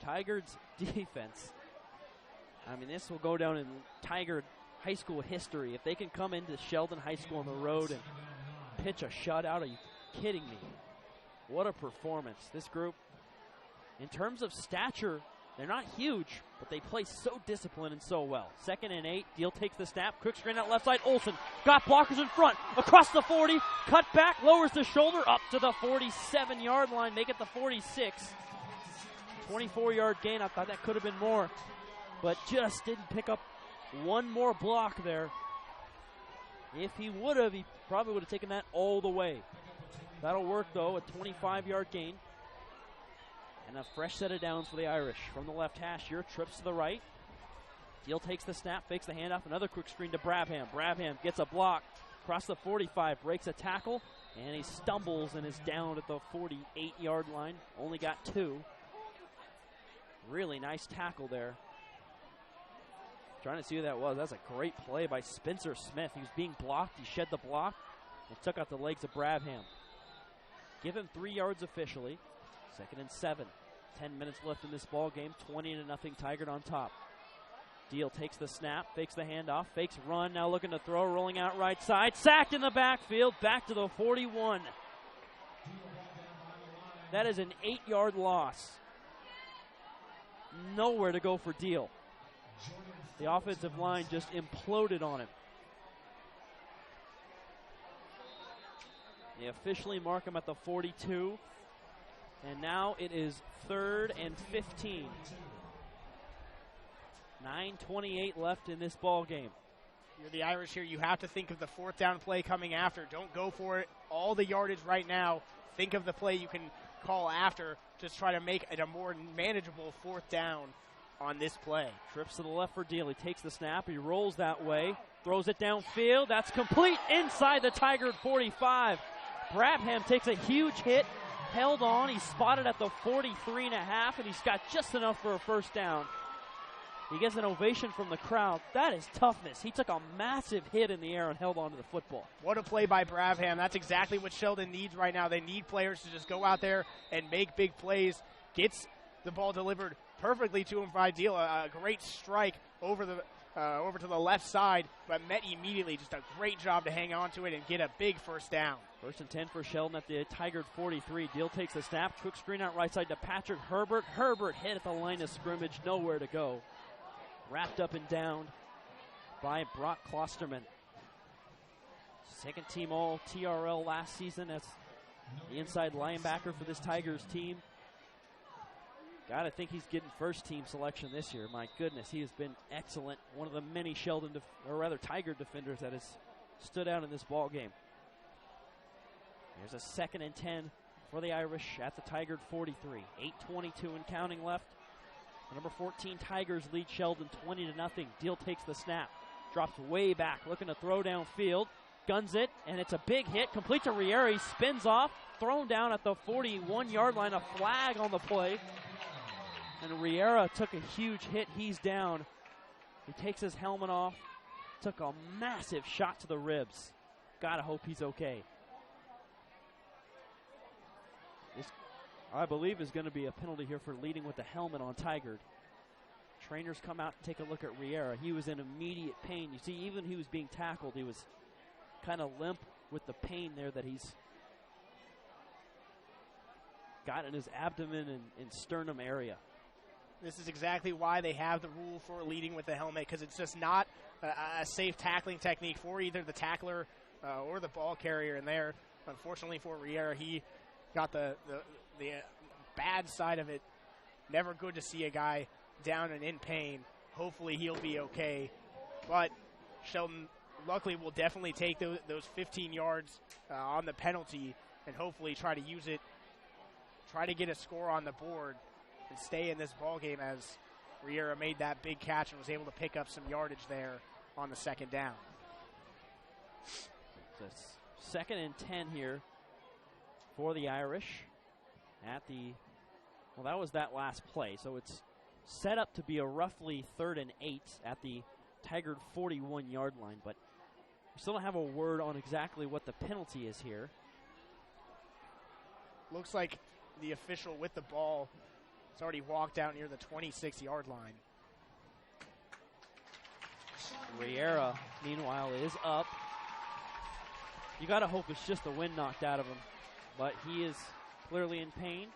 Tigard's defense, I mean, this will go down in Tigard high school history. If they can come into Sheldon High School on the road and pitch a shutout, are you kidding me? What a performance. This group, in terms of stature, they're not huge, but they play so disciplined and so well. 2nd and 8, Deal takes the snap, quick screen out left side, Olsen got blockers in front, across the 40, cut back, lowers the shoulder, up to the 47-yard line, make it the 46. 24-yard gain. I thought that could have been more, but just didn't pick up one more block there. If he would have, he probably would have taken that all the way. That'll work, though, a 25-yard gain. And a fresh set of downs for the Irish. From the left hash here, trips to the right. Deal takes the snap, fakes the handoff, another quick screen to Brabham. Brabham gets a block, across the 45, breaks a tackle, and he stumbles and is down at the 48-yard line. Only got 2. Really nice tackle there. Trying to see who that was. That's a great play by Spencer Smith. He was being blocked. He shed the block and took out the legs of Brabham. Give him 3 yards officially. 2nd and 7. 10 minutes left in this ball game. 20-0 Tigard on top. Deal takes the snap, fakes the handoff, fakes run. Now looking to throw, rolling out right side. Sacked in the backfield, back to the 41. That is an 8-yard loss. Nowhere to go for Deal. The offensive line just imploded on him. They officially mark him at the 42. And now it is 3rd and 15. 9:28 left in this ball game. You're the Irish here. You have to think of the 4th down play coming after. Don't go for it. All the yardage right now. Think of the play you can call after. Just try to make it a more manageable 4th down on this play. Trips to the left for Deal. He takes the snap. He rolls that way. Throws it downfield. That's complete inside the Tigard 45. Brabham takes a huge hit. Held on. He's spotted at the 43.5, and he's got just enough for a 1st down. He gets an ovation from the crowd. That is toughness. He took a massive hit in the air and held on to the football. What a play by Brabham. That's exactly what Sheldon needs right now. They need players to just go out there and make big plays. Gets the ball delivered perfectly to him by Deal. A great strike over to the left side, but met immediately. Just a great job to hang on to it and get a big 1st down. 1st and 10 for Sheldon at the Tigard 43. Deal takes the snap, quick screen out right side to Patrick Herbert. Herbert hit at the line of scrimmage, nowhere to go. Wrapped up and down by Brock Klosterman. Second team all TRL last season as the inside linebacker for this Tigers team. Gotta think he's getting first team selection this year. My goodness, he has been excellent. One of the many Tiger defenders that has stood out in this ball game. There's a 2nd and 10 for the Irish at the Tigard 43. 8:22 and counting left. Number 14 Tigers lead Sheldon 20-0. Deal takes the snap. Drops way back, looking to throw downfield. Guns it, and it's a big hit. Complete to Riera. He spins off. Thrown down at the 41-yard line. A flag on the play. And Riera took a huge hit. He's down. He takes his helmet off. Took a massive shot to the ribs. Gotta hope he's okay. This, I believe, is going to be a penalty here for leading with the helmet on Tigard. Trainers come out and take a look at Riera. He was in immediate pain. You see, even he was being tackled, he was kind of limp with the pain there that he's got in his abdomen and sternum area. This is exactly why they have the rule for leading with the helmet, because it's just not a safe tackling technique for either the tackler or the ball carrier in there. Unfortunately for Riera, he got the bad side of it. Never good to see a guy down and in pain. Hopefully he'll be okay. But Sheldon luckily will definitely take those 15 yards on the penalty and hopefully try to use it, try to get a score on the board and stay in this ball game, as Riera made that big catch and was able to pick up some yardage there on the 2nd down. It's 2nd and 10 here for the Irish at the, well, that was that last play. So it's set up to be a roughly 3rd and 8 at the Tigard 41-yard line, but we still don't have a word on exactly what the penalty is here. Looks like the official with the ball has already walked out near the 26-yard line. Riera, meanwhile, is up. You got to hope it's just the wind knocked out of him, but he is clearly in pain.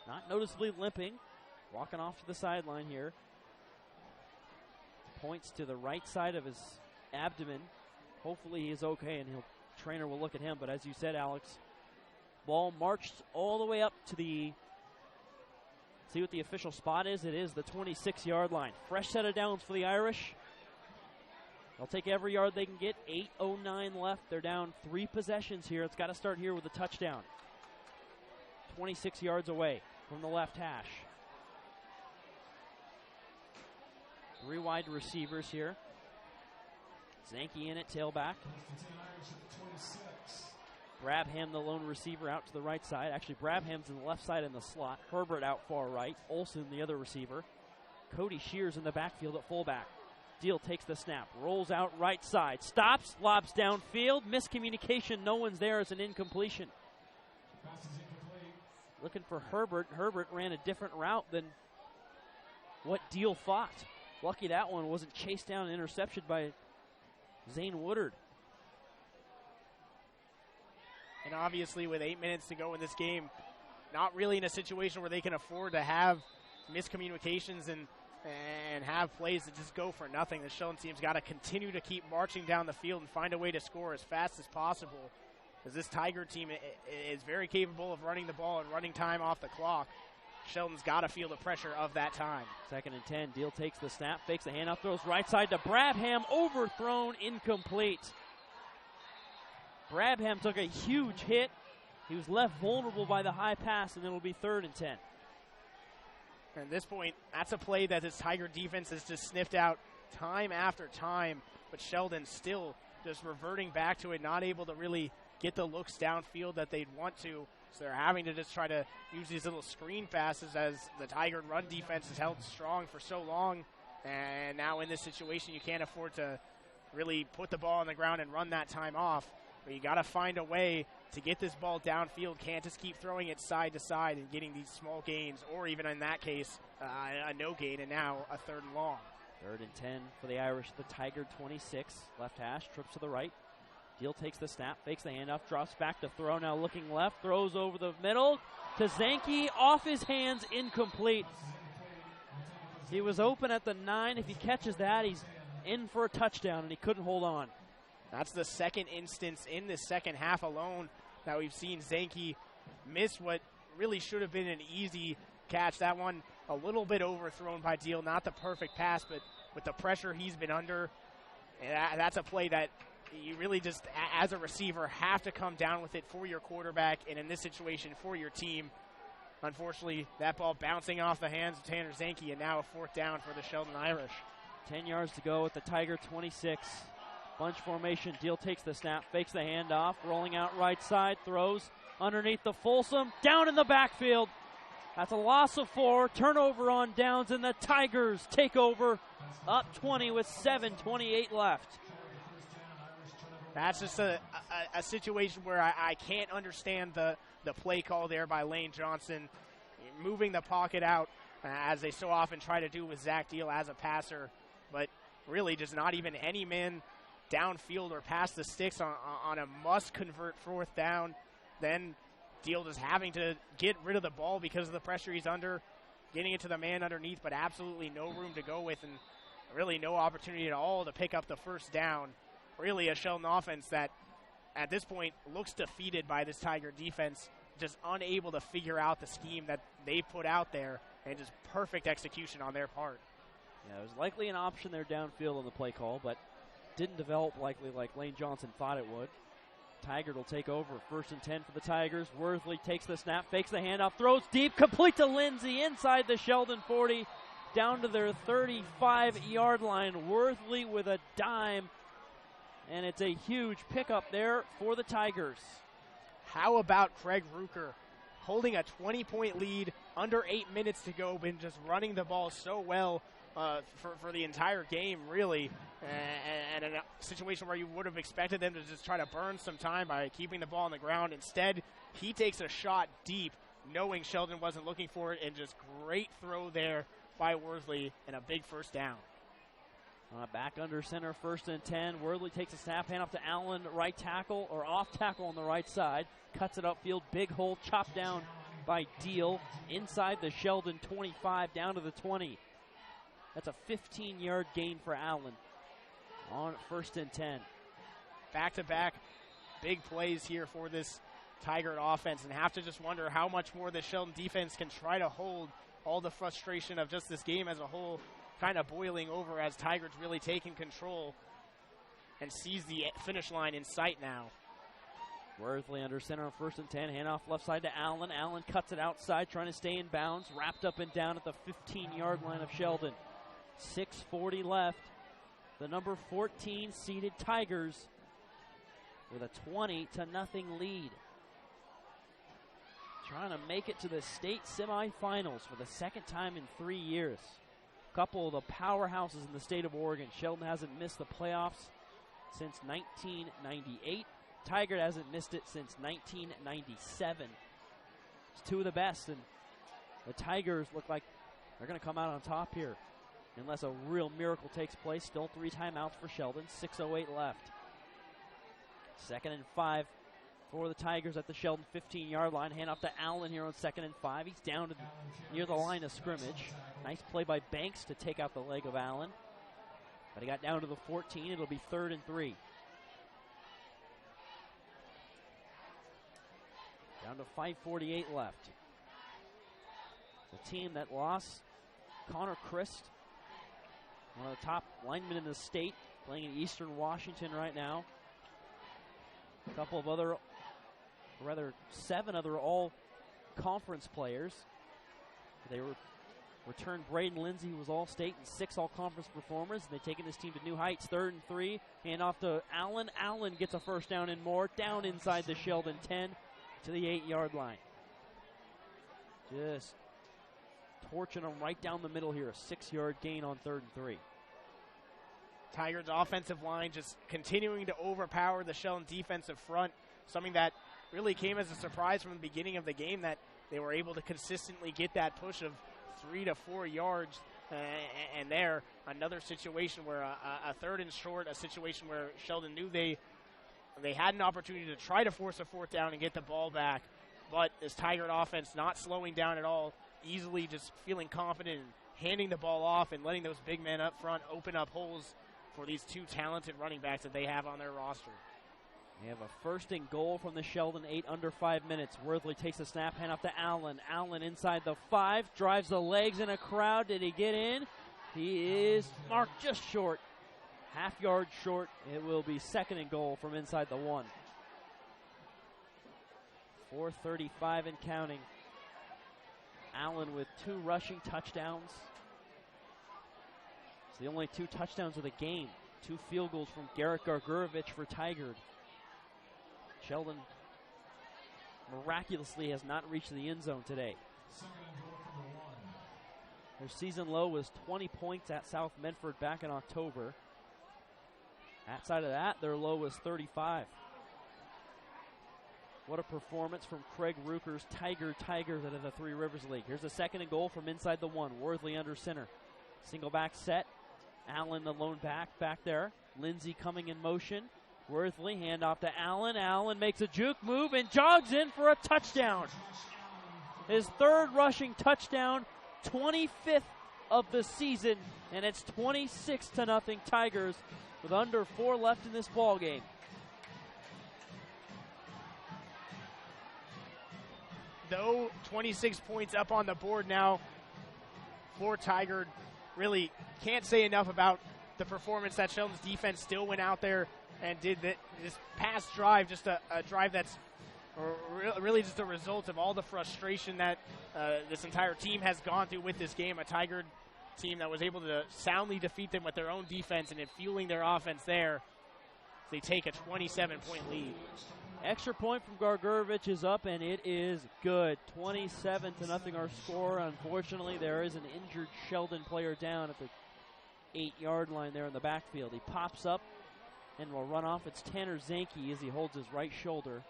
Not noticeably limping. Walking off to the sideline here. Points to the right side of his abdomen. Hopefully he is okay, and trainer will look at him. But as you said, Alex, ball marched all the way up to the, see what the official spot is? It is the 26-yard line. Fresh set of downs for the Irish. They'll take every yard they can get. 8:09 left. They're down 3 possessions here. It's got to start here with a touchdown. 26 yards away from the left hash. 3 wide receivers here. Zanke in at tailback. Brabham, the lone receiver, out to the right side. Actually, Brabham's in the left side in the slot. Herbert out far right. Olsen, the other receiver. Cody Shears in the backfield at fullback. Deal takes the snap. Rolls out right side. Stops. Lobs downfield. Miscommunication. No one's there as an incompletion. Looking for Herbert. Herbert ran a different route than what Deal thought. Lucky that one wasn't chased down and intercepted by Zane Woodard. And obviously with 8 minutes to go in this game, not really in a situation where they can afford to have miscommunications and have plays that just go for nothing. The Sheldon team's got to continue to keep marching down the field and find a way to score as fast as possible, because this Tiger team is very capable of running the ball and running time off the clock. Sheldon's got to feel the pressure of that time. 2nd and 10. Deal takes the snap, fakes the handoff, throws right side to Brabham. Overthrown, incomplete. Brabham took a huge hit. He was left vulnerable by the high pass, and it'll be 3rd and 10. At this point, that's a play that this Tiger defense has just sniffed out time after time, but Sheldon still just reverting back to it, not able to really get the looks downfield that they'd want to. So they're having to just try to use these little screen passes, as the Tiger run defense has held strong for so long. And now in this situation, you can't afford to really put the ball on the ground and run that time off. But you got to find a way to get this ball downfield. Can't just keep throwing it side to side and getting these small gains, or even in that case, a no gain, and now a 3rd and long. 3rd and 10 for the Irish. The Tiger 26, left hash, trips to the right. Deal takes the snap, fakes the handoff, drops back to throw, now looking left, throws over the middle to Zanke, off his hands, incomplete. He was open at the 9. If he catches that, he's in for a touchdown, and he couldn't hold on. That's the second instance in the second half alone that we've seen Zanke miss what really should have been an easy catch. That one a little bit overthrown by Deal. Not the perfect pass, but with the pressure he's been under, that's a play that you really just, as a receiver, have to come down with it for your quarterback, and in this situation, for your team. Unfortunately, that ball bouncing off the hands of Tanner Zanke, and now a 4th down for the Sheldon Irish. 10 yards to go at the Tiger 26. Bunch formation. Deal takes the snap, fakes the handoff, rolling out right side, throws underneath the Folsom, down in the backfield. That's a loss of 4, turnover on downs, and the Tigers take over, up 20 with 7:28 left. That's just a situation where I can't understand the play call there by Lane Johnson, moving the pocket out as they so often try to do with Zach Deal as a passer, but really just not even any man downfield or past the sticks on a must-convert 4th down. Then Deal just having to get rid of the ball because of the pressure he's under, getting it to the man underneath, but absolutely no room to go with, and really no opportunity at all to pick up the 1st down. Really a Sheldon offense that at this point looks defeated by this Tiger defense, just unable to figure out the scheme that they put out there, and just perfect execution on their part. Yeah, it was likely an option there downfield on the play call, but didn't develop likely like Lane Johnson thought it would. Tigard will take over. 1st and 10 for the Tigers. Worthley takes the snap, fakes the handoff, throws deep, complete to Lindsay inside the Sheldon 40, down to their 35-yard line. Worthley with a dime, and it's a huge pickup there for the Tigers. How about Craig Rucker holding a 20-point lead, under 8 minutes to go, been just running the ball so well for the entire game, really, and in a situation where you would have expected them to just try to burn some time by keeping the ball on the ground. Instead, he takes a shot deep, knowing Sheldon wasn't looking for it, and just great throw there by Worthley, and a big 1st down. Back under center, 1st and 10. Worthley takes a snap, hand off to Allen, right tackle, or off tackle on the right side. Cuts it upfield, big hole, chopped down by Deal. Inside the Sheldon 25, down to the 20. That's a 15-yard gain for Allen on 1st and 10. Back-to-back big plays here for this Tigard offense, and have to just wonder how much more the Sheldon defense can try to hold all the frustration of just this game as a whole kind of boiling over as Tigard's really taking control and sees the finish line in sight now. Worthley under center on 1st and 10. Handoff left side to Allen. Allen cuts it outside, trying to stay in bounds. Wrapped up and down at the 15-yard line of Sheldon. 6:40 left. The number 14 seeded Tigers with a 20-0 lead. Trying to make it to the state semifinals for the 2nd time in 3 years. A couple of the powerhouses in the state of Oregon. Sheldon hasn't missed the playoffs since 1998. Tigard hasn't missed it since 1997. It's 2 of the best, and the Tigers look like they're going to come out on top here unless a real miracle takes place. Still 3 timeouts for Sheldon. 6:08 left. 2nd and 5 for the Tigers at the Sheldon 15-yard line. Hand off to Allen here on 2nd and 5. He's down to near the line of scrimmage. Nice play by Banks to take out the leg of Allen. But he got down to the 14. It'll be 3rd and 3. Down to 5:48 left. The team that lost Connor Christ, one of the top linemen in the state, playing in Eastern Washington right now. A couple of other, or rather 7 other all-conference players. They returned Braden Lindsay, who was all-state, and 6 all-conference performers. And they've taken this team to new heights. 3rd and 3. Hand off to Allen. Allen gets a 1st down and more. Down inside the Sheldon 10 to the 8-yard line. Just torching them right down the middle here. A 6-yard gain on 3rd and 3. Tigard's offensive line just continuing to overpower the Sheldon defensive front, something that really came as a surprise from the beginning of the game, that they were able to consistently get that push of 3 to 4 yards. And there, another situation where a 3rd and short, a situation where Sheldon knew they had an opportunity to try to force a 4th down and get the ball back, but this Tigard offense not slowing down at all, easily just feeling confident and handing the ball off and letting those big men up front open up holes for these two talented running backs that they have on their roster. They have a 1st and goal from the Sheldon 8 under 5 minutes. Worthley takes a snap, hand off to Allen. Allen inside the 5, drives the legs in a crowd. Did he get in? He is marked just short, half yard short. It will be 2nd and goal from inside the 1. 4:35 and counting. Allen with 2 rushing touchdowns. It's the only 2 touchdowns of the game. 2 field goals from Garrett Gargurovich for Tigard. Sheldon miraculously has not reached the end zone today. Their season low was 20 points at South Medford back in October. Outside of that, their low was 35. What a performance from Craig Ruker's Tigers out of the Three Rivers League. Here's a 2nd and goal from inside the 1. Worthley under center. Single back set. Allen, the lone back there. Lindsay coming in motion. Worthley, handoff to Allen. Allen makes a juke move and jogs in for a touchdown. His 3rd rushing touchdown, 25th of the season, and it's 26-0 Tigers with under 4 left in this ball game. Though 26 points up on the board now for Tigard, really can't say enough about the performance that Sheldon's defense still went out there and did this past drive, just a drive that's really just a result of all the frustration that this entire team has gone through with this game. A Tigard team that was able to soundly defeat them with their own defense and in fueling their offense there. They take a 27-point lead. Extra point from Gargurovich is up, and it is good. 27-0 our score. Unfortunately, there is an injured Sheldon player down at the 8-yard line there in the backfield. He pops up and will run off. It's Tanner Zanke as he holds his right shoulder.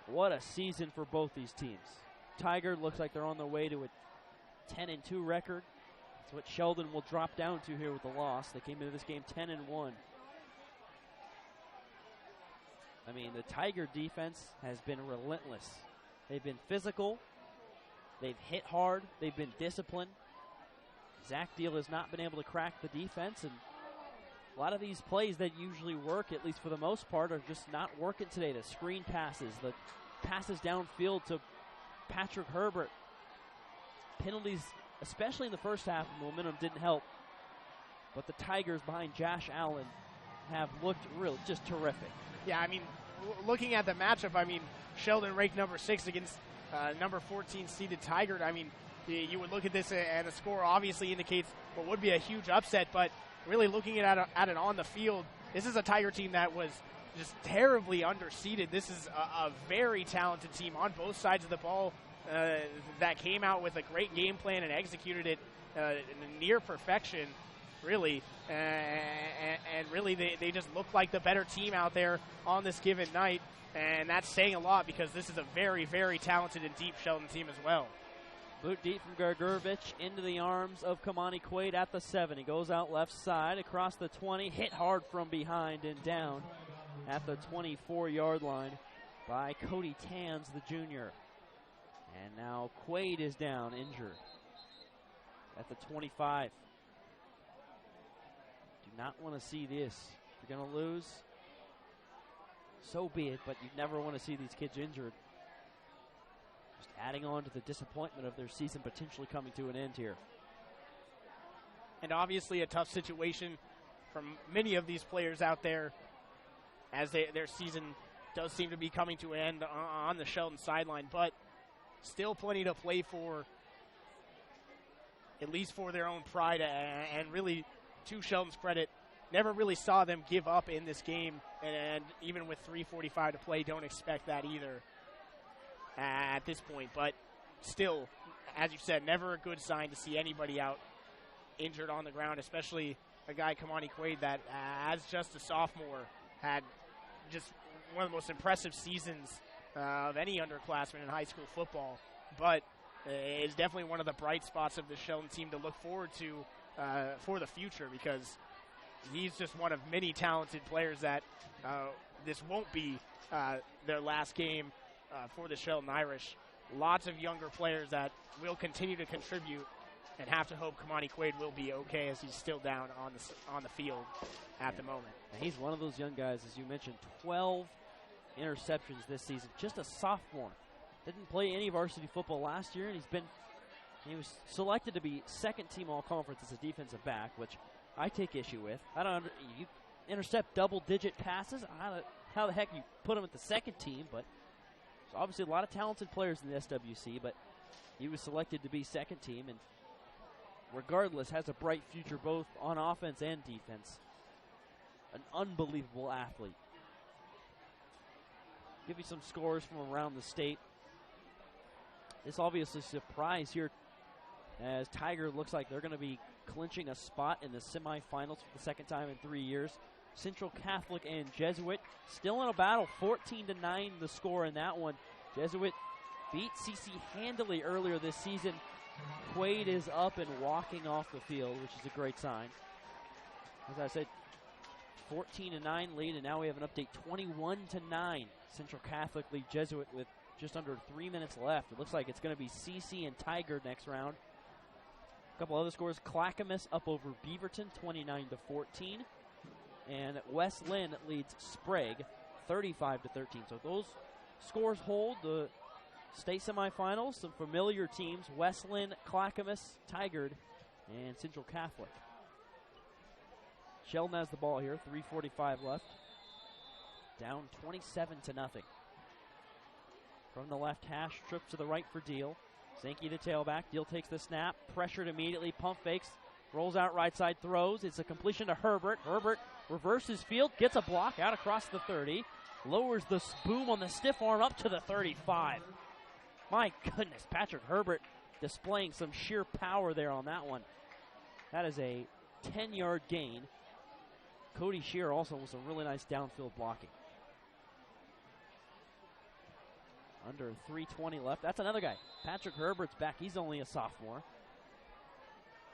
What a season for both these teams. Tigard looks like they're on their way to a 10-2 record. That's what Sheldon will drop down to here with the loss. They came into this game 10-1. I mean, the Tiger defense has been relentless. They've been physical. They've hit hard. They've been disciplined. Zach Deal has not been able to crack the defense, and a lot of these plays that usually work, at least for the most part, are just not working today. The screen passes, the passes downfield to Patrick Herbert. Penalties, especially in the first half, momentum didn't help. But the Tigers behind Josh Allen have looked real, just terrific. Yeah, I mean, looking at the matchup, I mean, Sheldon ranked number 6 against number 14 seeded Tigard. I mean, you would look at this and the score obviously indicates what would be a huge upset, but really looking at it on the field, this is a Tiger team that was just terribly underseeded. This is a very talented team on both sides of the ball that came out with a great game plan and executed it near perfection, really. And really, they just look like the better team out there on this given night, and that's saying a lot because this is a very, very talented and deep Sheldon team as well. Boot deep from Gargurovich into the arms of Kamani Quaid at the 7. He goes out left side across the 20, hit hard from behind and down at the 24-yard line by Cody Tans, the junior. And now Quaid is down, injured at the 25. Do not want to see this. If you're going to lose, so be it, but you never want to see these kids injured. Just adding on to the disappointment of their season potentially coming to an end here. And obviously a tough situation from many of these players out there as their season does seem to be coming to an end on the Sheldon sideline, but still plenty to play for, at least for their own pride, and really, to Sheldon's credit, never really saw them give up in this game, and even with 3:45 to play, don't expect that either at this point. But still, as you said, never a good sign to see anybody out injured on the ground, especially a guy, Kamani Quaid, that as just a sophomore had just one of the most impressive seasons of any underclassman in high school football, but is definitely one of the bright spots of the Sheldon team to look forward to for the future, because he's just one of many talented players that this won't be their last game for the Sheldon Irish. Lots of younger players that will continue to contribute and have to hope Kamani Quaid will be okay as he's still down on the field at the moment. And he's one of those young guys, as you mentioned, 12 interceptions this season. Just a sophomore. Didn't play any varsity football last year, and he was selected to be second team all-conference as a defensive back, which I take issue with. You intercept double-digit passes. How the heck you put him at the second team? But there's obviously a lot of talented players in the SWC, but he was selected to be second team, and regardless, has a bright future both on offense and defense. An unbelievable athlete. Give you some scores from around the state. This obviously surprise here as Tigard looks like they're going to be clinching a spot in the semifinals for the second time in 3 years. Central Catholic and Jesuit still in a battle, 14-9 the score in that one. Jesuit beat CC handily earlier this season. Quaid is up and walking off the field, which is a great sign. As I said, 14-9 lead, and now we have an update, 21-9. Central Catholic lead Jesuit with just under 3 minutes left. It looks like it's going to be CC and Tigard next round. A couple other scores, Clackamas up over Beaverton, 29-14. And West Lynn leads Sprague, 35-13. So those scores hold the state semifinals. Some familiar teams, West Lynn, Clackamas, Tigard, and Central Catholic. Sheldon has the ball here, 3:45 left. Down 27-0. From the left hash, trip to the right for Deal. Zanke the tailback. Deal takes the snap, pressured immediately, pump fakes, rolls out right side, throws. It's a completion to Herbert. Herbert reverses field, gets a block out across the 30, lowers the boom on the stiff arm up to the 35. My goodness, Patrick Herbert displaying some sheer power there on that one. That is a 10-yard gain. Cody Shear also with some really nice downfield blocking. Under 3:20 left. That's another guy. Patrick Herbert's back. He's only a sophomore.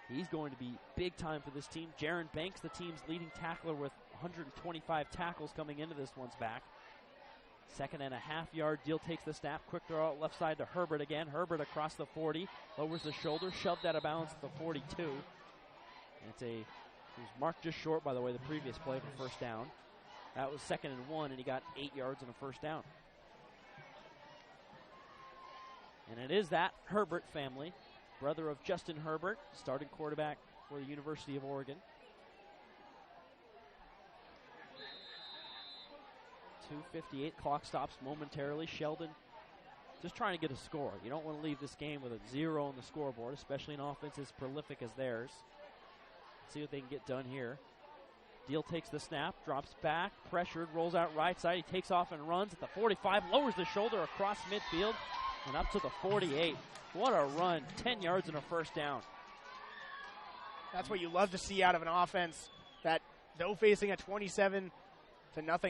He's going to be big time for this team. Jaron Banks, the team's leading tackler with 125 tackles coming into this one's back. 2.5 yard. Deal takes the snap. Quick throw out left side to Herbert again. Herbert across the 40. Lowers the shoulder. Shoved out of bounds at the 42. And it was marked just short, by the way, the previous play for first down. That was 2nd and 1, and he got 8 yards and a first down. And it is that Herbert family, brother of Justin Herbert, starting quarterback for the University of Oregon. 2:58, clock stops momentarily. Sheldon just trying to get a score. You don't want to leave this game with a 0 on the scoreboard, especially an offense as prolific as theirs. See what they can get done here. Deal takes the snap, drops back, pressured, rolls out right side. He takes off and runs at the 45, lowers the shoulder across midfield and up to the 48. What a run, 10 yards and a first down. That's what you love to see out of an offense that, though facing a 27-0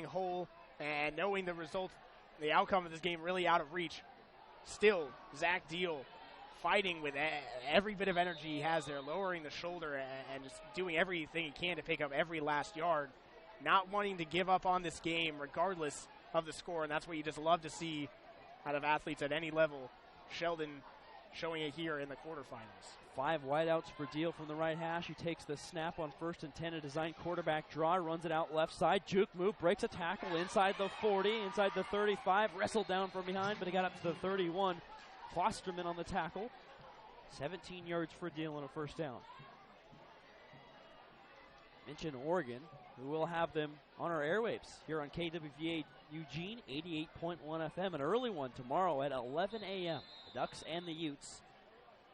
hole and knowing the result, the outcome of this game really out of reach, still Zach Deal fighting with every bit of energy he has there, lowering the shoulder and just doing everything he can to pick up every last yard, not wanting to give up on this game regardless of the score, and that's what you just love to see out of athletes at any level. Sheldon showing it here in the quarterfinals. 5 wideouts for Deal from the right hash. He takes the snap on 1st and 10, a design quarterback draw, runs it out left side, juke move, breaks a tackle inside the 40, inside the 35, wrestled down from behind, but he got up to the 31. Klosterman on the tackle. 17 yards for Deal and a first down. Mention Oregon, who will have them on our airwaves here on KWVA Eugene, 88.1 FM. An early one tomorrow at 11 a.m. The Ducks and the Utes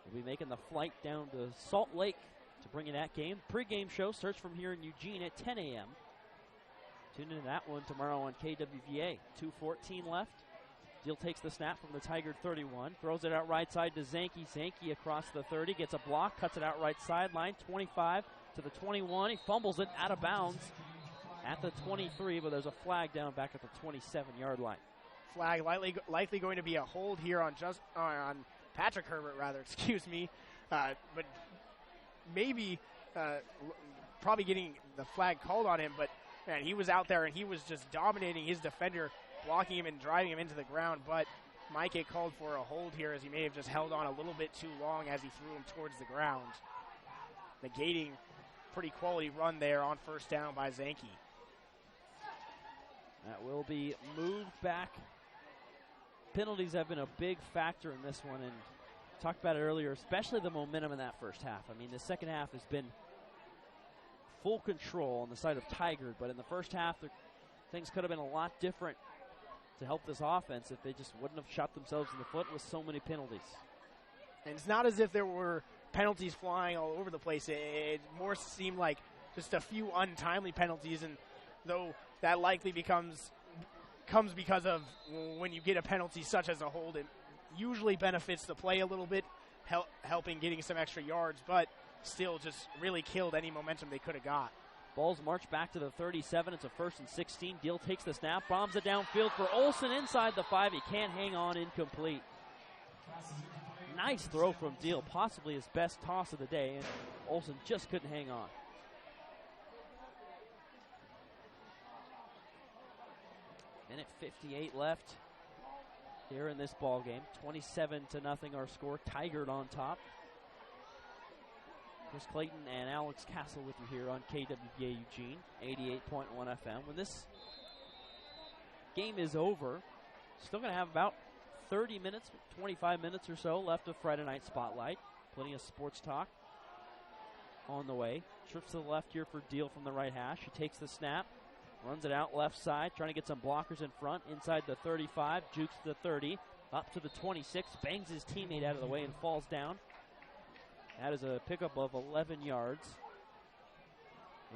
will be making the flight down to Salt Lake to bring in that game. Pre-game show starts from here in Eugene at 10 a.m. Tune into that one tomorrow on KWVA. 2:14 left. Deal takes the snap from the Tigard 31, throws it out right side to Zanke. Zanke across the 30, gets a block, cuts it out right sideline, 25 to the 21. He fumbles it out of bounds at the 23, but there's a flag down back at the 27-yard line. Flag likely going to be a hold here on Patrick Herbert, excuse me. But maybe probably getting the flag called on him, but man, he was out there and he was just dominating his defender, blocking him and driving him into the ground. But might get called for a hold here, as he may have just held on a little bit too long as he threw him towards the ground. Negating pretty quality run there on first down by Zanke. That will be moved back. Penalties have been a big factor in this one, and talked about it earlier, especially the momentum in that first half. I mean, the second half has been full control on the side of Tigard, but in the first half, things could have been a lot different to help this offense if they just wouldn't have shot themselves in the foot with so many penalties. And it's not as if there were penalties flying all over the place. It more seemed like just a few untimely penalties, and though that likely comes because of when you get a penalty such as a hold, it usually benefits the play a little bit, helping getting some extra yards, but still just really killed any momentum they could have got. Balls march back to the 37. It's a 1st and 16. Deal takes the snap, bombs it downfield for Olsen inside the 5. He can't hang on, incomplete. Nice throw from Deal, possibly his best toss of the day, and Olsen just couldn't hang on. Minute 58 left here in this ball game. 27-0 our score. Tigard on top. Chris Clayton and Alex Castle with you here on KWBA Eugene, 88.1 FM. When this game is over, still going to have about 30 minutes, 25 minutes or so left of Friday Night Spotlight. Plenty of sports talk on the way. Trips to the left here for Deal from the right hash. He takes the snap, runs it out left side, trying to get some blockers in front. Inside the 35, jukes to the 30, up to the 26, bangs his teammate out of the way and falls down. That is a pickup of 11 yards.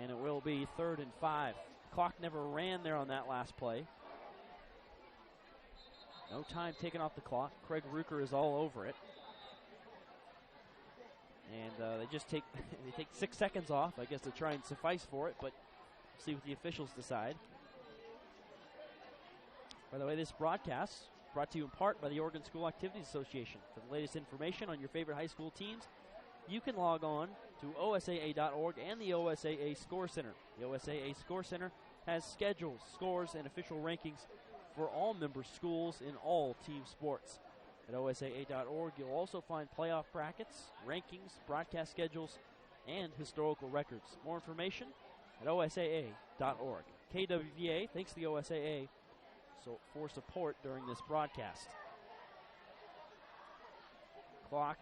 And it will be 3rd and 5. Clock never ran there on that last play. No time taken off the clock. Craig Rucker is all over it. And they just take 6 seconds off, I guess, to try and suffice for it, but we'll see what the officials decide. By the way, this broadcast brought to you in part by the Oregon School Activities Association. For the latest information on your favorite high school teams, you can log on to OSAA.org and the OSAA Score Center. The OSAA Score Center has schedules, scores, and official rankings for all member schools in all team sports. At OSAA.org, you'll also find playoff brackets, rankings, broadcast schedules, and historical records. More information at OSAA.org. KWVA thanks the OSAA for support during this broadcast. Clock.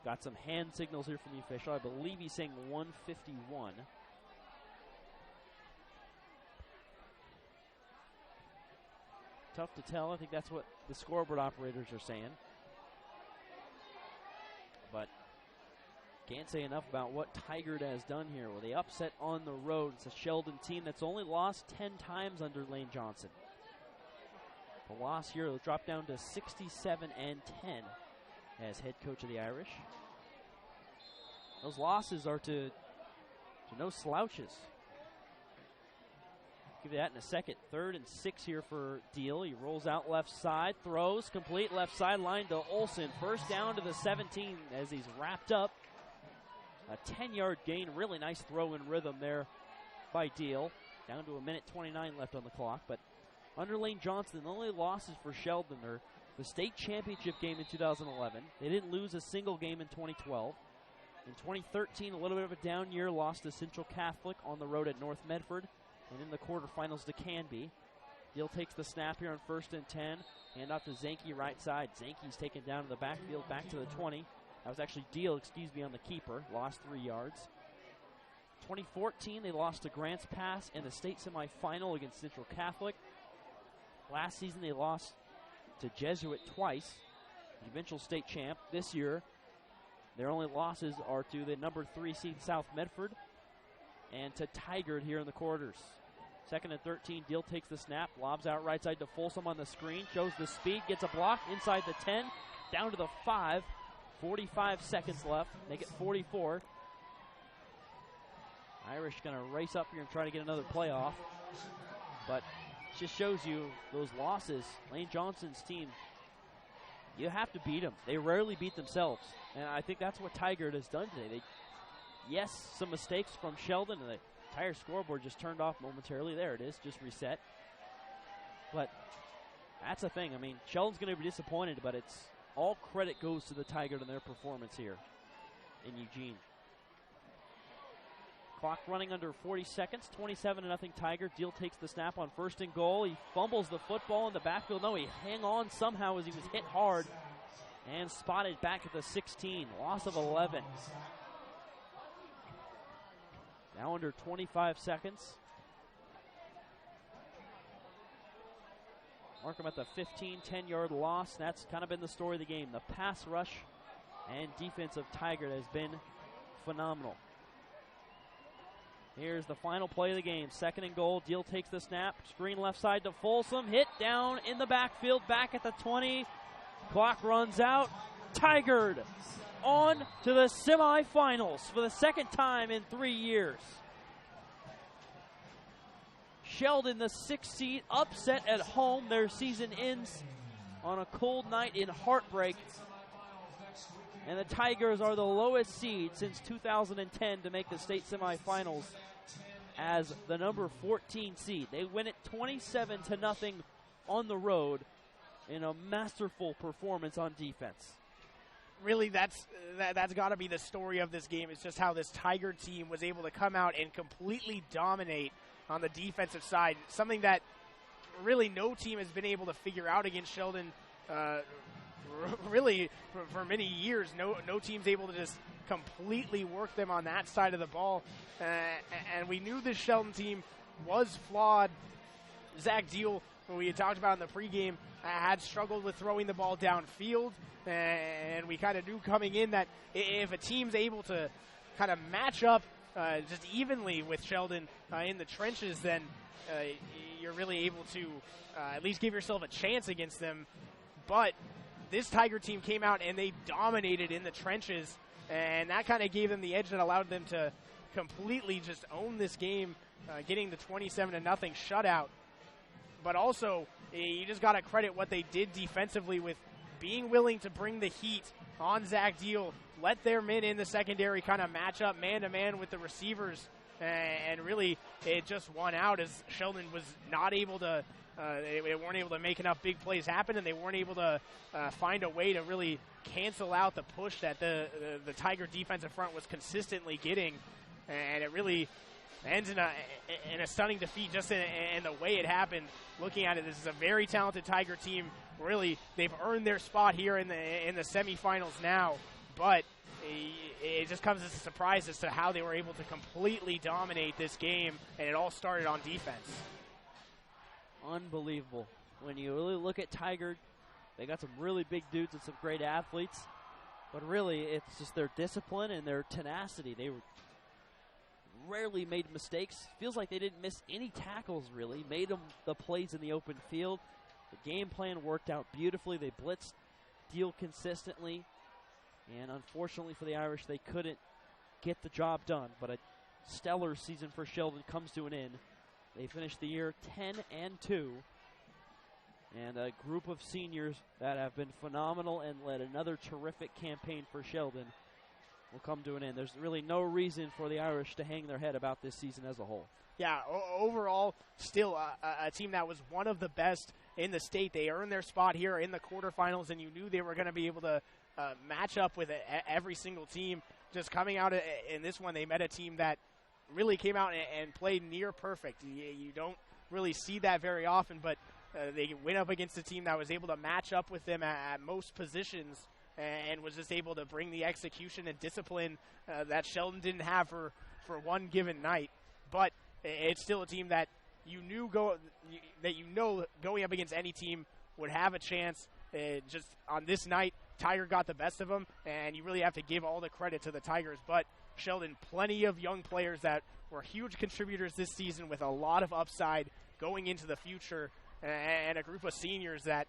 Got some hand signals here from the official. I believe he's saying 1:51. Tough to tell. I think that's what the scoreboard operators are saying. But can't say enough about what Tigard has done here. Well, they upset on the road. It's a Sheldon team that's only lost 10 times under Lane Johnson. The loss here will drop down to 67-10 as head coach of the Irish. Those losses are to no slouches. Give you that in a second. 3rd and 6 here for Deal. He rolls out left side, throws, complete left sideline to Olsen. First down to the 17 as he's wrapped up. A 10-yard gain. Really nice throw in rhythm there by Deal. Down to a minute 29 left on the clock. But under Lane Johnson, the only losses for Sheldon are the state championship game in 2011. They didn't lose a single game in 2012. In 2013, a little bit of a down year, lost to Central Catholic on the road at North Medford, and in the quarterfinals to Canby. Deal takes the snap here on 1st and 10. Hand off to Zanke right side. Zanke's taken down to the backfield, back to the 20. That was actually Deal, on the keeper. Lost 3 yards. 2014, they lost to Grants Pass in the state semifinal against Central Catholic. Last season, they lost to Jesuit twice, the eventual state champ. This year, their only losses are to the number 3 seed South Medford and to Tigard here in the quarters. 2nd and 13, Deal takes the snap, lobs out right side to Folsom on the screen, shows the speed, gets a block inside the 10, down to the 5, 45 seconds left, make it 44. Irish going to race up here and try to get another play off, but it just shows you those losses. Lane Johnson's team, you have to beat them. They rarely beat themselves, and I think that's what Tigard has done today. Yes, some mistakes from Sheldon, and the entire scoreboard just turned off momentarily. There it is, just reset. But That's the thing. I mean, Sheldon's going to be disappointed, but it's all credit goes to the Tigard and their performance here in Eugene. Clock running under 40 seconds, 27-0 Tigard. Deal takes the snap on 1st and goal. He fumbles the football in the backfield. No, he hang on somehow as he was hit hard and spotted back at the 16. Loss of 11. Now under 25 seconds. Mark him at the 15, 10-yard loss. That's kind of been the story of the game. The pass rush and defense of Tigard has been phenomenal. Here's the final play of the game. 2nd and goal. Deal takes the snap. Screen left side to Folsom. Hit down in the backfield. Back at the 20. Clock runs out. Tigard on to the semifinals for the 2nd time in 3 years. Sheldon, the 6th seed, upset at home. Their season ends on a cold night in heartbreak. And the Tigers are the lowest seed since 2010 to make the state semifinals as the number 14 seed. They win it 27-0 on the road in a masterful performance on defense. Really, that's got to be the story of this game. It's just how this Tiger team was able to come out and completely dominate on the defensive side, something that really no team has been able to figure out against Sheldon really for many years. No team's able to just completely work them on that side of the ball. And we knew this Sheldon team was flawed. Zach Deal, who we had talked about in the pregame, had struggled with throwing the ball downfield. And we kind of knew coming in that if a team's able to kind of match up just evenly with Sheldon in the trenches, then you're really able to at least give yourself a chance against them. But this Tiger team came out and they dominated in the trenches, and that kind of gave them the edge that allowed them to completely just own this game, getting the 27-0 shutout. But also, you just got to credit what they did defensively with being willing to bring the heat on Zach Deal, let their men in the secondary kind of match up man-to-man with the receivers, and really it just won out as Sheldon was not able to, they weren't able to make enough big plays happen, and they weren't able to find a way to really cancel out the push that the Tiger defensive front was consistently getting, and it really ends in a stunning defeat just in the way it happened. Looking at it, this is a very talented Tiger team. Really, they've earned their spot here in the semifinals now, but it just comes as a surprise as to how they were able to completely dominate this game, and it all started on defense. Unbelievable. When you really look at Tigard, they got some really big dudes and some great athletes, but really it's just their discipline and their tenacity. They rarely made mistakes. Feels like they didn't miss any tackles, really. Made them the plays in the open field. The game plan worked out beautifully. They blitzed Deal consistently. And unfortunately for the Irish, they couldn't get the job done. But a stellar season for Sheldon comes to an end. They finished the year 10-2. And a group of seniors that have been phenomenal and led another terrific campaign for Sheldon will come to an end. There's really no reason for the Irish to hang their head about this season as a whole. Yeah, overall, still a team that was one of the best in the state. They earned their spot here in the quarterfinals, and you knew they were going to be able to match up with every single team. Just coming out in this one, they met a team that really came out and played near perfect. You don't really see that very often, but they went up against a team that was able to match up with them at most positions and was just able to bring the execution and discipline that Sheldon didn't have for one given night. But it's still a team that going up against any team would have a chance. Just on this night, Tiger got the best of them, and you really have to give all the credit to the Tigers. But Sheldon, plenty of young players that were huge contributors this season with a lot of upside going into the future, and a group of seniors that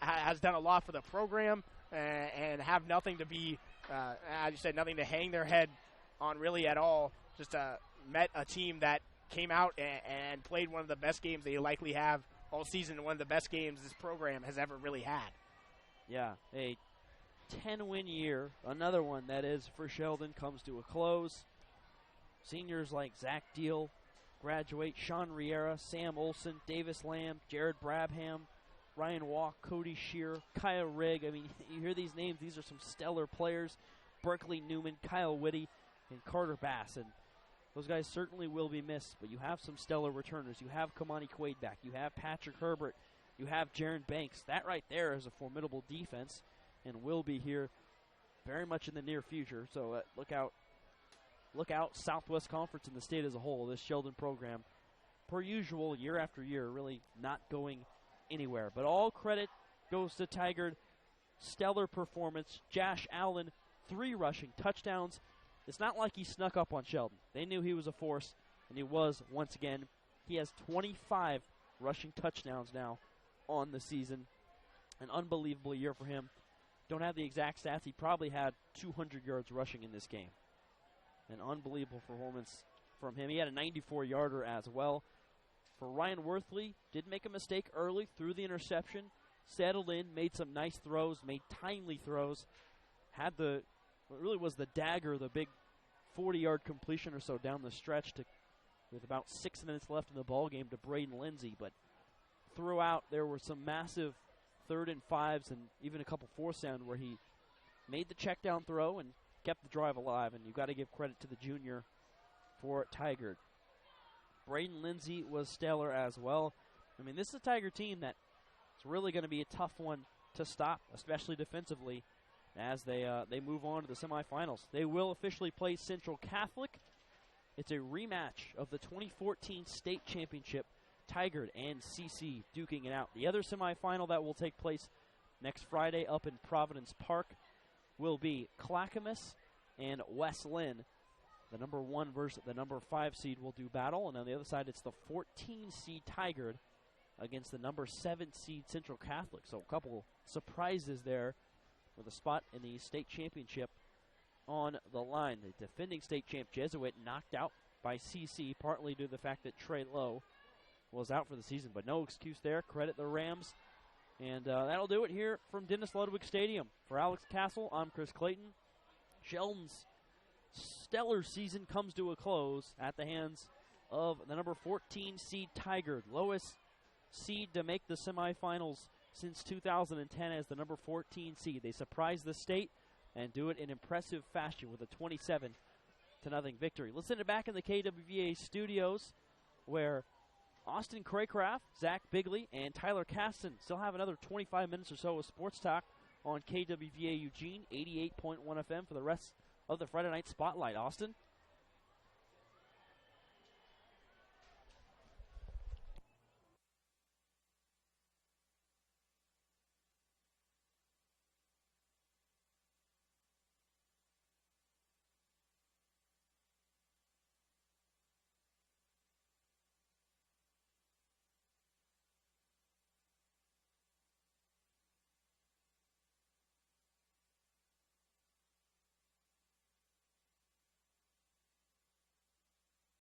has done a lot for the program and have nothing to be, as you said, nothing to hang their head on really at all. Just met a team that came out and played one of the best games they likely have all season, one of the best games this program has ever really had. Yeah, a 10-win year, another one that is for Sheldon, comes to a close. Seniors like Zach Deal graduate, Sean Riera, Sam Olson, Davis Lamb, Jared Brabham, Ryan Walk, Cody Shear, Kyle Rigg. I mean, you hear these names. These are some stellar players. Berkeley Newman, Kyle Whitty, and Carter Bass. And those guys certainly will be missed, but you have some stellar returners. You have Kamani Quaid back. You have Patrick Herbert. You have Jaron Banks. That right there is a formidable defense and will be here very much in the near future. So look out. Look out, Southwest Conference and the state as a whole. This Sheldon program, per usual, year after year, really not going anywhere. But all credit goes to Tigard. Stellar performance. Josh Allen, 3 rushing touchdowns. It's not like he snuck up on Sheldon. They knew he was a force, and he was once again. He has 25 rushing touchdowns now on the season. An unbelievable year for him. Don't have the exact stats. He probably had 200 yards rushing in this game. An unbelievable performance from him. He had a 94-yarder as well. For Ryan Worthley, did make a mistake early, threw the interception, settled in, made some nice throws, made timely throws. Had what really was the dagger, the big 40-yard completion or so down the stretch with about 6 minutes left in the ball game to Braden Lindsay. But throughout, there were some massive 3rd and 5s and even a couple 4th down where he made the check down throw and kept the drive alive, and you've got to give credit to the junior for Tigard. Braden Lindsay was stellar as well. I mean, this is a Tiger team that's really going to be a tough one to stop, especially defensively, as they move on to the semifinals. They will officially play Central Catholic. It's a rematch of the 2014 state championship, Tigard and CC duking it out. The other semifinal that will take place next Friday up in Providence Park will be Clackamas and West Lynn. The number 1 versus the number 5 seed will do battle, and on the other side it's the 14 seed Tigard against the number 7 seed Central Catholic. So a couple surprises there with a spot in the state championship on the line. The defending state champ Jesuit knocked out by CC, partly due to the fact that Trey Lowe was out for the season, but no excuse there. Credit the Rams. And that'll do it here from Dennis Ludwig Stadium. For Alex Castle, I'm Chris Clayton. Sheldon's stellar season comes to a close at the hands of the number 14 seed Tigard, lowest seed to make the semifinals since 2010 as the number 14 seed. They surprise the state and do it in impressive fashion with a 27-0 victory. Let's send it back in the KWVA studios where Austin Craycraft, Zach Bigley, and Tyler Caston still have another 25 minutes or so of sports talk on KWVA Eugene, 88.1 FM for the rest of the Friday Night Spotlight. Austin?